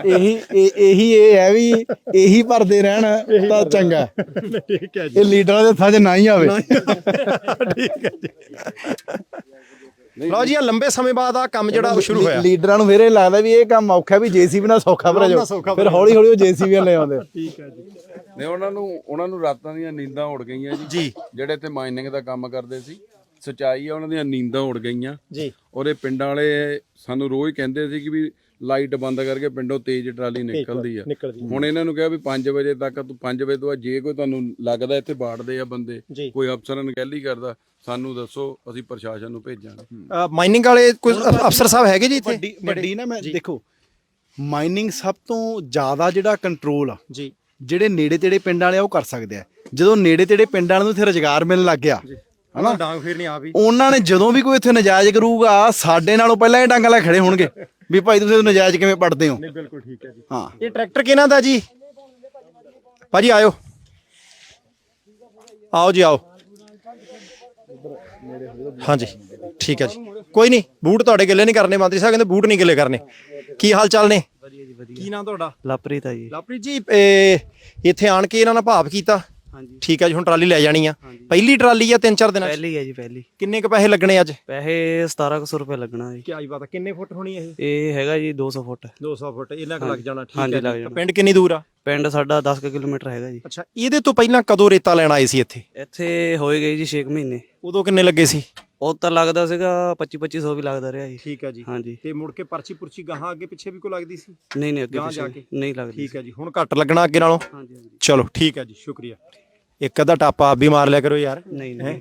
ਇਹੀ ਇਹ ਹੈ ਵੀ ਇਹੀ ਭਰਦੇ ਰਹਿਣ ਤਾਂ ਚੰਗਾ। ਠੀਕ ਹੈ ਜੀ, ਇਹ ਲੀਡਰਾਂ ਦੇ ਹੱਥਾਂ 'ਚ ਨਾ ਹੀ ਆਵੇ। ਠੀਕ ਹੈ ਜੀ। ਲਓ ਜੀ, ਆ ਲੰਬੇ ਸਮੇਂ ਬਾਅਦ ਆ ਕੰਮ ਜਿਹੜਾ ਸ਼ੁਰੂ ਹੋਇਆ। ਲੀਡਰਾਂ ਨੂੰ ਫਿਰ ਇਹ ਲੱਗਦਾ ਵੀ ਇਹ ਕੰਮ ਔਖਾ, ਵੀ ਜੇਸੀਬੀ ਨਾਲ ਸੌਖਾ ਭਰਾ ਜਾਓ, ਫਿਰ ਹੌਲੀ ਹੌਲੀ ਉਹ ਜੇਸੀਬੀਆਂ ਲੈ ਆਉਂਦੇ। ਠੀਕ ਹੈ ਜੀ। ਨੇ ਉਹਨਾਂ ਨੂੰ ਰਾਤਾਂ ਦੀਆਂ ਨੀਂਦਾਂ ਉੜ ਗਈਆਂ ਜੀ, ਜਿਹੜੇ ਇੱਥੇ ਮਾਈਨਿੰਗ ਦਾ ਕੰਮ ਕਰਦੇ ਸੀ। ਸੱਚਾਈ ਆ, ਉਹਨਾਂ ਦੀਆਂ ਨੀਂਦਾਂ ਉੜ ਗਈਆਂ ਜੀ। ਔਰ ਇਹ ਪਿੰਡਾਂ ਵਾਲੇ ਸਾਨੂੰ ਰੋਜ਼ ਕਹਿੰਦੇ ਸੀ ਕਿ ਵੀ ਲਾਈਟ ਬੰਦ ਕਰਕੇ ਪਿੰਡੋਂ ਤੇਜ਼ ਟਰਾਲੀ ਨਿਕਲਦੀ ਆ। ਹੁਣ ਇਹਨਾਂ ਨੂੰ ਕਿਹਾ ਵੀ 5 ਵਜੇ ਤੱਕ, ਤੂੰ 5 ਵਜੇ ਤੋਂ ਬਾਅਦ ਜੇ ਕੋਈ ਤੁਹਾਨੂੰ ਲੱਗਦਾ ਇੱਥੇ ਬਾੜਦੇ ਆ ਬੰਦੇ, ਕੋਈ ਅਫਸਰ ਅਣਗਹਿਲੀ ਕਰਦਾ, ਸਾਨੂੰ ਦੱਸੋ, ਅਸੀਂ ਪ੍ਰਸ਼ਾਸਨ ਨੂੰ ਭੇਜਾਂਗੇ। ਮਾਈਨਿੰਗ ਵਾਲੇ ਕੋਈ ਅਫਸਰ ਸਾਹਿਬ ਹੈਗੇ ਜੀ ਇੱਥੇ? ਵੱਡੀ ਨਾ, ਮੈਂ ਦੇਖੋ ਮਾਈਨਿੰਗ ਸਭ ਤੋਂ ਜ਼ਿਆਦਾ ਜਿਹੜਾ ਕੰਟਰੋਲ ਆ ਜੀ, ਜਿਹੜੇ ਨੇੜੇ ਤੇੜੇ ਪਿੰਡਾਂ ਵਾਲੇ ਉਹ ਕਰ ਸਕਦੇ ਆ। ਜਦੋਂ ਨੇੜੇ ਤੇੜੇ ਪਿੰਡਾਂ ਵਾਲਿਆਂ ਨੂੰ ਇੱਥੇ ਰੁਜ਼ਗਾਰ ਮਿਲਣ ਲੱਗ ਗਿਆ ਹਨਾ, ਡਾਂਗ ਫੇਰਨੀ ਆ ਵੀ ਉਹਨਾਂ ਨੇ ਜਦੋਂ ਵੀ ਕੋਈ ਇੱਥੇ ਨਜਾਇਜ਼ ਕਰੂਗਾ, ਸਾਡੇ ਨਾਲੋਂ ਪਹਿਲਾਂ ਇਹ ਡਾਂਗਾਂ ਲੈ ਖੜੇ ਹੋਣਗੇ ਵੀ ਭਾਈ ਤੁਸੀਂ ਨਜਾਇਜ਼ ਕਿਵੇਂ ਪੜਦੇ ਹੋ। ਬਿਲਕੁਲ ਠੀਕ ਹੈ ਜੀ। ਹਾਂ, ਇਹ ਟਰੈਕਟਰ ਕਿਹਨਾਂ ਦਾ ਜੀ? ਭਾਜੀ ਆਇਓ, ਆਓ ਜੀ ਆਓ। ਹਾਂਜੀ ਠੀਕ ਹੈ ਜੀ, ਕੋਈ ਨਹੀਂ, ਬੂਟ ਤੁਹਾਡੇ ਗਿੱਲੇ ਨਹੀਂ ਕਰਨੇ। ਮੰਤਰੀ ਸਾਹਿਬ ਕਹਿੰਦੇ ਬੂਟ ਨਹੀਂ ਗਿੱਲੇ ਕਰਨੇ। ਕੀ ਹਾਲ ਚਾਲ ਨੇ? ਕੀ ਨਾਮ ਤੁਹਾਡਾ? ਲਵਪ੍ਰੀਤ ਆ ਜੀ। ਲਵਪ੍ਰੀਤ ਜੀ, ਇੱਥੇ ਆਣ ਕੇ ਇਹਨਾਂ ਨਾਲ ਭਾਵ ਕੀਤਾ? ਹਾਂਜੀ ਠੀਕ ਹੈ ਜੀ। ਹੁਣ ਟਰਾਲੀ ਲੈ ਜਾਣੀ ਆ, ਪਹਿਲੀ ਟਰਾਲੀ ਆ 3-4 ਦਿਨਾਂ? ਪਹਿਲੀ ਹੈ ਜੀ, ਪਹਿਲੀ। ਕਿੰਨੇ ਕ ਪੈਸੇ ਲੱਗਣੇ ਅੱਜ? ਪੈਸੇ 1700 ਰੁਪਏ ਲੱਗਣਾ ਜੀ। ਕੀ ਆਈ ਬਾਤ, ਕਿੰਨੇ ਫੁੱਟ ਹੋਣੀ ਇਹ? ਇਹ ਹੈਗਾ ਜੀ 200 ਫੁੱਟ। 200 ਫੁੱਟ ਇਹਨਾਂ ਕ ਲੱਗ ਜਾਣਾ। ਠੀਕ ਹਾਂਜੀ, ਹੈ ਲੱਗ ਜੀ। ਜਾਣਾ। ਪਿੰਡ ਕਿੰਨੀ ਦੂਰ ਆ? ਪਿੰਡ ਸਾਡਾ 10 ਕਿਲੋਮੀਟਰ ਹੈਗਾ ਜੀ। ਅੱਛਾ, ਇਹਦੇ ਤੋਂ ਪਹਿਲਾਂ ਕਦੋਂ ਰੇਤਾ ਲੈਣ ਆਏ ਸੀ ਇੱਥੇ? ਇੱਥੇ ਹੋਏ ਗਏ ਜੀ 6 ਮਹੀਨੇ। ਉਦੋਂ ਕਿੰਨੇ ਲੱਗੇ ਸੀ? ਉਹ ਤਾਂ ਲੱਗਦਾ ਸੀਗਾ 2500 ਵੀ ਲੱਗਦਾ ਰਿਹਾ ਜੀ। ਠੀਕ ਹੈ ਜੀ। ਹਾਂਜੀ। ਤੇ ਮੁੜ ਕੇ ਪਰਚੀ ਪੁਰਚੀ ਗਾਹਾਂ ਅੱਗੇ ਪਿੱਛੇ ਵੀ ਕੋਈ ਲੱਗਦੀ ਸੀ? ਨਹੀਂ ਅੱਗੇ ਗਾਹਾਂ ਜਾ ਪਿੱਛੇ ਕੇ ਨਹੀਂ ਲੱਗਦੀ। ਠੀਕ ਹੈ ਜੀ। ਹੁਣ ਘੱਟ ਲੱਗਣਾ ਅੱਗੇ ਨਾਲੋਂ? ਹਾਂਜੀ ਹਾਂਜੀ। ਚਲੋ ਠੀਕ ਹੈ ਜੀ, ਸ਼ੁਕਰੀਆ। ਇੱਕ ਅੱਧਾ ਟਾਪਾ ਆਪ ਵੀ ਮਾਰ ਲਿਆ ਕਰੋ ਯਾਰ। ਨਹੀਂ ਨਹੀਂ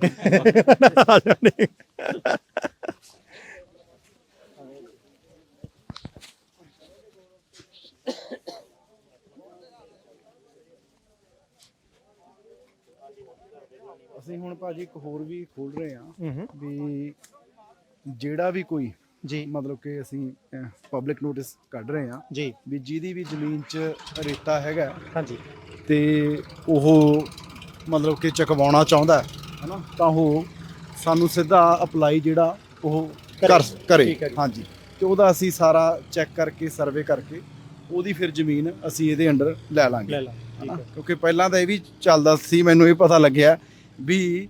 ਅਸੀਂ ਹੁਣ ਭਾਜੀ ਇੱਕ ਹੋਰ ਵੀ ਖੋਲ ਰਹੇ ਆ ਹੂੰ ਵੀ ਜਿਹੜਾ ਵੀ ਕੋਈ ਜੀ ਮਤਲਬ ਕਿ ਅਸੀਂ ਪਬਲਿਕ ਨੋਟਿਸ ਕੱਢ ਰਹੇ ਆ ਜੀ ਵੀ ਜਿਹਦੀ ਵੀ ਜ਼ਮੀਨ 'ਚ ਰੇਤਾ ਹੈਗਾ ਹਾਂਜੀ ਤੇ ਉਹ ਮਤਲਬ ਕਿ ਚਕਵਾਉਣਾ ਚਾਹੁੰਦਾ ਹੈ ਹਨਾ, ਤਾਂ ਉਹ ਸਾਨੂੰ ਸਿੱਧਾ ਅਪਲਾਈ ਜਿਹੜਾ ਉਹ ਕਰੇ ਠੀਕ ਹੈ ਜੀ। ਹਾਂਜੀ, ਤੇ ਉਹਦਾ ਅਸੀਂ ਸਾਰਾ ਚੈੱਕ ਕਰਕੇ ਸਰਵੇ ਕਰਕੇ ਉਹਦੀ ਫਿਰ ਜ਼ਮੀਨ ਅਸੀਂ ਇਹਦੇ ਅੰਡਰ ਲੈ ਲਾਂਗੇ ਲੈ ਲਾ ਠੀਕ ਹਨਾ। ਹੈ ਕਿਉਂਕਿ ਪਹਿਲਾਂ ਤਾਂ ਇਹ ਵੀ ਚੱਲਦਾ ਸੀ, ਮੈਨੂੰ ਇਹ ਪਤਾ ਲੱਗਿਆ ਵੀ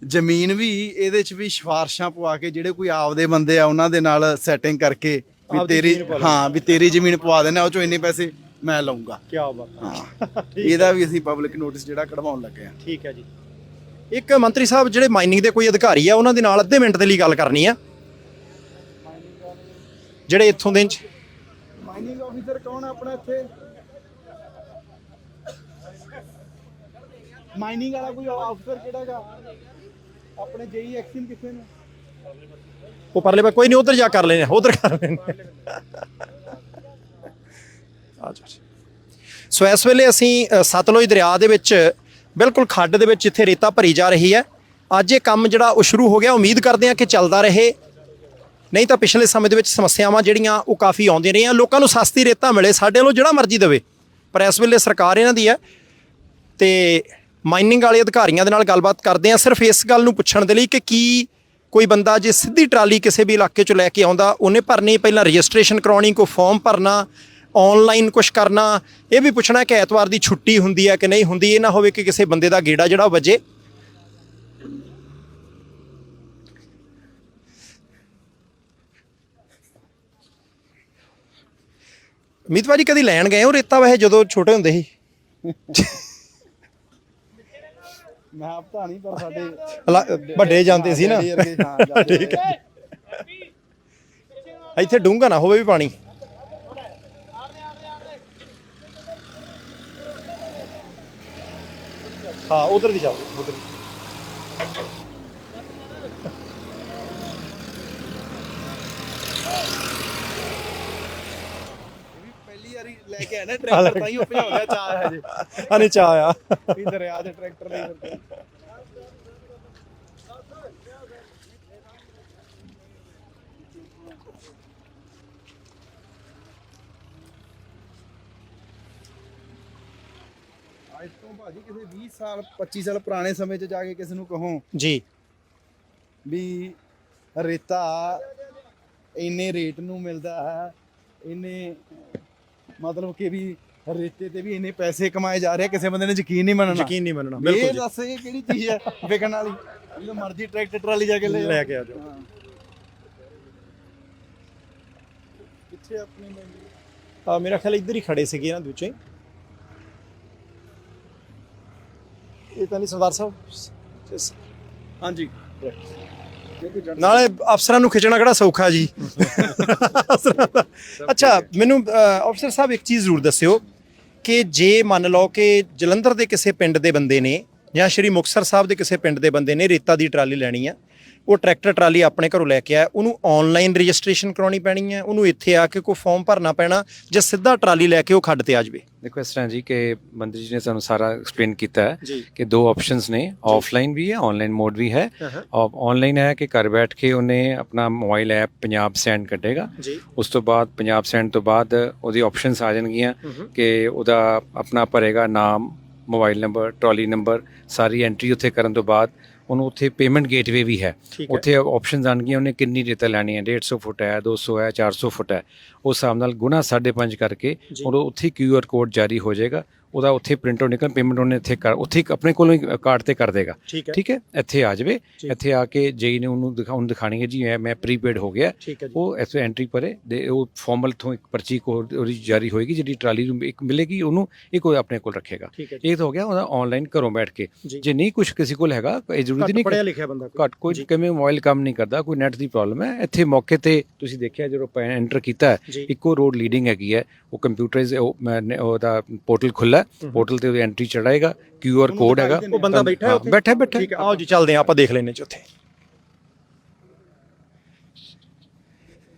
ਜ਼ਮੀਨ ਵੀ ਇਹਦੇ 'ਚ ਵੀ ਸਿਫਾਰਸ਼ਾਂ ਪਵਾ ਕੇ ਜਿਹੜੇ ਕੋਈ ਆਪਦੇ ਬੰਦੇ ਆ ਉਹਨਾਂ ਦੇ ਨਾਲ ਸੈਟਿੰਗ ਕਰਕੇ ਵੀ ਆਪਦੀ ਤੇਰੀ ਜ਼ਮੀਨ ਪਵਾ ਹਾਂ ਵੀ ਤੇਰੀ ਜ਼ਮੀਨ ਪਵਾ ਦੇਣਾ, ਉਹ 'ਚੋਂ ਇੰਨੇ ਪੈਸੇ ਮੈਂ ਲਊਂਗਾ। ਕੀ ਬਾਤ ਹੈ। ਹਾਂ ਇਹਦਾ ਵੀ ਅਸੀਂ ਪਬਲਿਕ ਨੋਟਿਸ ਜਿਹੜਾ ਕਢਵਾਉਣ ਲੱਗੇ ਆ। ਠੀਕ ਹੈ ਜੀ। ਇੱਕ ਮੰਤਰੀ ਸਾਹਿਬ ਜਿਹੜੇ ਮਾਈਨਿੰਗ ਦੇ ਕੋਈ ਅਧਿਕਾਰੀ ਆ ਉਹਨਾਂ ਦੇ ਨਾਲ ਅੱਧੇ ਮਿੰਟ ਦੇ ਲਈ ਗੱਲ ਕਰਨੀ ਆ, ਜਿਹੜੇ ਇੱਥੋਂ ਦੇ ਮਾਈਨਿੰਗ ਆਫੀਸਰ ਕੌਣ ਹੈ ਆਪਣਾ ਇੱਥੇ? ਮਾਈਨਿੰਗ ਵਾਲਾ ਕੋਈ ਆਫੀਸਰ ਕਿਹੜਾਗਾ ਆਪਣੇ? ਜੇਈ ਐਕਸ਼ਨ ਕਿੱਥੇ ਨੇ? ਉਹ ਪਰਲੇ ਪਾ ਕੋਈ ਨਹੀਂ, ਉਧਰ ਜਾ ਕਰ ਲੈਣੇ, ਉਧਰ ਕਰ ਲੈਣੇ। ਸੋ ਇਸ ਵੇਲੇ ਅਸੀਂ ਸਤਲੁਜ ਦਰਿਆ ਦੇ ਵਿੱਚ ਬਿਲਕੁਲ ਖੱਡ ਦੇ ਵਿੱਚ ਜਿੱਥੇ ਰੇਤਾ ਭਰੀ ਜਾ ਰਹੀ ਹੈ, ਅੱਜ ਇਹ ਕੰਮ ਜਿਹੜਾ ਉਹ ਸ਼ੁਰੂ ਹੋ ਗਿਆ। ਉਮੀਦ ਕਰਦੇ ਹਾਂ ਕਿ ਚੱਲਦਾ ਰਹੇ, ਨਹੀਂ ਤਾਂ ਪਿਛਲੇ ਸਮੇਂ ਦੇ ਵਿੱਚ ਸਮੱਸਿਆਵਾਂ ਜਿਹੜੀਆਂ ਉਹ ਕਾਫੀ ਆਉਂਦੀਆਂ ਰਹੀਆਂ। ਲੋਕਾਂ ਨੂੰ ਸਸਤੀ ਰੇਤਾ ਮਿਲੇ, ਸਾਡੇ ਵੱਲੋਂ ਜਿਹੜਾ ਮਰਜ਼ੀ ਦੇਵੇ, ਪਰ ਇਸ ਵੇਲੇ ਸਰਕਾਰ ਇਹਨਾਂ ਦੀ ਹੈ। ਤੇ ਮਾਈਨਿੰਗ ਵਾਲੇ ਅਧਿਕਾਰੀਆਂ ਦੇ ਨਾਲ ਗੱਲਬਾਤ ਕਰਦੇ ਹਾਂ ਸਿਰਫ ਇਸ ਗੱਲ ਨੂੰ ਪੁੱਛਣ ਦੇ ਲਈ ਕਿ ਕੀ ਕੋਈ ਬੰਦਾ ਜੇ ਸਿੱਧੀ ਟਰਾਲੀ ਕਿਸੇ ਵੀ ਇਲਾਕੇ 'ਚੋਂ ਲੈ ਕੇ ਆਉਂਦਾ, ਉਹਨੇ ਭਰਨੀ ਪਹਿਲਾਂ ਰਜਿਸਟ੍ਰੇਸ਼ਨ ਕਰਾਉਣੀ, ਕੋਈ ਫਾਰਮ ਭਰਨਾ, ਆਨਲਾਈਨ ਕੁਝ ਕਰਨਾ, ਇਹ ਵੀ ਪੁੱਛਣਾ ਕਿ ਐਤਵਾਰ ਦੀ ਛੁੱਟੀ ਹੁੰਦੀ ਹੈ ਕਿ ਨਹੀਂ ਹੁੰਦੀ। ਇਹ ਨਾ ਹੋਵੇ ਕਿ ਕਿਸੇ ਬੰਦੇ ਦਾ ਗੇੜਾ ਜਿਹੜਾ ਵੱਜੇ। ਅਮਿਤ ਭਾਜੀ ਕਦੀ ਲੈਣ ਗਏ ਹੋ ਰੇਤਾ ਵੈਸੇ ਜਦੋਂ ਛੋਟੇ ਹੁੰਦੇ ਸੀ? ਮੈਂ ਆਪ ਤਾਂ ਨਹੀਂ, ਪਰ ਸਾਡੇ ਵੱਡੇ ਜਾਂਦੇ ਸੀ ਨਾ। ਠੀਕ ਹੈ। ਇੱਥੇ ਡੂੰਘਾ ਨਾ ਹੋਵੇ ਵੀ ਪਾਣੀ। ਹਾਂ ਉਧਰ ਦੀ ਜਾਓ, ਉਧਰ ਪਹਿਲੀ ਵਾਰੀ ਲੈ ਕੇ ਆਇਆ ਨਾ ਟਰੈਕਟਰ, ਤਾਂ ਹੀ ਉਹ ਭਜਾਉਂਦਾ ਚਾਹ ਹੈ ਜੀ। ਨਹੀਂ ਚਾਹ ਆ ਵੀ ਦਰਿਆ ਦੇ ਟਰੈਕਟਰ ਨਹੀਂ ਫਿਰਦੇ। ਅੱਜ ਤੋਂ ਭਾਜੀ ਕਿਸੇ 20 ਸਾਲ 25 ਸਾਲ ਪੁਰਾਣੇ ਸਮੇਂ 'ਚ ਜਾ ਕੇ ਕਿਸੇ ਨੂੰ ਕਹੋ ਜੀ ਵੀ ਰੇਤਾ ਇੰਨੇ ਰੇਟ ਨੂੰ ਮਿਲਦਾ ਹੈ, ਇੰਨੇ ਮਤਲਬ ਕਿ ਵੀ ਰੇਤੇ ਤੇ ਵੀ ਇੰਨੇ ਪੈਸੇ ਕਮਾਏ ਜਾ ਰਹੇ, ਕਿਸੇ ਬੰਦੇ ਨੇ ਯਕੀਨ ਨਹੀਂ ਮੰਨਣਾ। ਯਕੀਨ ਨਹੀਂ ਮੰਨਣਾ, ਇਹ ਬਿਲਕੁਲ ਜੀ। ਦੱਸ ਇਹ ਕਿਹੜੀ ਚੀਜ਼ ਹੈ ਵਿਕਣ ਵਾਲੀ? ਜਦੋਂ ਮਰਜ਼ੀ ਟਰੈਕਟਰ ਟਰਾਲੀ ਜਾ ਕੇ ਲੈ ਕੇ ਆ ਜਾਓ। ਹਾਂ। ਕਿੱਥੇ ਆਪਣੀ ਮੇਰਾ ਖਿਆਲ ਇੱਧਰ ਹੀ ਖੜੇ ਸੀਗੇ ਨਾ ਦੂਜੇ। ਇਹ ਤਾਂ ਨਹੀਂ ਸਰਦਾਰ ਸਾਹਿਬ? ਹਾਂਜੀ। ਨਾਲੇ ਅਫਸਰਾਂ ਨੂੰ ਖਿੱਚਣਾ ਕਿਹੜਾ ਸੌਖਾ ਜੀ। ਅੱਛਾ ਮੈਨੂੰ ਅਫਸਰ ਸਾਹਿਬ ਇੱਕ ਚੀਜ਼ ਜ਼ਰੂਰ ਦੱਸਿਓ ਕਿ ਜੇ ਮੰਨ ਲਓ ਕਿ ਜਲੰਧਰ ਦੇ ਕਿਸੇ ਪਿੰਡ ਦੇ ਬੰਦੇ ਨੇ ਜਾਂ ਸ਼੍ਰੀ ਮੁਕਤਸਰ ਸਾਹਿਬ ਦੇ ਕਿਸੇ ਪਿੰਡ ਦੇ ਬੰਦੇ ਨੇ ਰੇਤਾ ਦੀ ਟਰਾਲੀ ਲੈਣੀ ਆ, ਉਹ ਟਰੈਕਟਰ ਟਰਾਲੀ ਆਪਣੇ ਘਰੋਂ ਲੈ ਕੇ ਆਇਆ, ਉਹਨੂੰ ਆਨਲਾਈਨ ਰਜਿਸਟ੍ਰੇਸ਼ਨ ਕਰਾਉਣੀ ਪੈਣੀ ਹੈ, ਉਹਨੂੰ ਇੱਥੇ ਆ ਕੇ ਕੋਈ ਫਾਰਮ ਭਰਨਾ ਪੈਣਾ, ਜਾਂ ਸਿੱਧਾ ਟਰਾਲੀ ਲੈ ਕੇ ਉਹ ਖੱਡ ਤੇ ਆ ਜਾਵੇ? ਦੇਖੋ ਇਸ ਤਰ੍ਹਾਂ ਜੀ ਕਿ ਮੰਤਰੀ ਜੀ ਨੇ ਸਾਨੂੰ ਸਾਰਾ ਐਕਸਪਲੇਨ ਕੀਤਾ ਹੈ ਜੀ। ਕਿ ਦੋ ਆਪਸ਼ਨਸ ਨੇ, ਆਫਲਾइन भी है ऑनलाइन मोड भी है। और ऑनलाइन है कि घर बैठ के उन्हें अपना मोबाइल ऐप पंजाब ਸੈਂਡ ਕੱਢੇਗਾ, ਉਸ ਤੋਂ ਬਾਅਦ ਪੰਜਾਬ ਸੈਂਡ ਤੋਂ ਬਾਅਦ ਉਹਦੀ ਆਪਸ਼ਨਸ ਆ ਜਾਣਗੀਆਂ ਕਿ ਉਹਦਾ ਆਪਣਾ ਭਰੇਗਾ ਨਾਮ, ਮੋਬਾਈਲ ਨੰਬਰ, ਟਰਾਲੀ ਨੰਬਰ, ਸਾਰੀ ਐਂਟਰੀ ਉੱਥੇ ਕਰਨ ਤੋਂ ਬਾਅਦ ਉਹਨੂੰ ਉੱਥੇ ਪੇਮੈਂਟ ਗੇਟਵੇ ਵੀ ਹੈ, ਉੱਥੇ ਆਪਸ਼ਨਸ ਆਣਗੀਆਂ ਉਹਨੇ ਕਿੰਨੀ ਰੇਤਾ ਲੈਣੀ ਹੈ, 150 ਫੁੱਟ ਹੈ, 200 ਹੈ, 400 ਫੁੱਟ ਹੈ, ਉਸ ਹਿਸਾਬ ਨਾਲ ਗੁਣਾ 5.5 ਕਰਕੇ ਉਹ ਉੱਥੇ QR ਕੋਡ ਜਾਰੀ ਹੋ ਜਾਏਗਾ, ਉਹਦਾ ਉੱਥੇ ਪ੍ਰਿੰਟ ਆਊਟ ਨਿਕਲ ਪੇਮੈਂਟ ਉਹਨੇ ਉੱਥੇ ਆਪਣੇ ਕੋਲੋਂ ਹੀ ਕਾਰਡ ਤੇ ਕਰ ਦੇਗਾ। ਠੀਕ ਹੈ, ਇੱਥੇ ਆ ਜਾਵੇ, ਇੱਥੇ ਆ ਕੇ ਜੇਈ ਨੇ ਉਹਨੂੰ ਦਿਖਾਣੀ ਹੈ ਜੀ ਮੈਂ ਪ੍ਰੀਪੇਡ ਹੋ ਗਿਆ, ਉਹ ਇੱਥੇ ਐਂਟਰੀ ਭਰੇ, ਉਹ ਫਾਰਮਲ ਤੋਂ ਇੱਕ ਪਰਚੀ ਕੋਡ ਉਹਦੀ ਜਾਰੀ ਹੋਏਗੀ, ਜਿਹੜੀ ਟਰਾਲੀ ਨੂੰ ਇੱਕ ਮਿਲੇਗੀ, ਉਹਨੂੰ ਇੱਕ ਉਹ ਆਪਣੇ ਕੋਲ ਰੱਖੇਗਾ। ਇਹ ਤਾਂ ਹੋ ਗਿਆ ਉਹਦਾ ਆਨਲਾਈਨ ਘਰੋਂ ਬੈਠ ਕੇ। ਜੇ ਨਹੀਂ ਕੁਝ ਕਿਸੇ ਕੋਲ ਹੈਗਾ, ਇਹ ਜ਼ਰੂਰੀ ਨਹੀਂ ਪੜ੍ਹਿਆ ਲਿਖਿਆ ਬੰਦਾ ਘੱਟ ਕੋਈ ਕਿਵੇਂ ਮੋਬਾਈਲ ਕੰਮ ਨਹੀਂ ਕਰਦਾ, ਕੋਈ ਨੈਟ ਦੀ ਪ੍ਰੋਬਲਮ ਹੈ, ਇੱਥੇ ਮੌਕੇ ਤੇ ਤੁਸੀਂ ਦੇਖਿਆ ਜਦੋਂ ਐਂਟਰ ਕੀਤਾ ਇੱਕੋ ਰੋਡ ਲੀਡਿੰਗ ਹੈਗੀ ਹੈ, ਉਹ ਕੰਪਿਊਟਰਾਈਜ਼ ਉਹਦਾ ਪੋਰਟਲ ਖੁੱਲ੍ਹਾ, ਪੋਰਟਲ ਤੇ ਉਹਦੀ ਐਂਟਰੀ ਚੜਾਏਗਾ, QR ਕੋਡ ਹੈਗਾ, ਉਹ ਬੰਦਾ ਬੈਠਾ ਹੈ ਉੱਥੇ? ਬੈਠਾ। ਠੀਕ ਹੈ, ਆਓ ਜੀ ਚੱਲਦੇ ਹਾਂ, ਆਪਾਂ ਦੇਖ ਲੈਨੇ ਚ ਉੱਥੇ।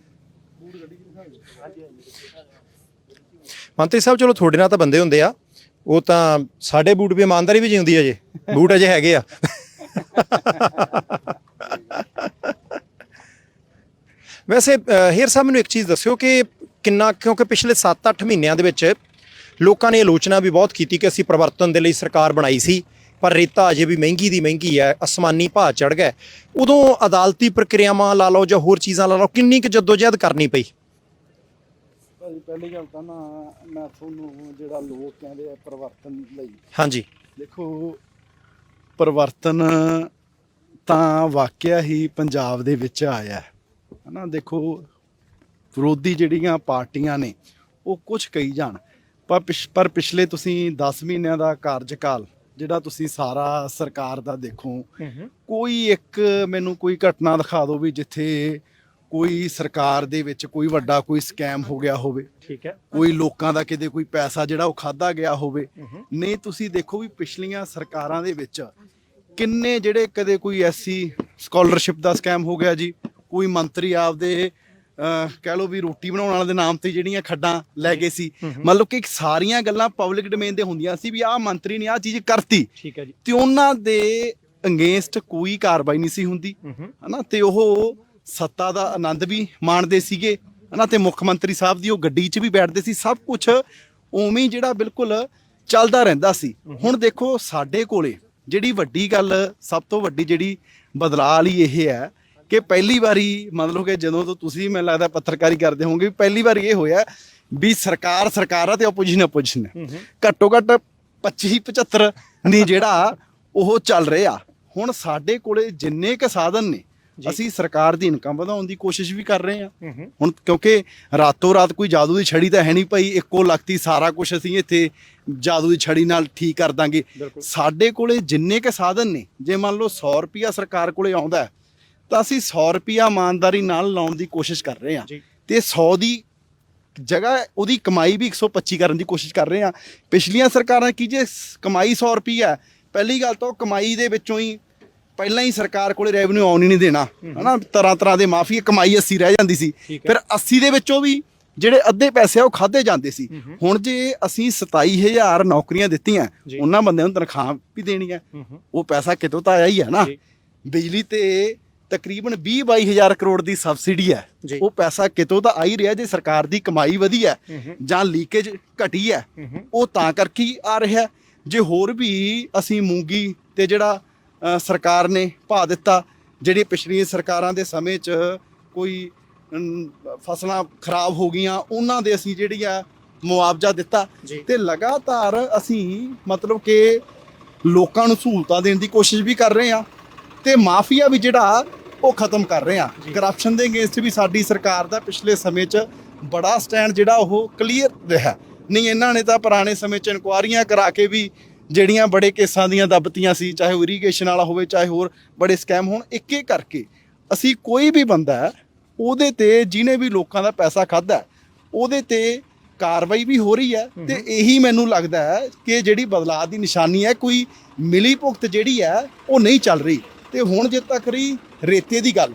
ਮੰਤਰੀ ਸਾਹਿਬ ਚਲੋ ਤੁਹਾਡੇ ਨਾਲ ਤਾਂ ਬੰਦੇ ਹੁੰਦੇ ਆ, ਉਹ ਤਾਂ ਸਾਡੇ ਬੂਟ ਵੀ ਇਮਾਨਦਾਰੀ ਵੀ ਜਿਉਂਦੀ ਹੈ ਜੇ, ਬੂਟ ਅਜੇ ਹੈਗੇ ਆ। ਵੈਸੇ ਹੇਅਰ ਸਾਹਿਬ ਮੈਨੂੰ ਇੱਕ ਚੀਜ਼ ਦੱਸਿਓ ਕਿ ਕਿੰਨਾ, ਕਿਉਂਕਿ ਪਿਛਲੇ 7-8 ਮਹੀਨਿਆਂ ਦੇ ਵਿੱਚ ਲੋਕਾਂ ਨੇ ਆਲੋਚਨਾ ਵੀ ਬਹੁਤ ਕੀਤੀ ਕਿ ਅਸੀਂ ਪਰਿਵਰਤਨ ਦੇ ਲਈ ਸਰਕਾਰ ਬਣਾਈ ਸੀ, ਪਰ ਰੇਤਾ ਅਜੇ ਵੀ ਮਹਿੰਗੀ ਦੀ ਮਹਿੰਗੀ ਹੈ, ਅਸਮਾਨੀ ਭਾਅ ਚੜ੍ਹ ਗਿਆ। ਉਦੋਂ ਅਦਾਲਤੀ ਪ੍ਰਕਿਰਿਆਵਾਂ ਲਾ ਲਓ ਜਾਂ ਹੋਰ ਚੀਜ਼ਾਂ ਲਾ ਲਓ, ਕਿੰਨੀ ਕੁ ਜੱਦੋਜਹਿਦ ਕਰਨੀ ਪਈ? ਭਾਜੀ ਪਹਿਲੀ ਗੱਲ ਤਾਂ ਨਾ ਮੈਂ ਤੁਹਾਨੂੰ ਜਿਹੜਾ ਲੋਕ ਕਹਿੰਦੇ ਆ ਪਰਿਵਰਤਨ ਲਈ, ਹਾਂਜੀ ਦੇਖੋ ਪਰਿਵਰਤਨ ਤਾਂ ਵਾਕਿਆ ਹੀ ਪੰਜਾਬ ਦੇ ਵਿੱਚ ਆਇਆ ਹੈ ਨਾ। ਦੇਖੋ ਵਿਰੋਧੀ ਜਿਹੜੀਆਂ ਪਾਰਟੀਆਂ ਨੇ ਉਹ ਕੁਝ ਕਹੀ ਜਾਣ, ਪਰ ਪਿਛਲੇ ਤੁਸੀਂ 10 ਮਹੀਨਿਆਂ ਦਾ ਕਾਰਜਕਾਲ ਜਿਹੜਾ ਤੁਸੀਂ ਸਾਰਾ ਸਰਕਾਰ ਦਾ ਦੇਖੋ, ਕੋਈ ਇੱਕ ਮੈਨੂੰ ਕੋਈ ਘਟਨਾ ਦਿਖਾ ਦਿਓ ਵੀ ਜਿੱਥੇ ਕੋਈ ਸਰਕਾਰ ਦੇ ਵਿੱਚ ਕੋਈ ਵੱਡਾ ਕੋਈ ਸਕੈਮ ਹੋ ਗਿਆ ਹੋਵੇ, ਠੀਕ ਹੈ, ਕੋਈ ਲੋਕਾਂ ਦਾ ਕਿਤੇ ਕੋਈ ਪੈਸਾ ਜਿਹੜਾ ਉਹ ਖਾਦਾ ਗਿਆ ਹੋਵੇ। ਨਹੀਂ ਤੁਸੀਂ ਦੇਖੋ ਵੀ ਪਿਛਲੀਆਂ ਸਰਕਾਰਾਂ ਦੇ ਵਿੱਚ ਕਿੰਨੇ ਜਿਹੜੇ ਕਦੇ ਕੋਈ ਐਸੀ ਸਕਾਲਰਸ਼ਿਪ ਦਾ ਸਕੈਮ ਹੋ ਗਿਆ ਜੀ, ਕੋਈ ਮੰਤਰੀ ਆਪਦੇ ਕਹਿ ਲਓ ਵੀ ਰੋਟੀ ਬਣਾਉਣ ਵਾਲੇ ਦੇ ਨਾਮ ਤੇ ਜਿਹੜੀਆਂ ਖੱਡਾਂ ਲੈ ਗਏ ਸੀ, ਮਤਲਬ ਕਿ ਸਾਰੀਆਂ ਗੱਲਾਂ ਪਬਲਿਕ ਡੋਮੇਨ ਦੇ ਹੁੰਦੀਆਂ ਸੀ ਵੀ ਆਹ ਮੰਤਰੀ ਨੇ ਆਹ ਚੀਜ਼ ਕਰਤੀ, ਠੀਕ ਹੈ ਜੀ, ਤੇ ਉਹਨਾਂ ਦੇ ਅਗੇਂਸਟ ਕੋਈ ਕਾਰਵਾਈ ਨਹੀਂ ਸੀ ਹੁੰਦੀ ਹਨਾ, ਤੇ ਉਹ ਸੱਤਾ ਦਾ ਆਨੰਦ ਵੀ ਮਾਣਦੇ ਸੀਗੇ ਹਨਾ, ਤੇ ਮੁੱਖ ਮੰਤਰੀ ਸਾਹਿਬ ਦੀ ਉਹ ਗੱਡੀ 'ਚ ਵੀ ਬੈਠਦੇ ਸੀ, ਸਭ ਕੁਝ ਉਵੇਂ ਹੀ ਜਿਹੜਾ ਬਿਲਕੁਲ ਚੱਲਦਾ ਰਹਿੰਦਾ ਸੀ। ਹੁਣ ਦੇਖੋ ਸਾਡੇ ਕੋਲੇ ਜਿਹੜੀ ਵੱਡੀ ਗੱਲ, ਸਭ ਤੋਂ ਵੱਡੀ ਜਿਹੜੀ ਬਦਲਾਅ ਵਾਲੀ ਇਹ ਹੈ ਕਿ ਪਹਿਲੀ ਵਾਰੀ ਮਤਲਬ ਕਿ ਜਦੋਂ ਤੋਂ ਤੁਸੀਂ ਮੈਨੂੰ ਲੱਗਦਾ ਪੱਤਰਕਾਰੀ ਕਰਦੇ ਹੋਵੋਗੇ, ਪਹਿਲੀ ਵਾਰੀ ਇਹ ਹੋਇਆ ਵੀ ਸਰਕਾਰ ਆ ਤੇ ਆਪੋਜੀਸ਼ਨ ਘੱਟੋ ਘੱਟ 25-75 ਨਹੀਂ ਜਿਹੜਾ ਉਹ ਚੱਲ ਰਿਹਾ। ਹੁਣ ਸਾਡੇ ਕੋਲੇ ਜਿੰਨੇ ਕ ਸਾਧਨ ਨੇ, ਅਸੀਂ ਸਰਕਾਰ ਦੀ ਇਨਕਮ ਵਧਾਉਣ ਦੀ ਕੋਸ਼ਿਸ਼ ਵੀ ਕਰ ਰਹੇ ਹਾਂ। ਹੁਣ ਕਿਉਂਕਿ ਰਾਤੋਂ ਰਾਤ ਕੋਈ ਜਾਦੂ ਦੀ ਛੜੀ ਤਾਂ ਹੈ ਨਹੀਂ ਭਾਈ, ਇੱਕੋ ਲਖਤੀ ਸਾਰਾ ਕੁਝ ਅਸੀਂ ਇੱਥੇ ਜਾਦੂ ਦੀ ਛੜੀ ਨਾਲ ਠੀਕ ਕਰ ਦਾਂਗੇ। ਸਾਡੇ ਕੋਲੇ ਜਿੰਨੇ ਕ ਸਾਧਨ ਨੇ, ਜੇ ਮੰਨ ਲਓ 100 ਰੁਪਿਆ ਸਰਕਾਰ ਕੋਲੇ ਆਉਂਦਾ ਤਾਂ ਅਸੀਂ 100 ਰੁਪਿਆ ਇਮਾਨਦਾਰੀ ਨਾਲ ਲਾਉਣ ਦੀ ਕੋਸ਼ਿਸ਼ ਕਰ ਰਹੇ ਹਾਂ, ਤੇ 100 ਦੀ ਜਗ੍ਹਾ ਉਹਦੀ ਕਮਾਈ ਵੀ 125 ਕਰਨ ਦੀ ਕੋਸ਼ਿਸ਼ ਕਰ ਰਹੇ ਹਾਂ। ਪਿਛਲੀਆਂ ਸਰਕਾਰਾਂ ਕੀ ਜੇ ਕਮਾਈ 100 ਰੁਪਿਆ, ਪਹਿਲੀ ਗੱਲ ਤਾਂ ਉਹ ਕਮਾਈ ਦੇ ਵਿੱਚੋਂ ਹੀ ਪਹਿਲਾਂ ਹੀ ਸਰਕਾਰ ਕੋਲੇ ਰੈਵਨਿਊ ਆਉਣ ਹੀ ਨਹੀਂ ਦੇਣਾ ਹਨਾ, ਤਰ੍ਹਾਂ ਦੇ ਮਾਫੀਆ, ਕਮਾਈ 80 ਰਹਿ ਜਾਂਦੀ ਸੀ, ਫਿਰ 80 ਦੇ ਵਿੱਚੋਂ ਵੀ ਜਿਹੜੇ ਅੱਧੇ ਪੈਸੇ ਆ ਉਹ ਖਾਦੇ ਜਾਂਦੇ ਸੀ। ਹੁਣ ਜੇ ਅਸੀਂ 27,000 ਨੌਕਰੀਆਂ ਦਿੱਤੀਆਂ, ਉਹਨਾਂ ਬੰਦਿਆਂ ਨੂੰ ਤਨਖਾਹ ਵੀ ਦੇਣੀ ਹੈ, ਉਹ ਪੈਸਾ ਕਿਤੋਂ ਤਾਂ ਆਇਆ ਹੀ ਹੈ ਨਾ। ਬਿਜਲੀ ਤੇ ਤਕਰੀਬਨ 20-22 ਹਜ਼ਾਰ ਕਰੋੜ ਦੀ ਸਬਸਿਡੀ ਹੈ, ਉਹ ਪੈਸਾ ਕਿਤੋਂ ਤਾਂ ਆ ਹੀ ਰਿਹਾ। ਜੇ ਸਰਕਾਰ ਦੀ ਕਮਾਈ ਵਧੀ ਹੈ ਜਾਂ ਲੀਕੇਜ ਘਟੀ ਹੈ, ਉਹ ਤਾਂ ਕਰਕੇ ਹੀ ਆ ਰਿਹਾ। ਜੇ ਹੋਰ ਵੀ ਅਸੀਂ ਮੂੰਗੀ ਤੇ ਜਿਹੜਾ ਸਰਕਾਰ ਨੇ ਭਾਅ ਦਿੱਤਾ, ਜਿਹੜੀ ਪਿਛਲੀਆਂ ਸਰਕਾਰਾਂ ਦੇ ਸਮੇਂ 'ਚ ਕੋਈ ਫਸਲਾਂ ਖਰਾਬ ਹੋ ਗਈਆਂ, ਉਹਨਾਂ ਦੇ ਅਸੀਂ ਜਿਹੜੀ ਆ ਮੁਆਵਜ਼ਾ ਦਿੱਤਾ, ਤੇ ਲਗਾਤਾਰ ਅਸੀਂ ਮਤਲਬ ਕਿ ਲੋਕਾਂ ਨੂੰ ਸਹੂਲਤਾਂ ਦੇਣ ਦੀ ਕੋਸ਼ਿਸ਼ ਵੀ ਕਰ ਰਹੇ ਹਾਂ, ਤੇ ਮਾਫੀਆ ਵੀ ਜਿਹੜਾ ਉਹ ਖਤਮ ਕਰ ਰਹੇ ਹਾਂ। ਕਰਪਸ਼ਨ ਦੇ ਅਗੇਂਸਟ ਵੀ ਸਾਡੀ ਸਰਕਾਰ ਦਾ ਪਿਛਲੇ ਸਮੇਂ 'ਚ ਬੜਾ ਸਟੈਂਡ ਜਿਹੜਾ ਉਹ ਕਲੀਅਰ ਰਿਹਾ। ਨਹੀਂ ਇਹਨਾਂ ਨੇ ਤਾਂ ਪੁਰਾਣੇ ਸਮੇਂ 'ਚ ਇਨਕੁਆਰੀਆਂ ਕਰਾ ਕੇ ਵੀ ਜਿਹੜੀਆਂ ਬੜੇ ਕੇਸਾਂ ਦੀਆਂ ਦੱਬਤੀਆਂ ਸੀ, ਚਾਹੇ ਉਹ ਇਰੀਗੇਸ਼ਨ ਵਾਲਾ ਹੋਵੇ, ਚਾਹੇ ਹੋਰ ਬੜੇ ਸਕੈਮ ਹੋਣ, ਇੱਕ ਇੱਕ ਕਰਕੇ ਅਸੀਂ ਕੋਈ ਵੀ ਬੰਦਾ ਹੈ ਉਹਦੇ ਤੇ ਜਿਹਨੇ ਵੀ ਲੋਕਾਂ ਦਾ ਪੈਸਾ ਖਾਧਾ ਉਹਦੇ ਤੇ ਕਾਰਵਾਈ ਵੀ ਹੋ ਰਹੀ ਹੈ। ਤੇ ਇਹੀ ਮੈਨੂੰ ਲੱਗਦਾ ਹੈ ਕਿ ਜਿਹੜੀ ਬਦਲਾਅ ਦੀ ਨਿਸ਼ਾਨੀ ਹੈ, ਕੋਈ ਮਿਲੀ ਭੁਗਤ ਜਿਹੜੀ ਹੈ ਉਹ ਨਹੀਂ ਚੱਲ ਰਹੀ। ਤੇ ਹੁਣ ਜੇ ਤੱਕ ਰਹੀ ਰੇਤੇ ਦੀ ਗੱਲ,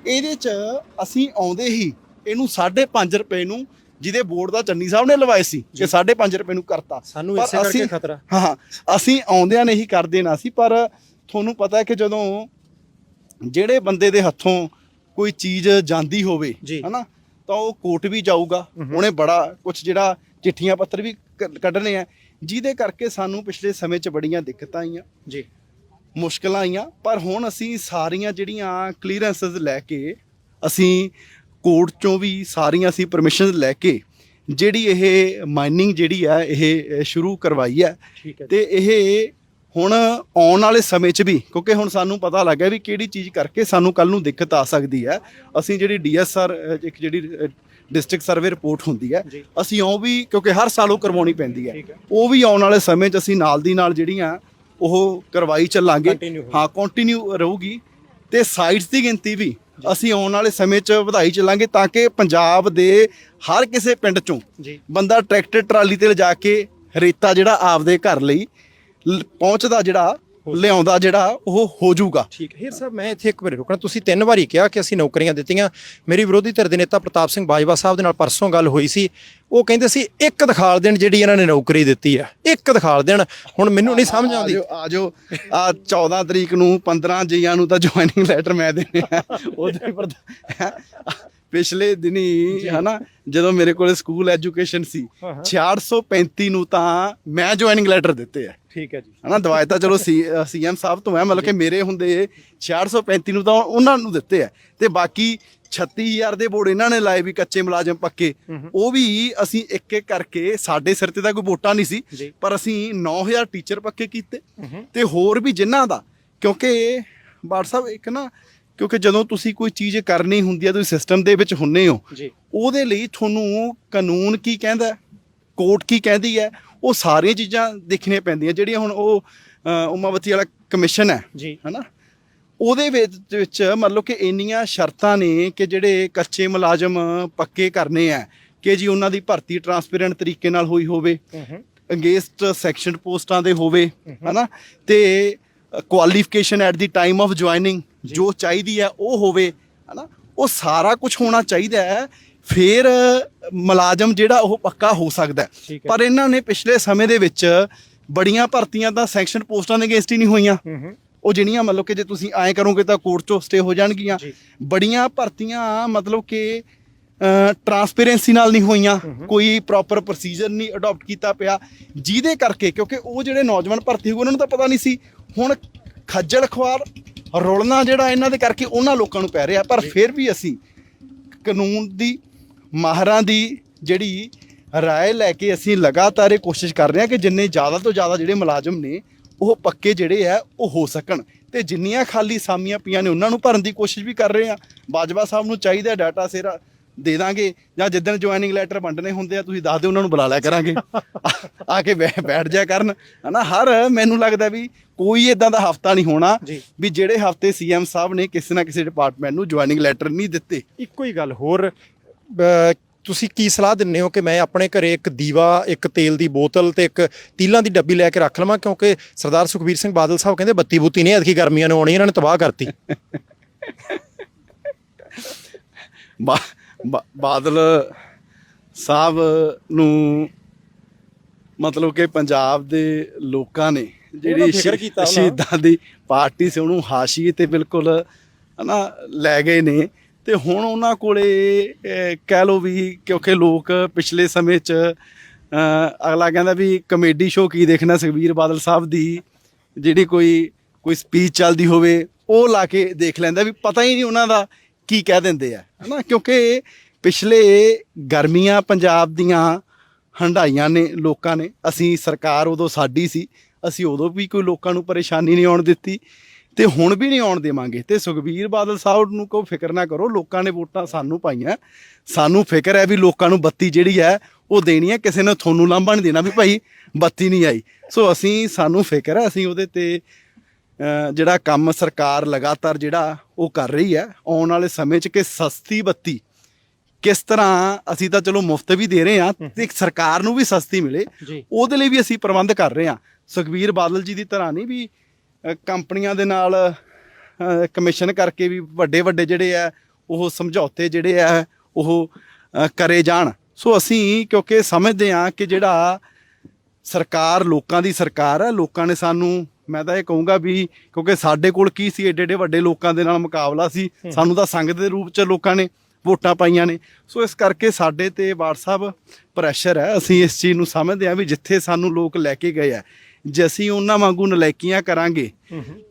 ਇਹਦੇ 'ਚ ਅਸੀਂ ਆਉਂਦੇ ਹੀ ਇਹਨੂੰ 5.5 ਰੁਪਏ ਨੂੰ, ਜਿਹਦੇ ਬੋਰਡ ਦਾ ਚੰਨੀ ਸਾਹਿਬ ਨੇ ਲਵਾਏ ਸੀ ਕਿ 5.5 ਰੁਪਏ ਨੂੰ ਕਰਤਾ, ਸਾਨੂੰ ਇਸੇ ਕਰਕੇ ਖਤਰਾ। ਹਾਂ, ਅਸੀਂ ਆਉਂਦਿਆਂ ਨੇ ਹੀ ਕਰ ਦੇਣਾ ਸੀ, ਪਰ ਤੁਹਾਨੂੰ ਪਤਾ ਹੈ ਕਿ ਜਦੋਂ ਜਿਹੜੇ ਬੰਦੇ ਦੇ ਹੱਥੋਂ ਕੋਈ ਚੀਜ਼ ਜਾਂਦੀ ਹੋਵੇ ਹਨਾ, ਤਾਂ ਉਹ ਕੋਰਟ ਵੀ ਜਾਊਗਾ, ਉਹਨੇ ਬੜਾ ਕੁਝ ਜਿਹੜਾ ਚਿੱਠੀਆਂ ਪੱਤਰ ਵੀ ਕੱਢਣੇ ਆ, ਜਿਹਦੇ ਕਰਕੇ ਸਾਨੂੰ ਪਿਛਲੇ ਸਮੇਂ 'ਚ ਬੜੀਆਂ ਦਿੱਕਤਾਂ ਆਈਆਂ ਜੀ, ਮੁਸ਼ਕਲਾਂ ਆਈਆਂ। ਪਰ ਹੁਣ ਅਸੀਂ ਸਾਰੀਆਂ ਜਿਹੜੀਆਂ ਕਲੀਅਰੈਂਸਸ ਲੈ ਕੇ, ਅਸੀਂ ਕੋਰਟ 'ਚੋਂ ਵੀ ਸਾਰੀਆਂ ਅਸੀਂ ਪਰਮਿਸ਼ਨ ਲੈ ਕੇ ਜਿਹੜੀ ਇਹ ਮਾਈਨਿੰਗ ਜਿਹੜੀ ਆ ਇਹ ਸ਼ੁਰੂ ਕਰਵਾਈ ਹੈ। ਤੇ ਇਹ ਹੁਣ ਆਉਣ ਵਾਲੇ ਸਮੇਂ 'ਚ ਵੀ, ਕਿਉਂਕਿ ਹੁਣ ਸਾਨੂੰ ਪਤਾ ਲੱਗ ਗਿਆ ਵੀ ਕਿਹੜੀ ਚੀਜ਼ ਕਰਕੇ ਸਾਨੂੰ ਕੱਲ ਨੂੰ ਦਿੱਕਤ ਆ ਸਕਦੀ ਹੈ, ਅਸੀਂ ਜਿਹੜੀ DSR ਇੱਕ ਜਿਹੜੀ ਡਿਸਟ੍ਰਿਕਟ ਸਰਵੇ ਰਿਪੋਰਟ ਹੁੰਦੀ ਹੈ, ਅਸੀਂ ਉਹ ਵੀ ਕਿਉਂਕਿ ਹਰ ਸਾਲ ਉਹ ਕਰਵਾਉਣੀ ਪੈਂਦੀ ਹੈ, ਉਹ ਵੀ ਆਉਣ ਵਾਲੇ ਸਮੇਂ 'ਚ ਅਸੀਂ ਨਾਲ ਦੀ ਨਾਲ ਜਿਹੜੀਆਂ ਉਹ ਕਰਵਾਈ ਚੱਲਾਂਗੇ। ਹਾਂ, ਕੰਟੀਨਿਊ ਰਹੂਗੀ। ਤੇ ਸਾਈਟਸ ਦੀ ਗਿਣਤੀ ਵੀ ਅਸੀਂ ਆਉਣ ਵਾਲੇ ਸਮੇਂ 'ਚ ਵਧਾਈ ਚੱਲਾਂਗੇ, ਤਾਂ ਕਿ ਪੰਜਾਬ ਦੇ ਹਰ ਕਿਸੇ ਪਿੰਡ 'ਚੋਂ ਬੰਦਾ ਟਰੈਕਟਰ ਟਰਾਲੀ ਤੇ ਲਿਜਾ ਕੇ ਰੇਤਾ ਜਿਹੜਾ ਆਪਦੇ ਘਰ ਲਈ ਪਹੁੰਚਦਾ ਜਿਹੜਾ ਲਿਆਉਂਦਾ ਜਿਹੜਾ ਉਹ ਹੋ ਜਾਊਗਾ। ਠੀਕ ਹੈ ਹੀਰ ਸਾਹਿਬ, ਮੈਂ ਇੱਥੇ ਇੱਕ ਵਾਰੀ ਰੁਕਣਾ। ਤੁਸੀਂ 3 ਵਾਰੀ ਕਿਹਾ ਕਿ ਅਸੀਂ ਨੌਕਰੀਆਂ ਦਿੱਤੀਆਂ। ਮੇਰੀ ਵਿਰੋਧੀ ਧਿਰ ਦੇ ਨੇਤਾ ਪ੍ਰਤਾਪ ਸਿੰਘ ਬਾਜਵਾ ਸਾਹਿਬ ਦੇ ਨਾਲ ਪਰਸੋਂ ਗੱਲ ਹੋਈ ਸੀ, ਉਹ ਕਹਿੰਦੇ ਸੀ ਇੱਕ ਦਿਖਾਲ ਦੇਣ ਜਿਹੜੀ ਇਹਨਾਂ ਨੇ ਨੌਕਰੀ ਦਿੱਤੀ ਹੈ, ਇੱਕ ਦਿਖਾਲ ਦੇਣ। ਹੁਣ ਮੈਨੂੰ ਨਹੀਂ ਸਮਝ ਆਉਂਦੀ। ਆਜੋ ਆ 14 ਤਰੀਕ ਨੂੰ 15 ਜੀਆਂ ਨੂੰ ਤਾਂ ਜੁਆਇਨਿੰਗ ਲੈਟਰ ਮੈਂ ਦੇਣੇ ਆ। ਉਹਦੇ ਪਿਛਲੇ ਦਿਨੀ ਹਨਾ ਜਦੋਂ ਮੇਰੇ ਕੋਲ ਸਕੂਲ ਐਜੂਕੇਸ਼ਨ ਸੀ 6635 ਨੂੰ ਤਾਂ ਮੈਂ ਜੁਆਇਨਿੰਗ ਲੈਟਰ ਦਿੱਤੇ ਆ। ਠੀਕ ਹੈ ਜੀ, ਹਨਾ ਦਵਾਈ ਤਾਂ ਚਲੋ ਸੀਐਮ ਸਾਹਿਬ ਤੋਂ ਹੈ, ਮਤਲਬ ਕਿ ਮੇਰੇ ਹੁੰਦੇ 6635 ਨੂੰ ਤਾਂ ਉਹਨਾਂ ਨੂੰ ਦਿੱਤੇ ਆ। ਤੇ ਬਾਕੀ 36000 ਦੇ ਬੋਰਡ ਇਹਨਾਂ ਨੇ ਲਾਏ ਵੀ ਕੱਚੇ ਮੁਲਾਜ਼ਮ ਪੱਕੇ, ਉਹ ਵੀ ਅਸੀਂ ਇੱਕ ਇੱਕ ਕਰਕੇ, ਸਾਡੇ ਸਿਰ ਤੇ ਤਾਂ ਕੋਈ ਵੋਟਾਂ ਨਹੀਂ ਸੀ ਪਰ ਅਸੀਂ 9000 ਟੀਚਰ ਪੱਕੇ ਕੀਤੇ ਤੇ ਹੋਰ ਵੀ ਜਿਨ੍ਹਾਂ ਦਾ, ਕਿਉਂਕਿ ਬਾੜ ਸਾਹਿਬ ਇੱਕ ਨਾ, ਕਿਉਂਕਿ ਜਦੋਂ ਤੁਸੀਂ ਕੋਈ ਚੀਜ਼ ਕਰਨੀ ਹੁੰਦੀ ਹੈ, ਤੁਸੀਂ ਸਿਸਟਮ ਦੇ ਵਿੱਚ ਹੁੰਨੇ ਹੋ, ਉਹਦੇ ਲਈ ਤੁਹਾਨੂੰ ਕਾਨੂੰਨ ਕੀ ਕਹਿੰਦਾ, ਕੋਰਟ ਕੀ ਕਹਿੰਦੀ ਹੈ, ਉਹ ਸਾਰੀਆਂ ਚੀਜ਼ਾਂ ਦੇਖਣੀਆਂ ਪੈਂਦੀਆਂ। ਜਿਹੜੀਆਂ ਹੁਣ ਉਹ ਉਮਾਵਤੀ ਵਾਲਾ ਕਮਿਸ਼ਨ ਹੈ ਹਨਾ, ਉਹਦੇ ਵਿੱਚ ਮਤਲਬ ਕਿ ਇੰਨੀਆਂ ਸ਼ਰਤਾਂ ਨੇ ਕਿ ਜਿਹੜੇ ਕੱਚੇ ਮੁਲਾਜ਼ਮ ਪੱਕੇ ਕਰਨੇ ਆ ਕਿ ਜੀ ਉਹਨਾਂ ਦੀ ਭਰਤੀ ਟਰਾਂਸਪੇਰੈਂਟ ਤਰੀਕੇ ਨਾਲ ਹੋਈ ਹੋਵੇ, ਅਗੇਂਸਟ ਸੈਕਸ਼ਨ ਪੋਸਟਾਂ ਦੇ ਹੋਵੇ ਹਨਾ, ਤੇ qualification at the time of joining ਜੋ ਚਾਹੀਦੀ ਹੈ ਉਹ ਹੋਵੇ ਹਨਾ, ਉਹ ਸਾਰਾ ਕੁਝ ਹੋਣਾ ਚਾਹੀਦਾ ਹੈ। ਫਿਰ ਮੁਲਾਜ਼ਮ ਜਿਹੜਾ ਉਹ ਪੱਕਾ ਹੋ ਸਕਦਾ। ਪਰ ਇਹਨਾਂ ਨੇ ਪਿਛਲੇ ਸਮੇਂ ਦੇ ਵਿੱਚ ਬੜੀਆਂ ਭਰਤੀਆਂ ਤਾਂ ਸੈਕਸ਼ਨ ਪੋਸਟਾਂ ਦੇ ਅਗੇਂਸਟ ਹੀ ਨਹੀਂ ਹੋਈਆਂ, ਉਹ ਜਿਹੜੀਆਂ ਮਤਲਬ ਕਿ ਜੇ ਤੁਸੀਂ ਐਂ ਕਰੋਗੇ ਤਾਂ ਕੋਰਟ 'ਚੋਂ ਸਟੇ ਹੋ ਜਾਣਗੀਆਂ। ਬੜੀਆਂ ਭਰਤੀਆਂ ਮਤਲਬ ਕਿ ਟਰਾਂਸਪੇਰੈਂਸੀ ਨਾਲ ਨਹੀਂ ਹੋਈਆਂ, ਕੋਈ ਪ੍ਰੋਪਰ ਪ੍ਰੋਸੀਜਰ ਨਹੀਂ ਅਡਾਪਟ ਕੀਤਾ ਪਿਆ, ਜਿਹਦੇ ਕਰਕੇ ਕਿਉਂਕਿ ਉਹ ਜਿਹੜੇ ਨੌਜਵਾਨ ਭਰਤੀ ਹੋਏ ਉਹਨਾਂ ਨੂੰ ਤਾਂ ਪਤਾ ਨਹੀਂ ਸੀ। ਹੁਣ ਖੱਜਲ ਖੁਆਰ ਰੁਲਣਾ ਜਿਹੜਾ ਇਹਨਾਂ ਦੇ ਕਰਕੇ ਉਹਨਾਂ ਲੋਕਾਂ ਨੂੰ ਪੈ ਰਿਹਾ। ਪਰ ਫਿਰ ਵੀ ਅਸੀਂ ਕਾਨੂੰਨ ਦੀ, ਮਾਹਰਾਂ ਦੀ ਜਿਹੜੀ ਰਾਏ ਲੈ ਕੇ ਅਸੀਂ ਲਗਾਤਾਰ ਇਹ ਕੋਸ਼ਿਸ਼ ਕਰ ਰਹੇ ਹਾਂ ਕਿ ਜਿੰਨੇ ਜ਼ਿਆਦਾ ਤੋਂ ਜ਼ਿਆਦਾ ਜਿਹੜੇ ਮੁਲਾਜ਼ਮ ਨੇ ਉਹ ਪੱਕੇ ਜਿਹੜੇ ਆ ਉਹ ਹੋ ਸਕਣ, ਤੇ ਜਿੰਨੀਆਂ ਖਾਲੀ ਸਾਮੀਆਂ ਪਈਆਂ ਨੇ ਉਹਨਾਂ ਨੂੰ ਭਰਨ ਦੀ ਕੋਸ਼ਿਸ਼ ਵੀ ਕਰ ਰਹੇ ਹਾਂ। ਬਾਜਵਾ ਸਾਹਿਬ ਨੂੰ ਚਾਹੀਦਾ ਡਾਟਾ ਸੇਰਾ ਦੇ ਦਾਂਗੇ, ਜਾਂ ਜਿੱਦਣ ਜੁਆਇਨਿੰਗ ਲੈਟਰ ਵੰਡਣੇ ਹੁੰਦੇ ਆ ਤੁਸੀਂ ਦੱਸ ਦਿਓ, ਉਹਨਾਂ ਨੂੰ ਬੁਲਾ ਲਿਆ ਕਰਾਂਗੇ ਆ ਕੇ ਬੈਠ ਜਾ ਕਰਨ ਹਨਾ। ਮੈਨੂੰ ਲੱਗਦਾ ਵੀ ਕੋਈ ਇਦਾਂ ਦਾ ਹਫਤਾ ਨਹੀਂ ਹੋਣਾ ਵੀ ਜਿਹੜੇ ਹਫਤੇ ਸੀਐਮ ਸਾਹਿਬ ਨੇ ਕਿਸੇ ਨਾ ਕਿਸੇ ਡਿਪਾਰਟਮੈਂਟ ਨੂੰ ਜੁਆਇਨਿੰਗ ਲੈਟਰ ਨਹੀਂ ਦਿੱਤੇ। ਇੱਕੋ ਹੀ ਗੱਲ ਹੋਰ, ਤੁਸੀਂ ਕੀ ਸਲਾਹ ਦਿੰਦੇ ਹੋ ਕਿ ਮੈਂ ਆਪਣੇ ਘਰੇ ਇੱਕ ਦੀਵਾ, ਇੱਕ ਤੇਲ ਦੀ ਬੋਤਲ ਤੇ ਇੱਕ ਤੀਲਾਂ ਦੀ ਡੱਬੀ ਲੈ ਕੇ ਰੱਖ ਲਵਾਂ, ਕਿਉਂਕਿ ਸਰਦਾਰ ਸੁਖਬੀਰ ਸਿੰਘ ਬਾਦਲ ਸਾਹਿਬ ਕਹਿੰਦੇ ਬੱਤੀ ਬੁੱਤੀ ਨਹੀਂ ਐਤਕੀ ਗਰਮੀਆਂ ਨੂੰ ਆਉਣੀ, ਇਹਨਾਂ ਨੇ ਤਬਾਹ ਕਰਤੀ। ਬਾਦਲ ਸਾਹਿਬ ਨੂੰ ਮਤਲਬ ਕਿ ਪੰਜਾਬ ਦੇ ਲੋਕਾਂ ਨੇ ਜਿਹੜੀ ਸ਼ਹੀਦਾਂ ਦੀ ਪਾਰਟੀ ਸੀ ਉਹਨੂੰ ਹਾਸ਼ੀਏ ਤੇ ਬਿਲਕੁਲ ਹਨਾ ਲੈ ਗਏ ਨੇ। ਤੇ ਹੁਣ ਉਹਨਾਂ ਕੋਲੇ ਕਹਿ ਲਓ ਵੀ, ਕਿਉਂਕਿ ਲੋਕ ਪਿਛਲੇ ਸਮੇਂ 'ਚ ਅਗਲਾ ਕਹਿੰਦਾ ਵੀ ਕਮੇਡੀ ਸ਼ੋਅ ਕੀ ਦੇਖਣਾ, ਸੁਖਬੀਰ ਬਾਦਲ ਸਾਹਿਬ ਦੀ ਜਿਹੜੀ ਕੋਈ ਸਪੀਚ ਚੱਲਦੀ ਹੋਵੇ ਉਹ ਲਾ ਕੇ ਦੇਖ ਲੈਂਦਾ, ਵੀ ਪਤਾ ਹੀ ਨਹੀਂ ਉਹਨਾਂ ਦਾ ਕੀ ਕਹਿ ਦਿੰਦੇ ਆ ਹਨਾ। ਕਿਉਂਕਿ ਪਿਛਲੇ ਗਰਮੀਆਂ ਪੰਜਾਬ ਦੀਆਂ ਹੰਢਾਈਆਂ ਨੇ ਲੋਕਾਂ ਨੇ, ਅਸੀਂ ਸਰਕਾਰ ਉਦੋਂ ਸਾਡੀ ਸੀ, ਅਸੀਂ ਉਦੋਂ ਵੀ ਕੋਈ ਲੋਕਾਂ ਨੂੰ ਪਰੇਸ਼ਾਨੀ ਨਹੀਂ ਆਉਣ ਦਿੱਤੀ ਤੇ ਹੁਣ ਵੀ ਨਹੀਂ ਆਉਣ ਦੇਵਾਂਗੇ। ਤੇ ਸੁਖਬੀਰ ਬਾਦਲ ਸਾਹਿਬ ਨੂੰ ਕੋਈ ਫਿਕਰ ਨਾ ਕਰੋ, ਲੋਕਾਂ ਨੇ ਵੋਟਾਂ ਸਾਨੂੰ ਪਾਈਆਂ, ਸਾਨੂੰ ਫਿਕਰ ਹੈ ਵੀ ਲੋਕਾਂ ਨੂੰ ਬੱਤੀ ਜਿਹੜੀ ਹੈ ਉਹ ਦੇਣੀ ਹੈ, ਕਿਸੇ ਨੇ ਤੁਹਾਨੂੰ ਲਾਂਭਾ ਨਹੀਂ ਦੇਣਾ ਵੀ ਭਾਈ ਬੱਤੀ ਨਹੀਂ ਆਈ। ਸੋ ਸਾਨੂੰ ਫਿਕਰ ਹੈ, ਅਸੀਂ ਉਹਦੇ ਤੇ ਜਿਹੜਾ ਕੰਮ ਸਰਕਾਰ ਲਗਾਤਾਰ ਜਿਹੜਾ ਉਹ ਕਰ ਰਹੀ ਹੈ ਆਉਣ ਵਾਲੇ ਸਮੇਂ 'ਚ ਕਿ ਸਸਤੀ ਬੱਤੀ ਕਿਸ ਤਰ੍ਹਾਂ, ਅਸੀਂ ਤਾਂ ਚਲੋ ਮੁਫਤ ਵੀ ਦੇ ਰਹੇ ਹਾਂ ਤੇ ਸਰਕਾਰ ਨੂੰ ਵੀ ਸਸਤੀ ਮਿਲੇ, ਉਹਦੇ ਲਈ ਵੀ ਅਸੀਂ ਪ੍ਰਬੰਧ ਕਰ ਰਹੇ ਹਾਂ। ਸੁਖਬੀਰ ਬਾਦਲ ਜੀ ਦੀ ਤਰ੍ਹਾਂ ਨਹੀਂ ਵੀ ਕੰਪਨੀਆਂ ਦੇ ਨਾਲ ਕਮਿਸ਼ਨ ਕਰਕੇ ਵੀ ਵੱਡੇ ਜਿਹੜੇ ਆ ਉਹ ਸਮਝੌਤੇ ਜਿਹੜੇ ਆ ਉਹ ਕਰੇ ਜਾਣ। ਸੋ ਅਸੀਂ ਕਿਉਂਕਿ ਸਮਝਦੇ ਹਾਂ ਕਿ ਜਿਹੜਾ ਸਰਕਾਰ ਲੋਕਾਂ ਦੀ ਸਰਕਾਰ ਹੈ, ਲੋਕਾਂ ਨੇ ਸਾਨੂੰ, ਮੈਂ ਤਾਂ ਇਹ ਕਹੂੰਗਾ ਵੀ ਕਿਉਂਕਿ ਸਾਡੇ ਕੋਲ ਕੀ ਸੀ, ਏਡੇ ਵੱਡੇ ਲੋਕਾਂ ਦੇ ਨਾਲ ਮੁਕਾਬਲਾ ਸੀ, ਸਾਨੂੰ ਤਾਂ ਸੰਗਤ ਦੇ ਰੂਪ 'ਚ ਲੋਕਾਂ ਨੇ ਵੋਟਾਂ ਪਾਈਆਂ ਨੇ। ਸੋ ਇਸ ਕਰਕੇ ਸਾਡੇ ਤੇ ਬਾੜ ਸਾਹਿਬ ਪ੍ਰੈਸ਼ਰ ਹੈ, ਅਸੀਂ ਇਸ ਚੀਜ਼ ਨੂੰ ਸਮਝਦੇ ਹਾਂ ਵੀ ਜਿੱਥੇ ਸਾਨੂੰ ਲੋਕ ਲੈ ਕੇ ਗਏ ਆ, ਜੇ ਅਸੀਂ ਉਹਨਾਂ ਵਾਂਗੂ ਨਲਾਇਕੀਆਂ ਕਰਾਂਗੇ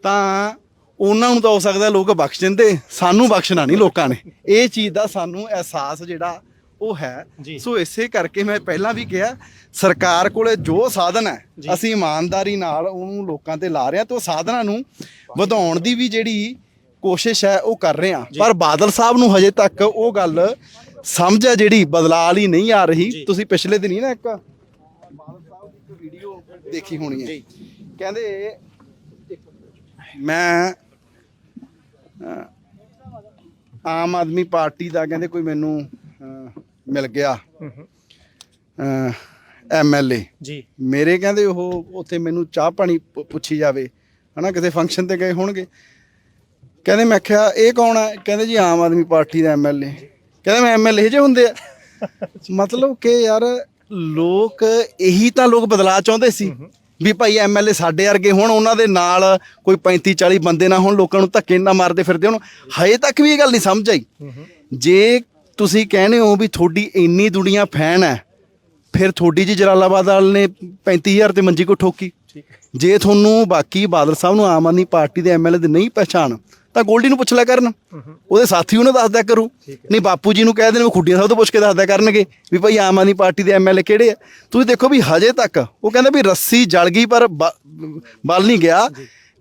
ਤਾਂ ਉਹਨਾਂ ਨੂੰ ਤਾਂ ਹੋ ਸਕਦਾ ਲੋਕ ਬਖਸ਼ ਦਿੰਦੇ, ਸਾਨੂੰ ਬਖਸ਼ਣਾ ਨਹੀਂ ਲੋਕਾਂ ਨੇ। ਇਹ ਚੀਜ਼ ਦਾ ਸਾਨੂੰ ਅਹਿਸਾਸ ਜਿਹੜਾ ਉਹ ਹੈ। ਸੋ ਇਸੇ ਕਰਕੇ ਮੈਂ ਪਹਿਲਾਂ ਵੀ ਕਿਹਾ, ਸਰਕਾਰ ਕੋਲੇ ਜੋ ਸਾਧਨ ਹੈ ਅਸੀਂ ਇਮਾਨਦਾਰੀ ਨਾਲ ਉਹਨੂੰ ਲੋਕਾਂ ਤੇ ਲਾ ਰਹੇ ਹਾਂ, ਤੇ ਉਹ ਸਾਧਨਾਂ ਨੂੰ ਵਧਾਉਣ ਦੀ ਵੀ ਜਿਹੜੀ ਕੋਸ਼ਿਸ਼ ਹੈ ਉਹ ਕਰ ਰਹੇ ਹਾਂ। ਪਰ ਬਾਦਲ ਸਾਹਿਬ ਨੂੰ ਹਜੇ ਤੱਕ ਉਹ ਗੱਲ ਸਮਝ ਹੈ ਜਿਹੜੀ ਬਦਲਾਅ ਵਾਲੀ ਨਹੀਂ ਆ ਰਹੀ। ਤੁਸੀਂ ਪਿਛਲੇ ਦਿਨੀ ਨਾ ਇੱਕ ਬਾਦਲ ਸਾਹਿਬ ਦੀ ਵੀਡੀਓ ਦੇਖੀ ਹੋਣੀ ਹੈ, ਕਹਿੰਦੇ ਮੈਂ ਆਮ ਆਦਮੀ ਪਾਰਟੀ ਦਾ ਕਹਿੰਦੇ ਕੋਈ ਮੈਨੂੰ ਮਿਲ ਗਿਆ MLA ਜੀ, ਮੇਰੇ ਕਹਿੰਦੇ ਉਹ ਉੱਥੇ ਮੈਨੂੰ ਚਾਹ ਪਾਣੀ ਪੁੱਛੀ ਜਾਵੇ, ਹਨਾ ਕਿਸੇ ਫੰਕਸ਼ਨ ਤੇ ਗਏ ਹੋਣਗੇ, ਕਹਿੰਦੇ ਮੈਂ ਆਖਿਆ ਇਹ ਕੌਣ ਹੈ, ਕਹਿੰਦੇ ਜੀ ਆਮ ਆਦਮੀ ਪਾਰਟੀ ਦਾ ਐਮਐਲਏ। ਕਹਿੰਦੇ ਮੈਂ ਐਮਐਲਏ ਜੇ ਹੁੰਦੇ ਆ। ਮਤਲਬ ਕਿ ਯਾਰ ਲੋਕ ਇਹੀ ਤਾਂ ਲੋਕ ਬਦਲਾਅ ਚਾਹੁੰਦੇ ਸੀ ਵੀ ਭਾਈ ਐਮਐਲਏ ਸਾਡੇ ਵਰਗੇ ਹੋਣ, ਉਹਨਾਂ ਦੇ ਨਾਲ ਕੋਈ 35-40 ਬੰਦੇ ਨਾ ਹੋਣ, ਲੋਕਾਂ ਨੂੰ ਧੱਕੇ ਨਾ ਮਾਰਦੇ ਫਿਰਦੇ ਹੋਣ। ਹਜੇ ਤੱਕ ਵੀ ਇਹ ਗੱਲ ਨਹੀਂ ਸਮਝ ਆਈ। ਜੇ ਤੁਸੀਂ ਕਹਿੰਦੇ ਹੋ ਵੀ ਤੁਹਾਡੀ ਇੰਨੀ ਦੁਨੀਆ ਫੈਨ ਹੈ, ਫਿਰ ਤੁਹਾਡੀ ਜੀ ਜਲਾਲਾਬਾਦ ਵਾਲ ਨੇ 35,000 ਤੇ ਮੰਜੀ ਕੋ ਠੋਕੀ। ਜੇ ਤੁਹਾਨੂੰ ਬਾਕੀ ਬਾਦਲ ਸਾਹਿਬ ਨੂੰ ਆਮ ਆਦਮੀ ਪਾਰਟੀ ਦੇ ਐਮਐਲਏ ਦੇ ਨਹੀਂ ਪਹਿਚਾਣ ਤਾਂ ਗੋਲਡੀ ਨੂੰ ਪੁੱਛ ਲਿਆ ਕਰਨ, ਉਹਦੇ ਸਾਥੀ ਉਹਨੂੰ ਦੱਸ ਦਿਆ ਕਰੂ। ਨਹੀਂ ਬਾਪੂ ਜੀ ਨੂੰ ਕਹਿ ਦੇਣ, ਖੁੱਡੀਆਂ ਸਾਹਿਬ ਤੋਂ ਪੁੱਛ ਕੇ ਦੱਸ ਦਿਆ ਕਰਨਗੇ ਵੀ ਭਾਈ ਆਮ ਆਦਮੀ ਪਾਰਟੀ ਦੇ ਐਮਐਲਏ ਕਿਹੜੇ ਆ। ਤੁਸੀਂ ਦੇਖੋ ਵੀ ਹਜੇ ਤੱਕ ਉਹ ਕਹਿੰਦੇ ਵੀ ਰੱਸੀ ਜਲ ਗਈ ਪਰ ਬਲ ਨਹੀਂ ਗਿਆ।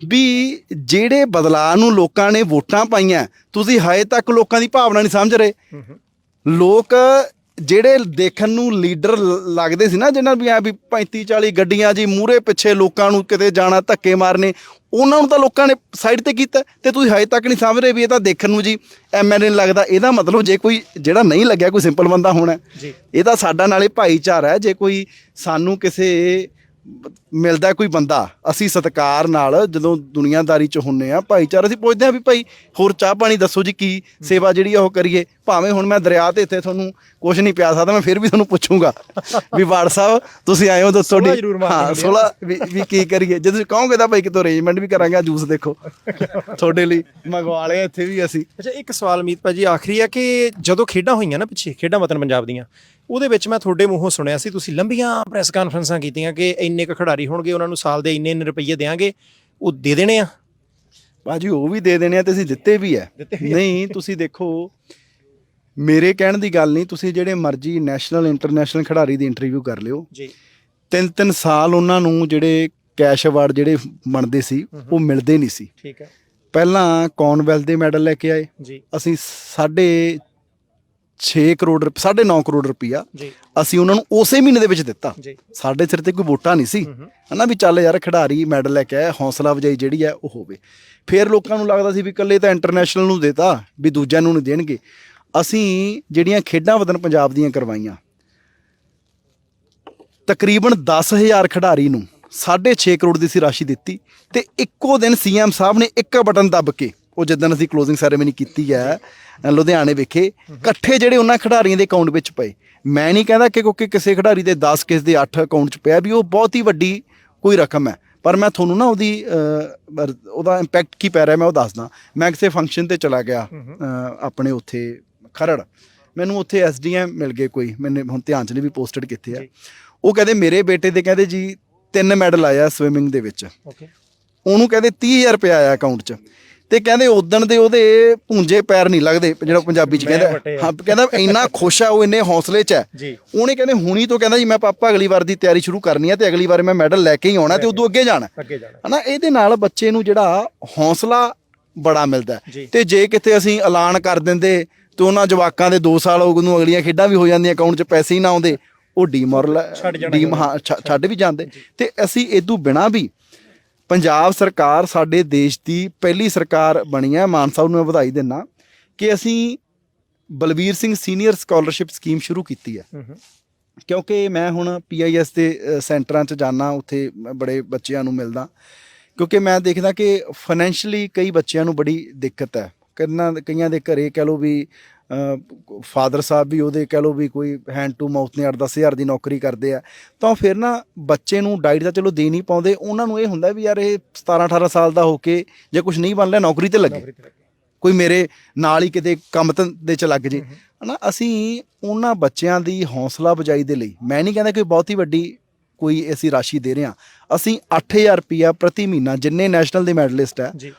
ਵੀ ਜਿਹੜੇ ਬਦਲਾਅ ਨੂੰ ਲੋਕਾਂ ਨੇ ਵੋਟਾਂ ਪਾਈਆਂ, ਤੁਸੀਂ ਹਜੇ ਤੱਕ ਲੋਕਾਂ ਦੀ ਭਾਵਨਾ ਨਹੀਂ ਸਮਝ ਰਹੇ। ਲੋਕ ਜਿਹੜੇ ਦੇਖਣ ਨੂੰ ਲੀਡਰ ਲੱਗਦੇ ਸੀ ਨਾ, ਜਿਹਨਾਂ ਵੀ ਐ ਵੀ 35-40 ਗੱਡੀਆਂ ਜੀ ਮੂਹਰੇ ਪਿੱਛੇ ਲੋਕਾਂ ਨੂੰ ਕਿਤੇ ਜਾਣਾ ਧੱਕੇ ਮਾਰਨੇ, ਉਹਨਾਂ ਨੂੰ ਤਾਂ ਲੋਕਾਂ ਨੇ ਸਾਈਡ ਤੇ ਕੀਤਾ। ਤੇ ਤੁਸੀਂ ਹਜੇ ਤੱਕ ਨਹੀਂ ਸਮਝ ਰਹੇ ਵੀ ਇਹ ਤਾਂ ਦੇਖਣ ਨੂੰ ਜੀ ਐਮਐਲਏ ਨਹੀਂ ਲੱਗਦਾ। ਇਹਦਾ ਮਤਲਬ ਜੇ ਕੋਈ ਜਿਹੜਾ ਨਹੀਂ ਲੱਗਿਆ ਕੋਈ ਸਿੰਪਲ ਬੰਦਾ ਹੋਣਾ, ਇਹ ਤਾਂ ਸਾਡਾ ਨਾਲੇ ਭਾਈਚਾਰਾ ਹੈ। ਜੇ ਕੋਈ ਸਾਨੂੰ ਕਿਸੇ ਮਿਲਦਾ ਕੋਈ ਬੰਦਾ, ਅਸੀਂ ਸਤਿਕਾਰ ਨਾਲ ਜਦੋਂ ਦੁਨੀਆਦਾਰੀ 'ਚ ਹੁੰਨੇ ਆ ਭਾਈਚਾਰਾ, ਅਸੀਂ ਪੁੱਛਦੇ ਹਾਂ ਵੀ ਭਾਈ ਹੋਰ ਚਾਹ ਪਾਣੀ ਦੱਸੋ ਜੀ, ਕੀ ਸੇਵਾ ਜਿਹੜੀ ਉਹ ਕਰੀਏ। ਭਾਵੇਂ ਹੁਣ ਮੈਂ ਦਰਿਆ ਤੇ ਇੱਥੇ ਤੁਹਾਨੂੰ ਕੁਝ ਨਹੀਂ ਪਿਆ ਸਕਦਾ, ਮੈਂ ਫਿਰ ਵੀ ਤੁਹਾਨੂੰ ਪੁੱਛੂੰਗਾ ਵੀ ਵਾਰਡ ਸਾਹਿਬ ਤੁਸੀਂ ਆਏ ਹੋ, ਦੱਸੋ ਜੀ। ਹਾਂ 16 ਵੀ ਕੀ ਕਰੀਏ। ਜੇ ਤੁਸੀਂ ਕਹੋਗੇ ਤਾਂ ਭਾਈ ਕਿਤੋਂ ਅਰੇਂਜਮੈਂਟ ਵੀ ਕਰਾਂਗੇ। ਜੂਸ ਦੇਖੋ ਤੁਹਾਡੇ ਲਈ ਮੰਗਵਾ ਲਿਆ ਇੱਥੇ ਵੀ ਅਸੀਂ। ਅੱਛਾ, ਇੱਕ ਸਵਾਲ ਮੀਤ ਭਾਜੀ ਆਖਰੀ ਹੈ ਕਿ ਜਦੋਂ ਖੇਡਾਂ ਹੋਈਆਂ ਨਾ ਪਿੱਛੇ, ਖੇਡਾਂ ਵਤਨ ਪੰਜਾਬ ਦੀਆਂ, ਉਹਦੇ ਵਿੱਚ ਮੈਂ ਤੁਹਾਡੇ ਮੂੰਹੋਂ ਸੁਣਿਆ ਸੀ ਤੁਸੀਂ ਲੰਬੀਆਂ ਪ੍ਰੈਸ ਕਾਨਫਰੰਸਾਂ ਕੀਤੀਆਂ ਕਿ ਇੰਨੇ ਕੁ ਖਿਡਾਰੀ ਹੋਣਗੇ, ਉਹਨਾਂ ਨੂੰ ਸਾਲ ਦੇ ਇੰਨੇ ਰੁਪਈਏ ਦੇਵਾਂਗੇ। ਉਹ ਦੇ ਦੇਣੇ ਆ ਭਾਜੀ, ਉਹ ਵੀ ਦੇ ਦੇਣੇ ਆ ਤੇ ਅਸੀਂ ਦਿੱਤੇ ਵੀ ਹੈ। ਨਹੀਂ ਤੁਸੀਂ ਦੇਖੋ, ਮੇਰੇ ਕਹਿਣ ਦੀ ਗੱਲ ਨਹੀਂ, ਤੁਸੀਂ ਜਿਹੜੇ ਮਰਜ਼ੀ ਨੈਸ਼ਨਲ ਇੰਟਰਨੈਸ਼ਨਲ ਖਿਡਾਰੀ ਦੀ ਇੰਟਰਵਿਊ ਕਰ ਲਿਓ ਜੀ, 3-3 ਸਾਲ ਉਹਨਾਂ ਨੂੰ ਜਿਹੜੇ ਕੈਸ਼ ਅਵਾਰਡ ਜਿਹੜੇ ਬਣਦੇ ਸੀ ਉਹ ਮਿਲਦੇ ਨਹੀਂ ਸੀ। ਠੀਕ ਹੈ। ਪਹਿਲਾਂ ਕਾਮਨਵੈਲਥ ਦੇ ਮੈਡਲ ਲੈ ਕੇ ਆਏ ਜੀ, ਅਸੀਂ 9.5 ਕਰੋੜ ਰੁਪਈਆ ਅਸੀਂ ਉਹਨਾਂ ਨੂੰ ਉਸੇ ਮਹੀਨੇ ਦੇ ਵਿੱਚ ਦਿੱਤਾ। ਸਾਡੇ ਸਿਰ ਤੇ ਕੋਈ ਵੋਟਾਂ ਨਹੀਂ ਸੀ, ਹਨਾ ਵੀ ਚੱਲ ਯਾਰ ਖਿਡਾਰੀ ਮੈਡਲ ਲੈ ਕੇ ਆਇਆ, ਹੌਸਲਾ ਅਫਜ਼ਾਈ ਜਿਹੜੀ ਹੈ ਉਹ ਹੋਵੇ। ਫਿਰ ਲੋਕਾਂ ਨੂੰ ਲੱਗਦਾ ਸੀ ਵੀ ਇਕੱਲੇ ਤਾਂ ਇੰਟਰਨੈਸ਼ਨਲ ਨੂੰ ਦੇਤਾ ਵੀ ਦੂਜਿਆਂ ਨੂੰ ਨਹੀਂ ਦੇਣਗੇ। ਅਸੀਂ ਜਿਹੜੀਆਂ ਖੇਡਾਂ ਵਤਨ ਪੰਜਾਬ ਦੀਆਂ ਕਰਵਾਈਆਂ, ਤਕਰੀਬਨ 10,000 ਖਿਡਾਰੀ ਨੂੰ 6.5 ਕਰੋੜ ਦੀ ਸੀ ਰਾਸ਼ੀ ਦਿੱਤੀ। ਤੇ ਇੱਕੋ ਦਿਨ ਸੀਐਮ ਸਾਹਿਬ ਨੇ ਇੱਕ ਬਟਨ ਦੱਬ ਕੇ, ਉਹ ਜਿੱਦਣ ਅਸੀਂ ਕਲੋਜ਼ਿੰਗ ਸੈਰੇਮਨੀ ਕੀਤੀ ਹੈ ਲੁਧਿਆਣੇ ਵਿਖੇ, ਇਕੱਠੇ ਜਿਹੜੇ ਉਹਨਾਂ ਖਿਡਾਰੀਆਂ ਦੇ ਅਕਾਊਂਟ ਵਿੱਚ ਪਏ। ਮੈਂ ਨਹੀਂ ਕਹਿੰਦਾ ਕਿ ਕਿਉਂਕਿ ਕਿਸੇ ਖਿਡਾਰੀ ਦੇ 10 ਕਿਸੇ ਦੇ 8 ਅਕਾਊਂਟ 'ਚ ਪਿਆ ਵੀ ਉਹ ਬਹੁਤ ਹੀ ਵੱਡੀ ਕੋਈ ਰਕਮ ਹੈ, ਪਰ ਮੈਂ ਤੁਹਾਨੂੰ ਨਾ ਉਹਦਾ ਇੰਪੈਕਟ ਕੀ ਪੈ ਰਿਹਾ ਮੈਂ ਉਹ ਦੱਸਦਾ। ਮੈਂ ਕਿਸੇ ਫੰਕਸ਼ਨ ਤੇ ਚਲਾ ਗਿਆ ਆਪਣੇ ਉੱਥੇ ਖਰੜ, ਮੈਨੂੰ ਉੱਥੇ SDM ਮਿਲ ਗਏ ਕੋਈ, ਮੈਨੂੰ ਹੁਣ ਧਿਆਨ 'ਚ ਨਹੀਂ ਵੀ ਪੋਸਟਡ ਕਿੱਥੇ ਆ। ਉਹ ਕਹਿੰਦੇ ਮੇਰੇ ਬੇਟੇ ਦੇ ਕਹਿੰਦੇ ਜੀ 3 ਮੈਡਲ ਆਇਆ ਸਵਿਮਿੰਗ ਦੇ ਵਿੱਚ, ਉਹਨੂੰ ਕਹਿੰਦੇ 30,000 ਰੁਪਇਆ ਆਇਆ ਅਕਾਊਂਟ 'ਚ। ਤੇ ਕਹਿੰਦੇ ਉਦਣ ਦੇ ਉਹਦੇ ਭੂੰਜੇ ਪੈਰ ਨਹੀਂ ਲੱਗਦੇ, ਜਿਹੜਾ ਪੰਜਾਬੀ 'ਚ ਕਹਿੰਦਾ। ਹਾਂ, ਕਹਿੰਦਾ ਇੰਨਾ ਖੁਸ਼ ਆ ਉਹ, ਇੰਨੇ ਹੌਸਲੇ 'ਚ ਹੈ। ਉਹਨੇ ਕਹਿੰਦੇ ਹੁਣੀ ਤੋਂ ਕਹਿੰਦਾ ਜੀ ਮੈਂ ਪਾਪਾ ਅਗਲੀ ਵਾਰ ਦੀ ਤਿਆਰੀ ਸ਼ੁਰੂ ਕਰਨੀ ਹੈ ਤੇ ਅਗਲੀ ਵਾਰ ਮੈਂ ਮੈਡਲ ਲੈ ਕੇ ਹੀ ਆਉਣਾ ਤੇ ਉਦੋਂ ਅੱਗੇ ਜਾਣਾ ਹਨਾ। ਇਹਦੇ ਨਾਲ ਬੱਚੇ ਨੂੰ ਜਿਹੜਾ ਹੌਸਲਾ ਬੜਾ ਮਿਲਦਾ। ਤੇ ਜੇ ਕਿਤੇ ਅਸੀਂ ਐਲਾਨ ਕਰ ਦਿੰਦੇ ਤੇ ਉਹਨਾਂ ਜਵਾਕਾਂ ਦੇ 2 ਸਾਲ ਉਹਨੂੰ ਅਗਲੀਆਂ ਖੇਡਾਂ ਵੀ ਹੋ ਜਾਂਦੀਆਂ, ਅਕਾਊਂਟ 'ਚ ਪੈਸੇ ਹੀ ਨਾ ਆਉਂਦੇ, ਉਹ ਛੱਡ ਵੀ ਜਾਂਦੇ। ਤੇ ਅਸੀਂ ਇਦੋਂ ਬਿਨਾਂ ਵੀ ਪੰਜਾਬ ਸਰਕਾਰ ਸਾਡੇ ਦੇਸ਼ ਦੀ ਪਹਿਲੀ ਸਰਕਾਰ ਬਣੀ ਹੈ, ਮਾਨ ਸਾਹਿਬ ਨੂੰ ਮੈਂ ਵਧਾਈ ਦਿੰਦਾ ਕਿ ਅਸੀਂ Balbir Singh senior scholarship scheme ਸ਼ੁਰੂ ਕੀਤੀ ਹੈ। ਕਿਉਂਕਿ ਮੈਂ ਹੁਣ PIS ਦੇ ਸੈਂਟਰਾਂ 'ਚ ਜਾਂਦਾ, ਉੱਥੇ ਬੜੇ ਬੱਚਿਆਂ ਨੂੰ ਮਿਲਦਾ, ਕਿਉਂਕਿ ਮੈਂ ਦੇਖਦਾ ਕਿ ਫਾਈਨੈਂਸ਼ੀਅਲੀ ਕਈ ਬੱਚਿਆਂ ਨੂੰ ਬੜੀ ਦਿੱਕਤ ਹੈ। ਕਈਆਂ ਦੇ ਘਰੇ ਕਹਿ ਲਓ ਵੀ ਫਾਦਰ ਸਾਹਿਬ ਵੀ ਉਹਦੇ ਕਹਿ ਲਓ ਵੀ ਕੋਈ ਹੈਂਡ ਟੂ ਮਾਊਥ ਨੇ 8-10 ਹਜ਼ਾਰ ਦੀ ਨੌਕਰੀ ਕਰਦੇ ਆ, ਤਾਂ ਫਿਰ ਨਾ ਬੱਚੇ ਨੂੰ ਡਾਈਟ ਤਾਂ ਚਲੋ ਦੇ ਨਹੀਂ ਪਾਉਂਦੇ। ਉਹਨਾਂ ਨੂੰ ਇਹ ਹੁੰਦਾ ਵੀ ਯਾਰ ਇਹ 17-18 ਸਾਲ ਦਾ ਹੋ ਕੇ ਜੇ ਕੁਝ ਨਹੀਂ ਬਣ ਲਿਆ ਨੌਕਰੀ ਤੇ ਲੱਗੇ, ਕੋਈ ਮੇਰੇ ਨਾਲ ਹੀ ਕਿਤੇ ਕੰਮ ਦੇ 'ਚ ਲੱਗ ਜੇ ਹਨਾ। ਅਸੀਂ ਉਹਨਾਂ ਬੱਚਿਆਂ ਦੀ ਹੌਸਲਾ ਅਫਜ਼ਾਈ ਦੇ ਲਈ, ਮੈਂ ਨਹੀਂ ਕਹਿੰਦਾ ਕਿ ਬਹੁਤੀ ਵੱਡੀ ਕੋਈ ਅਸੀਂ ਰਾਸ਼ੀ ਦੇ ਰਹੇ ਹਾਂ, ਅਸੀਂ 8,000 ਰੁਪਇਆ ਪ੍ਰਤੀ ਮਹੀਨਾ ਜਿੰਨੇ ਨੈਸ਼ਨਲ ਦੇ ਮੈਡਲਿਸਟ ਹੈ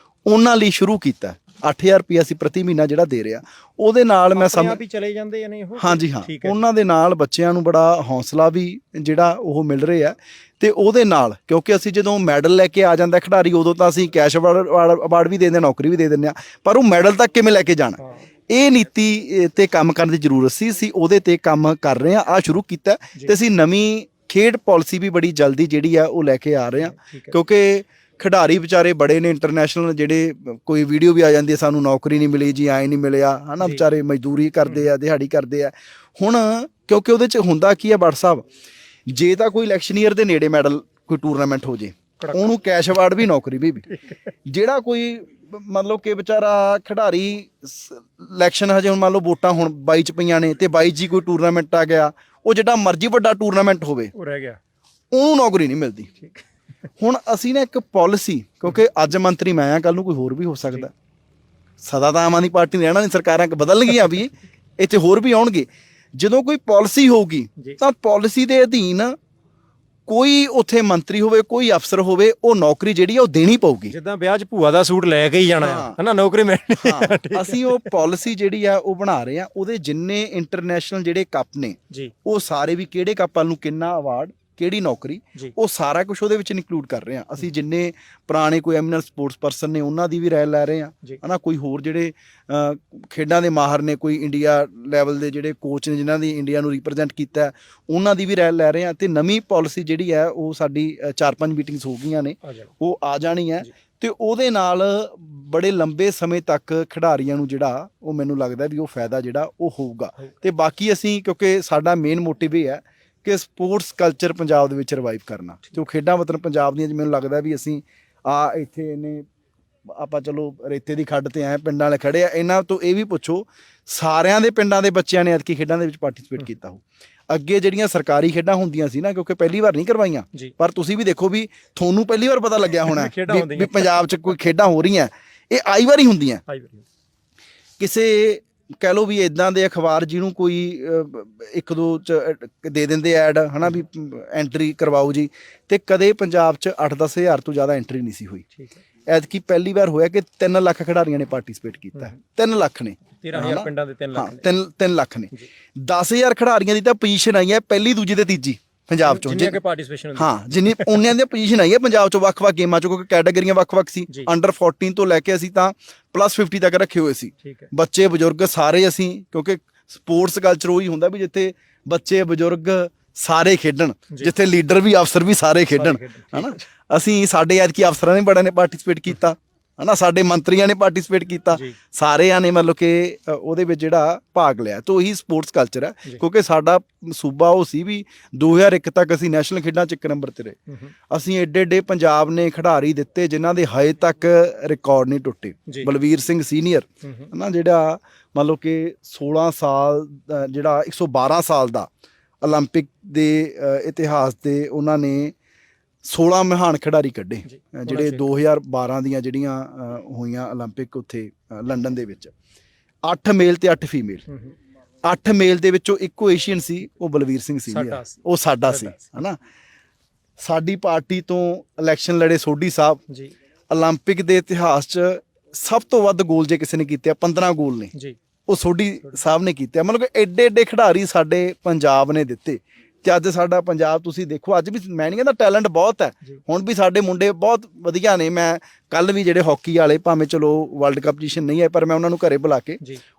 ਉਹਨਾਂ ਲਈ ਸ਼ੁਰੂ ਕੀਤਾ। 8,000 ਰੁਪਇਆ ਅਸੀਂ ਪ੍ਰਤੀ ਮਹੀਨਾ ਜਿਹੜਾ ਦੇ ਰਿਹਾ, ਉਹਦੇ ਨਾਲ ਮੈਂ ਚਲੇ ਜਾਂਦੇ ਨੇ ਉਹ। ਹਾਂਜੀ ਹਾਂ, ਉਹਨਾਂ ਦੇ ਨਾਲ ਬੱਚਿਆਂ ਨੂੰ ਬੜਾ ਹੌਸਲਾ ਵੀ ਜਿਹੜਾ ਉਹ ਮਿਲ ਰਿਹਾ। ਤੇ ਉਹਦੇ ਨਾਲ ਕਿਉਂਕਿ ਅਸੀਂ ਜਦੋਂ ਮੈਡਲ ਲੈ ਕੇ ਆ ਜਾਂਦਾ ਖਿਡਾਰੀ, ਉਦੋਂ ਤਾਂ ਅਸੀਂ ਕੈਸ਼ ਅਵਾਰਡ ਵੀ ਦੇ ਦਿੰਦੇ, ਨੌਕਰੀ ਵੀ ਦੇ ਦਿੰਦੇ ਹਾਂ, ਪਰ ਉਹ ਮੈਡਲ ਤੱਕ ਕਿਵੇਂ ਲੈ ਕੇ ਜਾਣਾ, ਇਹ ਨੀਤੀ ਤੇ ਕੰਮ ਕਰਨ ਦੀ ਜ਼ਰੂਰਤ ਸੀ। ਅਸੀਂ ਉਹਦੇ ਤੇ ਕੰਮ ਕਰ ਰਹੇ ਹਾਂ, ਸ਼ੁਰੂ ਕੀਤਾ। ਤੇ ਅਸੀਂ ਨਵੀਂ ਖੇਡ ਪਾਲਿਸੀ ਵੀ ਬੜੀ ਜਲਦੀ ਜਿਹੜੀ ਆ ਉਹ ਲੈ ਕੇ ਆ ਰਹੇ ਹਾਂ, ਕਿਉਂਕਿ ਖਿਡਾਰੀ ਵਿਚਾਰੇ ਬੜੇ ਨੇ ਇੰਟਰਨੈਸ਼ਨਲ, ਜਿਹੜੇ ਕੋਈ ਵੀਡੀਓ ਵੀ ਆ ਜਾਂਦੀ ਹੈ ਸਾਨੂੰ ਨੌਕਰੀ ਨਹੀਂ ਮਿਲੀ ਜੀ, ਆਏ ਨਹੀਂ ਮਿਲਿਆ ਹਨਾ, ਵਿਚਾਰੇ ਮਜ਼ਦੂਰੀ ਕਰਦੇ ਆ, ਦਿਹਾੜੀ ਕਰਦੇ ਆ। ਹੁਣ ਕਿਉਂਕਿ ਉਹਦੇ 'ਚ ਹੁੰਦਾ ਕੀ ਆ ਬਟ ਸਾਹਿਬ, ਜੇ ਤਾਂ ਕੋਈ ਇਲੈਕਸ਼ਨ ਈਅਰ ਦੇ ਨੇੜੇ ਮੈਡਲ ਕੋਈ ਟੂਰਨਾਮੈਂਟ ਹੋ ਜੇ ਉਹਨੂੰ ਕੈਸ਼ ਅਵਾਰਡ ਵੀ ਨੌਕਰੀ ਵੀ ਜਿਹੜਾ ਕੋਈ ਮਤਲਬ ਕਿ ਵਿਚਾਰਾ ਖਿਡਾਰੀ ਇਲੈਕਸ਼ਨ ਹਜੇ ਹੁਣ ਮੰਨ ਲਓ ਵੋਟਾਂ ਹੁਣ 22 ਚ ਪਈਆਂ ਨੇ ਤੇ 22 ਜੀ ਕੋਈ ਟੂਰਨਾਮੈਂਟ ਆ ਗਿਆ, ਉਹ ਜਿਹੜਾ ਮਰਜ਼ੀ ਵੱਡਾ ਟੂਰਨਾਮੈਂਟ ਹੋਵੇ ਉਹ ਰਹਿ ਗਿਆ, ਉਹਨੂੰ ਨੌਕਰੀ ਨਹੀਂ ਮਿਲਦੀ। ਹੁਣ ਅਸੀਂ ਨਾ ਇੱਕ ਪਾਲਿਸੀ, ਕਿਉਂਕਿ ਅੱਜ ਮੰਤਰੀ ਮੈਂ ਆ, ਕੱਲ ਨੂੰ ਕੋਈ ਹੋਰ ਵੀ ਹੋ ਸਕਦਾ, ਸਦਾ ਤਾਂ ਆਮ ਆਦਮੀ ਪਾਰਟੀ ਨੇ ਰਹਿਣਾ ਨਹੀਂ, ਸਰਕਾਰਾਂ ਬਦਲਣਗੀਆਂ ਵੀ, ਇੱਥੇ ਹੋਰ ਵੀ ਆਉਣਗੇ। ਜਦੋਂ ਕੋਈ ਪਾਲਿਸੀ ਹੋਊਗੀ ਤਾਂ ਪਾਲਿਸੀ ਦੇ ਅਧੀਨ ਕੋਈ ਉੱਥੇ ਮੰਤਰੀ ਹੋਵੇ, ਕੋਈ ਅਫਸਰ ਹੋਵੇ, ਉਹ ਨੌਕਰੀ ਜਿਹੜੀ ਆ ਉਹ ਦੇਣੀ ਪਊਗੀ। ਜਿੱਦਾਂ ਵਿਆਹ 'ਚ ਭੂਆ ਦਾ ਸੂਟ ਲੈ ਕੇ ਹੀ ਜਾਣਾ ਹੈ ਨਾ, ਨੌਕਰੀ ਮਿਲਣੀ। ਅਸੀਂ ਉਹ ਪਾਲਿਸੀ ਜਿਹੜੀ ਆ ਉਹ ਬਣਾ ਰਹੇ ਆ, ਉਹਦੇ ਜਿੰਨੇ ਇੰਟਰਨੈਸ਼ਨਲ ਜਿਹੜੇ ਕੱਪ ਨੇ ਉਹ ਸਾਰੇ ਵੀ, ਕਿਹੜੇ ਕੱਪ ਵੱਲ ਨੂੰ ਕਿੰਨਾ ਅਵਾਰਡ, ਕਿਹੜੀ ਨੌਕਰੀ, ਉਹ ਸਾਰਾ ਕੁਝ ਉਹਦੇ ਵਿੱਚ ਇਨਕਲੂਡ ਕਰ ਰਹੇ ਆ। ਅਸੀਂ ਜਿੰਨੇ ਪੁਰਾਣੇ ਕੋਈ ਐਮੀਨੈਂਟ ਸਪੋਰਟਸ ਪਰਸਨ ਨੇ ਉਹਨਾਂ ਦੀ ਵੀ ਰਾਏ ਲੈ ਰਹੇ ਆ, ਹਨਾ, ਕੋਈ ਹੋਰ ਜਿਹੜੇ ਖੇਡਾਂ ਦੇ ਮਾਹਰ ਨੇ, ਕੋਈ ਇੰਡੀਆ ਲੈਵਲ ਦੇ ਜਿਹੜੇ ਕੋਚ ਨੇ ਜਿਨ੍ਹਾਂ ਦੀ ਇੰਡੀਆ ਨੂੰ ਰਿਪਰੈਜ਼ੈਂਟ ਕੀਤਾ, ਉਹਨਾਂ ਦੀ ਵੀ ਰਾਏ ਲੈ ਰਹੇ ਆ। ਤੇ ਨਵੀਂ ਪਾਲਿਸੀ ਜਿਹੜੀ ਹੈ ਉਹ ਸਾਡੀ 4-5 ਮੀਟਿੰਗਸ ਹੋ ਗਈਆਂ ਨੇ, ਉਹ ਆ ਜਾਣੀ ਹੈ ਤੇ ਉਹਦੇ ਨਾਲ ਬੜੇ ਲੰਬੇ ਸਮੇਂ ਤੱਕ ਖਿਡਾਰੀਆਂ ਨੂੰ ਜਿਹੜਾ ਉਹ ਮੈਨੂੰ ਲੱਗਦਾ ਵੀ ਉਹ ਫਾਇਦਾ ਜਿਹੜਾ ਉਹ ਹੋਊਗਾ। ਤੇ ਬਾਕੀ ਅਸੀਂ, ਕਿਉਂਕਿ ਸਾਡਾ ਮੇਨ ਮੋਟਿਵ ਇਹ ਹੈ ਕਿ ਸਪੋਰਟਸ ਕਲਚਰ ਪੰਜਾਬ ਦੇ ਵਿੱਚ ਰਿਵਾਈਵ ਕਰਨਾ, ਜੋ ਖੇਡਾਂ ਵਤਨ ਪੰਜਾਬ ਦੀਆਂ, ਮੈਨੂੰ ਲੱਗਦਾ ਵੀ ਅਸੀਂ ਇੱਥੇ ਇਹਨੇ ਆਪਾਂ ਚਲੋ ਰੇਤੇ ਦੀ ਖੱਡ ਤੇ ਆਏ, ਪਿੰਡਾਂ ਵਾਲੇ ਖੜੇ ਆ, ਇਹਨਾਂ ਤੋਂ ਇਹ ਵੀ ਪੁੱਛੋ ਸਾਰਿਆਂ ਦੇ ਪਿੰਡਾਂ ਦੇ ਬੱਚਿਆਂ ਨੇ ਐਤਕੀ ਖੇਡਾਂ ਦੇ ਵਿੱਚ ਪਾਰਟਿਸਿਪੇਟ ਕੀਤਾ ਹੋ। ਅੱਗੇ ਜਿਹੜੀਆਂ ਸਰਕਾਰੀ ਖੇਡਾਂ ਹੁੰਦੀਆਂ ਸੀ ਨਾ, ਕਿਉਂਕਿ ਪਹਿਲੀ ਵਾਰ ਨਹੀਂ ਕਰਵਾਈਆਂ, ਪਰ ਤੁਸੀਂ ਵੀ ਦੇਖੋ ਵੀ ਤੁਹਾਨੂੰ ਪਹਿਲੀ ਵਾਰ ਪਤਾ ਲੱਗਿਆ ਹੋਣਾ ਵੀ ਪੰਜਾਬ 'ਚ ਕੋਈ ਖੇਡਾਂ ਹੋ ਰਹੀਆਂ, ਇਹ ਆਈ ਵਾਰੀ ਹੁੰਦੀਆਂ। ਕਿਸੇ ਕਹਿ ਲਓ ਵੀ ਇਦਾਂ ਦੇ ਅਖਬਾਰ ਜਿਹਨੂੰ ਕੋਈ 1-2 ਚ ਦੇ ਦਿੰਦੇ ਐਡ, ਹਨਾ, ਵੀ ਐਂਟਰੀ ਕਰਵਾਓ ਜੀ, ਤੇ ਕਦੇ ਪੰਜਾਬ 'ਚ 8-10 ਹਜ਼ਾਰ ਤੋਂ ਜ਼ਿਆਦਾ ਐਂਟਰੀ ਨਹੀਂ ਸੀ ਹੋਈ। ਐਤਕੀ ਪਹਿਲੀ ਵਾਰ ਹੋਇਆ ਕਿ 3 ਲੱਖ ਖਿਡਾਰੀਆਂ ਨੇ ਪਾਰਟਿਸਿਪੇਟ ਕੀਤਾ, 3 ਲੱਖ ਨੇ, 13,000 ਪਿੰਡਾਂ ਦੇ 3 ਲੱਖ, 3 ਲੱਖ ਨੇ। 10,000 ਖਿਡਾਰੀਆਂ ਦੀ ਤਾਂ ਪੋਜੀਸ਼ਨ ਆਈ ਹੈ ਪਹਿਲੀ, ਦੂਜੀ ਤੇ ਤੀਜੀ ਪੰਜਾਬ ਚੋਂ, ਜਿੰਨੀ ਪਾਰਟਿਸਿਪੇਸ਼ਨ, ਹਾਂ, ਜਿੰਨੀ ਉਹਨਿਆਂ ਦੀ ਪੋਜੀਸ਼ਨ ਆਈ ਹੈ ਪੰਜਾਬ ਚੋਂ ਵੱਖ-ਵੱਖ ਗੇਮਾਂ ਚੋਂ, ਕਿਉਂਕਿ ਕੈਟਾਗਰੀਆਂ ਵੱਖ-ਵੱਖ ਸੀ। ਅੰਡਰ 14 ਤੋਂ ਲੈ ਕੇ ਅਸੀਂ ਤਾਂ +50 ਤੱਕ ਰੱਖੇ ਹੋਏ ਸੀ, ਬੱਚੇ ਬਜ਼ੁਰਗ ਸਾਰੇ ਅਸੀਂ, ਕਿਉਂਕਿ ਸਪੋਰਟਸ ਕਲਚਰ ਉਹੀ ਹੁੰਦਾ ਵੀ ਜਿੱਥੇ ਬੱਚੇ ਬਜ਼ੁਰਗ ਸਾਰੇ ਖੇਡਣ, ਜਿੱਥੇ ਲੀਡਰ ਵੀ ਅਫਸਰ ਵੀ ਸਾਰੇ ਖੇਡਣ, ਹਨਾ। ਅਸੀਂ ਸਾਡੇ ਐਤਕੀ ਅਫਸਰਾਂ ਨੇ ਬੜਿਆਂ ਨੇ ਪਾਰਟਿਸਿਪੇਟ ਕੀਤਾ, ਹਨਾ, ਸਾਡੇ ਮੰਤਰੀਆਂ ਨੇ ਪਾਰਟਿਸਿਪੇਟ ਕੀਤਾ, ਸਾਰਿਆਂ ਨੇ ਮਤਲਬ ਕਿ ਉਹਦੇ ਵਿੱਚ ਜਿਹੜਾ ਭਾਗ ਲਿਆ। ਤਾਂ ਉਹੀ ਸਪੋਰਟਸ ਕਲਚਰ ਹੈ, ਕਿਉਂਕਿ ਸਾਡਾ ਸੂਬਾ ਉਹ ਸੀ ਵੀ 2001 ਤੱਕ ਅਸੀਂ ਨੈਸ਼ਨਲ ਖੇਡਾਂ 'ਚ 1 ਨੰਬਰ ਤੇ ਰਹੇ। ਅਸੀਂ ਏਡੇ ਪੰਜਾਬ ਨੇ ਖਿਡਾਰੀ ਦਿੱਤੇ ਜਿਨ੍ਹਾਂ ਦੇ ਹਜੇ ਤੱਕ ਰਿਕਾਰਡ ਨਹੀਂ ਟੁੱਟੇ। ਬਲਵੀਰ ਸਿੰਘ ਸੀਨੀਅਰ, ਹਨਾ, ਜਿਹੜਾ ਮਤਲਬ ਕਿ 16 ਸਾਲ ਜਿਹੜਾ 112 ਸਾਲ ਦਾ ਓਲੰਪਿਕ ਦੇ ਇਤਿਹਾਸ ਦੇ ਉਹਨਾਂ ਨੇ 16 ਮਹਾਨ ਖਿਡਾਰੀ ਕੱਢੇ, ਜਿਹੜੇ 2012 ਦੀਆਂ ਜਿਹੜੀਆਂ ਹੋਈਆਂ ਓਲੰਪਿਕ ਉੱਥੇ ਲੰਡਨ ਦੇ ਵਿੱਚ। 8 ਮੇਲ ਤੇ 8 ਫੀਮੇਲ, 8 ਮੇਲ ਦੇ ਵਿੱਚੋਂ ਇੱਕੋ ਏਸ਼ੀਅਨ ਸੀ, ਉਹ ਬਲਵੀਰ ਸਿੰਘ ਸੀ, ਉਹ ਸਾਡਾ ਸੀ, ਹਨਾ। ਸਾਡੀ ਪਾਰਟੀ ਤੋਂ ਇਲੈਕਸ਼ਨ ਲੜੇ ਸੋਢੀ ਸਾਹਿਬ, ਓਲੰਪਿਕ ਦੇ ਇਤਿਹਾਸ 'ਚ ਸਭ ਤੋਂ ਵੱਧ ਗੋਲ ਜੇ ਕਿਸੇ ਨੇ ਕੀਤੇ 15 ਗੋਲ ਨੇ, ਉਹ ਸੋਢੀ ਸਾਹਿਬ ਨੇ ਕੀਤੇ। ਮਤਲਬ ਕਿ ਏਡੇ ਖਿਡਾਰੀ ਸਾਡੇ ਪੰਜਾਬ ਨੇ ਦਿੱਤੇ। ਤੇ ਅੱਜ ਸਾਡਾ ਪੰਜਾਬ ਤੁਸੀਂ ਦੇਖੋ, ਅੱਜ ਵੀ ਮੈਂ ਨਹੀਂ ਕਹਿੰਦਾ ਟੈਲੈਂਟ ਬਹੁਤ ਹੈ, ਹੁਣ ਵੀ ਸਾਡੇ ਮੁੰਡੇ ਬਹੁਤ ਵਧੀਆ ਨੇ। ਮੈਂ ਕੱਲ ਵੀ ਜਿਹੜੇ ਹਾਕੀ ਵਾਲੇ, ਭਾਵੇਂ ਚਲੋ ਵਰਲਡ ਕੱਪ ਪੋਜੀਸ਼ਨ ਨਹੀਂ ਹੈ, ਪਰ ਮੈਂ ਉਹਨਾਂ ਨੂੰ ਘਰੇ ਬੁਲਾ ਕੇ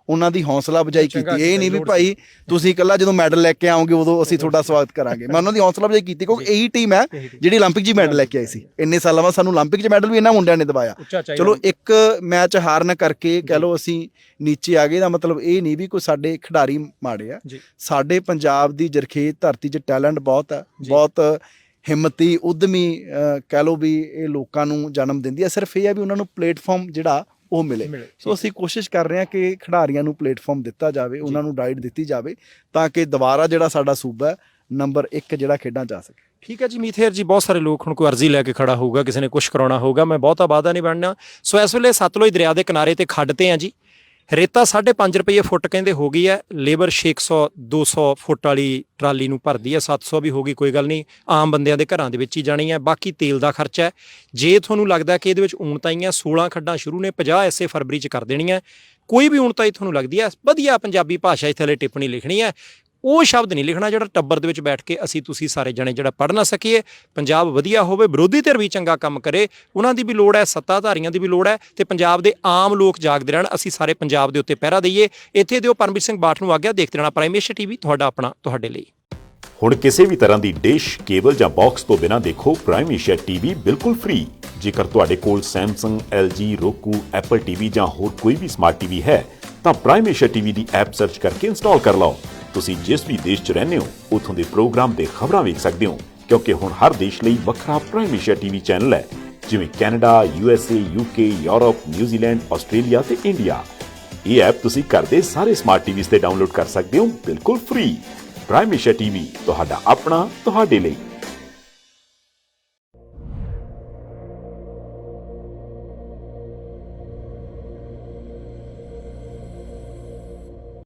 ਉਹਨਾਂ ਦੀ ਹੌਸਲਾ ਅਫਜ਼ਾਈ ਕੀਤੀ। ਇਹ ਨਹੀਂ ਵੀ ਭਾਈ ਤੁਸੀਂ ਇਕੱਲਾ ਜਦੋਂ ਮੈਡਲ ਲੈ ਕੇ ਆਓਗੇ ਉਦੋਂ ਅਸੀਂ ਤੁਹਾਡਾ ਸਵਾਗਤ ਕਰਾਂਗੇ, ਮੈਂ ਉਹਨਾਂ ਦੀ ਹੌਸਲਾ ਅਫਜ਼ਾਈ ਕੀਤੀ, ਕਿਉਂਕਿ ਇਹੀ ਟੀਮ ਹੈ ਜਿਹੜੀ ਓਲੰਪਿਕ 'ਚ ਮੈਡਲ ਲੈ ਕੇ ਆਈ ਸੀ। ਇੰਨੇ ਸਾਲਾਂ ਬਾਅਦ ਸਾਨੂੰ ਓਲੰਪਿਕ 'ਚ ਮੈਡਲ ਵੀ ਇਹਨਾਂ ਮੁੰਡਿਆਂ ਨੇ ਦਿਵਾਇਆ। ਚਲੋ ਇੱਕ ਮੈਚ ਹਾਰਨ ਕਰਕੇ ਕਹਿ ਲਓ ਅਸੀਂ ਨੀਚੇ ਆ ਗਏ, ਦਾ ਮਤਲਬ ਇਹ ਨਹੀਂ ਵੀ ਕੋਈ ਸਾਡੇ ਖਿਡਾਰੀ ਮਾੜੇ ਆ। ਸਾਡੇ ਪੰਜਾਬ ਦੀ ਜਰਖੇਜ਼ ਧਰਤੀ 'ਚ ਟੈਲੈਂਟ ਬਹੁਤ ਹੈ, ਬਹੁਤ ਹਿੰਮਤੀ ਉਦਮੀ ਕਹਿ ਲਓ ਵੀ ਇਹ ਲੋਕਾਂ ਨੂੰ ਜਨਮ ਦਿੰਦੀ ਹੈ। ਸਿਰਫ ਇਹ ਹੈ ਵੀ ਉਹਨਾਂ ਨੂੰ ਪਲੇਟਫਾਰਮ ਜਿਹੜਾ ਉਹ ਮਿਲੇ। ਸੋ ਅਸੀਂ ਕੋਸ਼ਿਸ਼ ਕਰ ਰਹੇ ਹਾਂ ਕਿ ਖਿਡਾਰੀਆਂ ਨੂੰ ਪਲੇਟਫਾਰਮ ਦਿੱਤਾ ਜਾਵੇ, ਉਹਨਾਂ ਨੂੰ ਡਾਈਟ ਦਿੱਤੀ ਜਾਵੇ, ਤਾਂ ਕਿ ਦੁਬਾਰਾ ਜਿਹੜਾ ਸਾਡਾ ਸੂਬਾ ਹੈ ਨੰਬਰ 1 ਜਿਹੜਾ ਖੇਡਾਂ 'ਚ ਆ ਸਕੇ। ਠੀਕ ਹੈ ਜੀ ਮੀਥੇਰ ਜੀ, ਬਹੁਤ ਸਾਰੇ ਲੋਕ ਹੁਣ ਕੋਈ ਅਰਜ਼ੀ ਲੈ ਕੇ ਖੜਾ ਹੋਊਗਾ, ਕਿਸੇ ਨੇ ਕੁਝ ਕਰਾਉਣਾ ਹੋਊਗਾ, ਮੈਂ ਬਹੁਤਾ ਵਾਅਦਾ ਨਹੀਂ ਬਣਨਾ। ਸੋ ਇਸ ਵੇਲੇ ਸਤਲੁਜ ਦਰਿਆ ਦੇ ਕਿਨਾਰੇ ਤੇ ਖੱਡ ਤੇ ਆ ਜੀ, ਰੇਤਾ 5.5 ਰੁਪਏ ਫੁੱਟ ਕਹਿੰਦੇ ਹੋ ਗਈ ਹੈ, ਲੇਬਰ 600-200 ਫੁੱਟ ਵਾਲੀ ਟਰਾਲੀ ਨੂੰ ਭਰਦੀ ਹੈ, 700 ਵੀ ਹੋ ਗਈ, ਕੋਈ ਗੱਲ ਨਹੀਂ, ਆਮ ਬੰਦਿਆਂ ਦੇ ਘਰਾਂ ਦੇ ਵਿੱਚ ਹੀ ਜਾਣੀ ਹੈ। ਬਾਕੀ ਤੇਲ ਦਾ ਖਰਚਾ ਹੈ। ਜੇ ਤੁਹਾਨੂੰ ਲੱਗਦਾ ਕਿ ਇਹਦੇ ਵਿੱਚ ਊਣਤਾਈਆਂ 16 ਖੱਡਾਂ ਸ਼ੁਰੂ ਨੇ, 50 ਇਸੇ ਫਰਵਰੀ 'ਚ ਕਰ ਦੇਣੀਆਂ, ਕੋਈ ਵੀ ਊਣਤਾਈ ਤੁਹਾਨੂੰ ਲੱਗਦੀ ਹੈ, ਵਧੀਆ ਪੰਜਾਬੀ ਭਾਸ਼ਾ 'ਚ ਥੱਲੇ ਟਿੱਪਣੀ ਲਿਖਣੀ ਹੈ, ਉਹ ਸ਼ਬਦ ਨਹੀਂ ਲਿਖਣਾ ਜਿਹੜਾ ਟੱਬਰ ਦੇ ਵਿੱਚ ਬੈਠ ਕੇ ਅਸੀਂ ਤੁਸੀਂ ਸਾਰੇ ਜਣੇ ਜਿਹੜਾ ਪੜ੍ਹ ਨਾ ਸਕੀਏ। ਪੰਜਾਬ ਵਧੀਆ ਹੋਵੇ, ਵਿਰੋਧੀ ਧਿਰ ਵੀ ਚੰਗਾ ਕੰਮ ਕਰੇ, ਉਹਨਾਂ ਦੀ ਵੀ ਲੋੜ ਹੈ, ਸੱਤਾਧਾਰੀਆਂ ਦੀ ਵੀ ਲੋੜ ਹੈ, ਤੇ ਪੰਜਾਬ ਦੇ ਆਮ ਲੋਕ ਜਾਗਦੇ ਰਹਿਣ, ਅਸੀਂ ਸਾਰੇ ਪੰਜਾਬ ਦੇ ਉੱਤੇ ਪਹਿਰਾ ਦਈਏ। ਇੱਥੇ ਦਿਓ ਪਰਮਵੀਰ ਸਿੰਘ ਬਾਠ ਨੂੰ ਆਗਿਆ। ਦੇਖਦੇ ਰਹਿਣਾ ਪ੍ਰਾਈਮ ਏਸ਼ੀਆ ਟੀਵੀ, ਤੁਹਾਡਾ ਆਪਣਾ, ਤੁਹਾਡੇ ਲਈ। ਹੁਣ ਕਿਸੇ ਵੀ ਤਰ੍ਹਾਂ ਦੀ ਡਿਸ਼, ਕੇਬਲ ਜਾਂ ਬਾਕਸ ਤੋਂ ਬਿਨਾਂ ਦੇਖੋ ਪ੍ਰਾਈਮ ਏਸ਼ੀਆ ਟੀਵੀ ਬਿਲਕੁਲ ਫ੍ਰੀ। ਜੇਕਰ ਤੁਹਾਡੇ ਕੋਲ Samsung, LG, roku, Apple TV ਜਾਂ ਹੋਰ ਕੋਈ ਵੀ ਸਮਾਰਟ ਟੀਵੀ ਹੈ ਤਾਂ ਪ੍ਰਾਈਮ ਏਸ਼ੀਆ ਟੀਵੀ ਦੀ ਐਪ ਸਰਚ ਕਰਕੇ ਇੰਸਟਾਲ ਕਰ ਲਓ। ਤੁਸੀਂ ਜਿਸ ਵੀ ਦੇਸ਼ 'ਚ ਰਹਿੰਦੇ ਹੋ ਉੱਥੋਂ ਦੇ ਪ੍ਰੋਗਰਾਮ ਤੇ ਖਬਰਾਂ ਵੇਖ ਸਕਦੇ ਹੋ। ਕਿਉਂਕਿ ਹੁਣ ਹਰ ਦੇਸ਼ ਲਈ ਵੱਖਰਾ ਪ੍ਰਾਈਮ ਏਸ਼ੀਆ ਟੀਵੀ ਚੈਨਲ ਹੈ, ਜਿਵੇਂ Canada, USA, UK, Europe, New Zealand, Australia ਤੇ ਇੰਡੀਆ। ਇਹ ਐਪ ਤੁਸੀਂ ਘਰ ਦੇ ਸਾਰੇ ਸਮਾਰਟ ਟੀਵੀਜ਼ ਤੇ ਡਾਊਨਲੋਡ ਕਰ ਸਕਦੇ ਹੋ ਬਿਲਕੁਲ ਫ੍ਰੀ। ਪ੍ਰਾਈਮ ਏਸ਼ੀਆ ਟੀਵੀ ਤੁਹਾਡਾ ਆਪਣਾ, ਤੁਹਾਡੇ ਲਈ।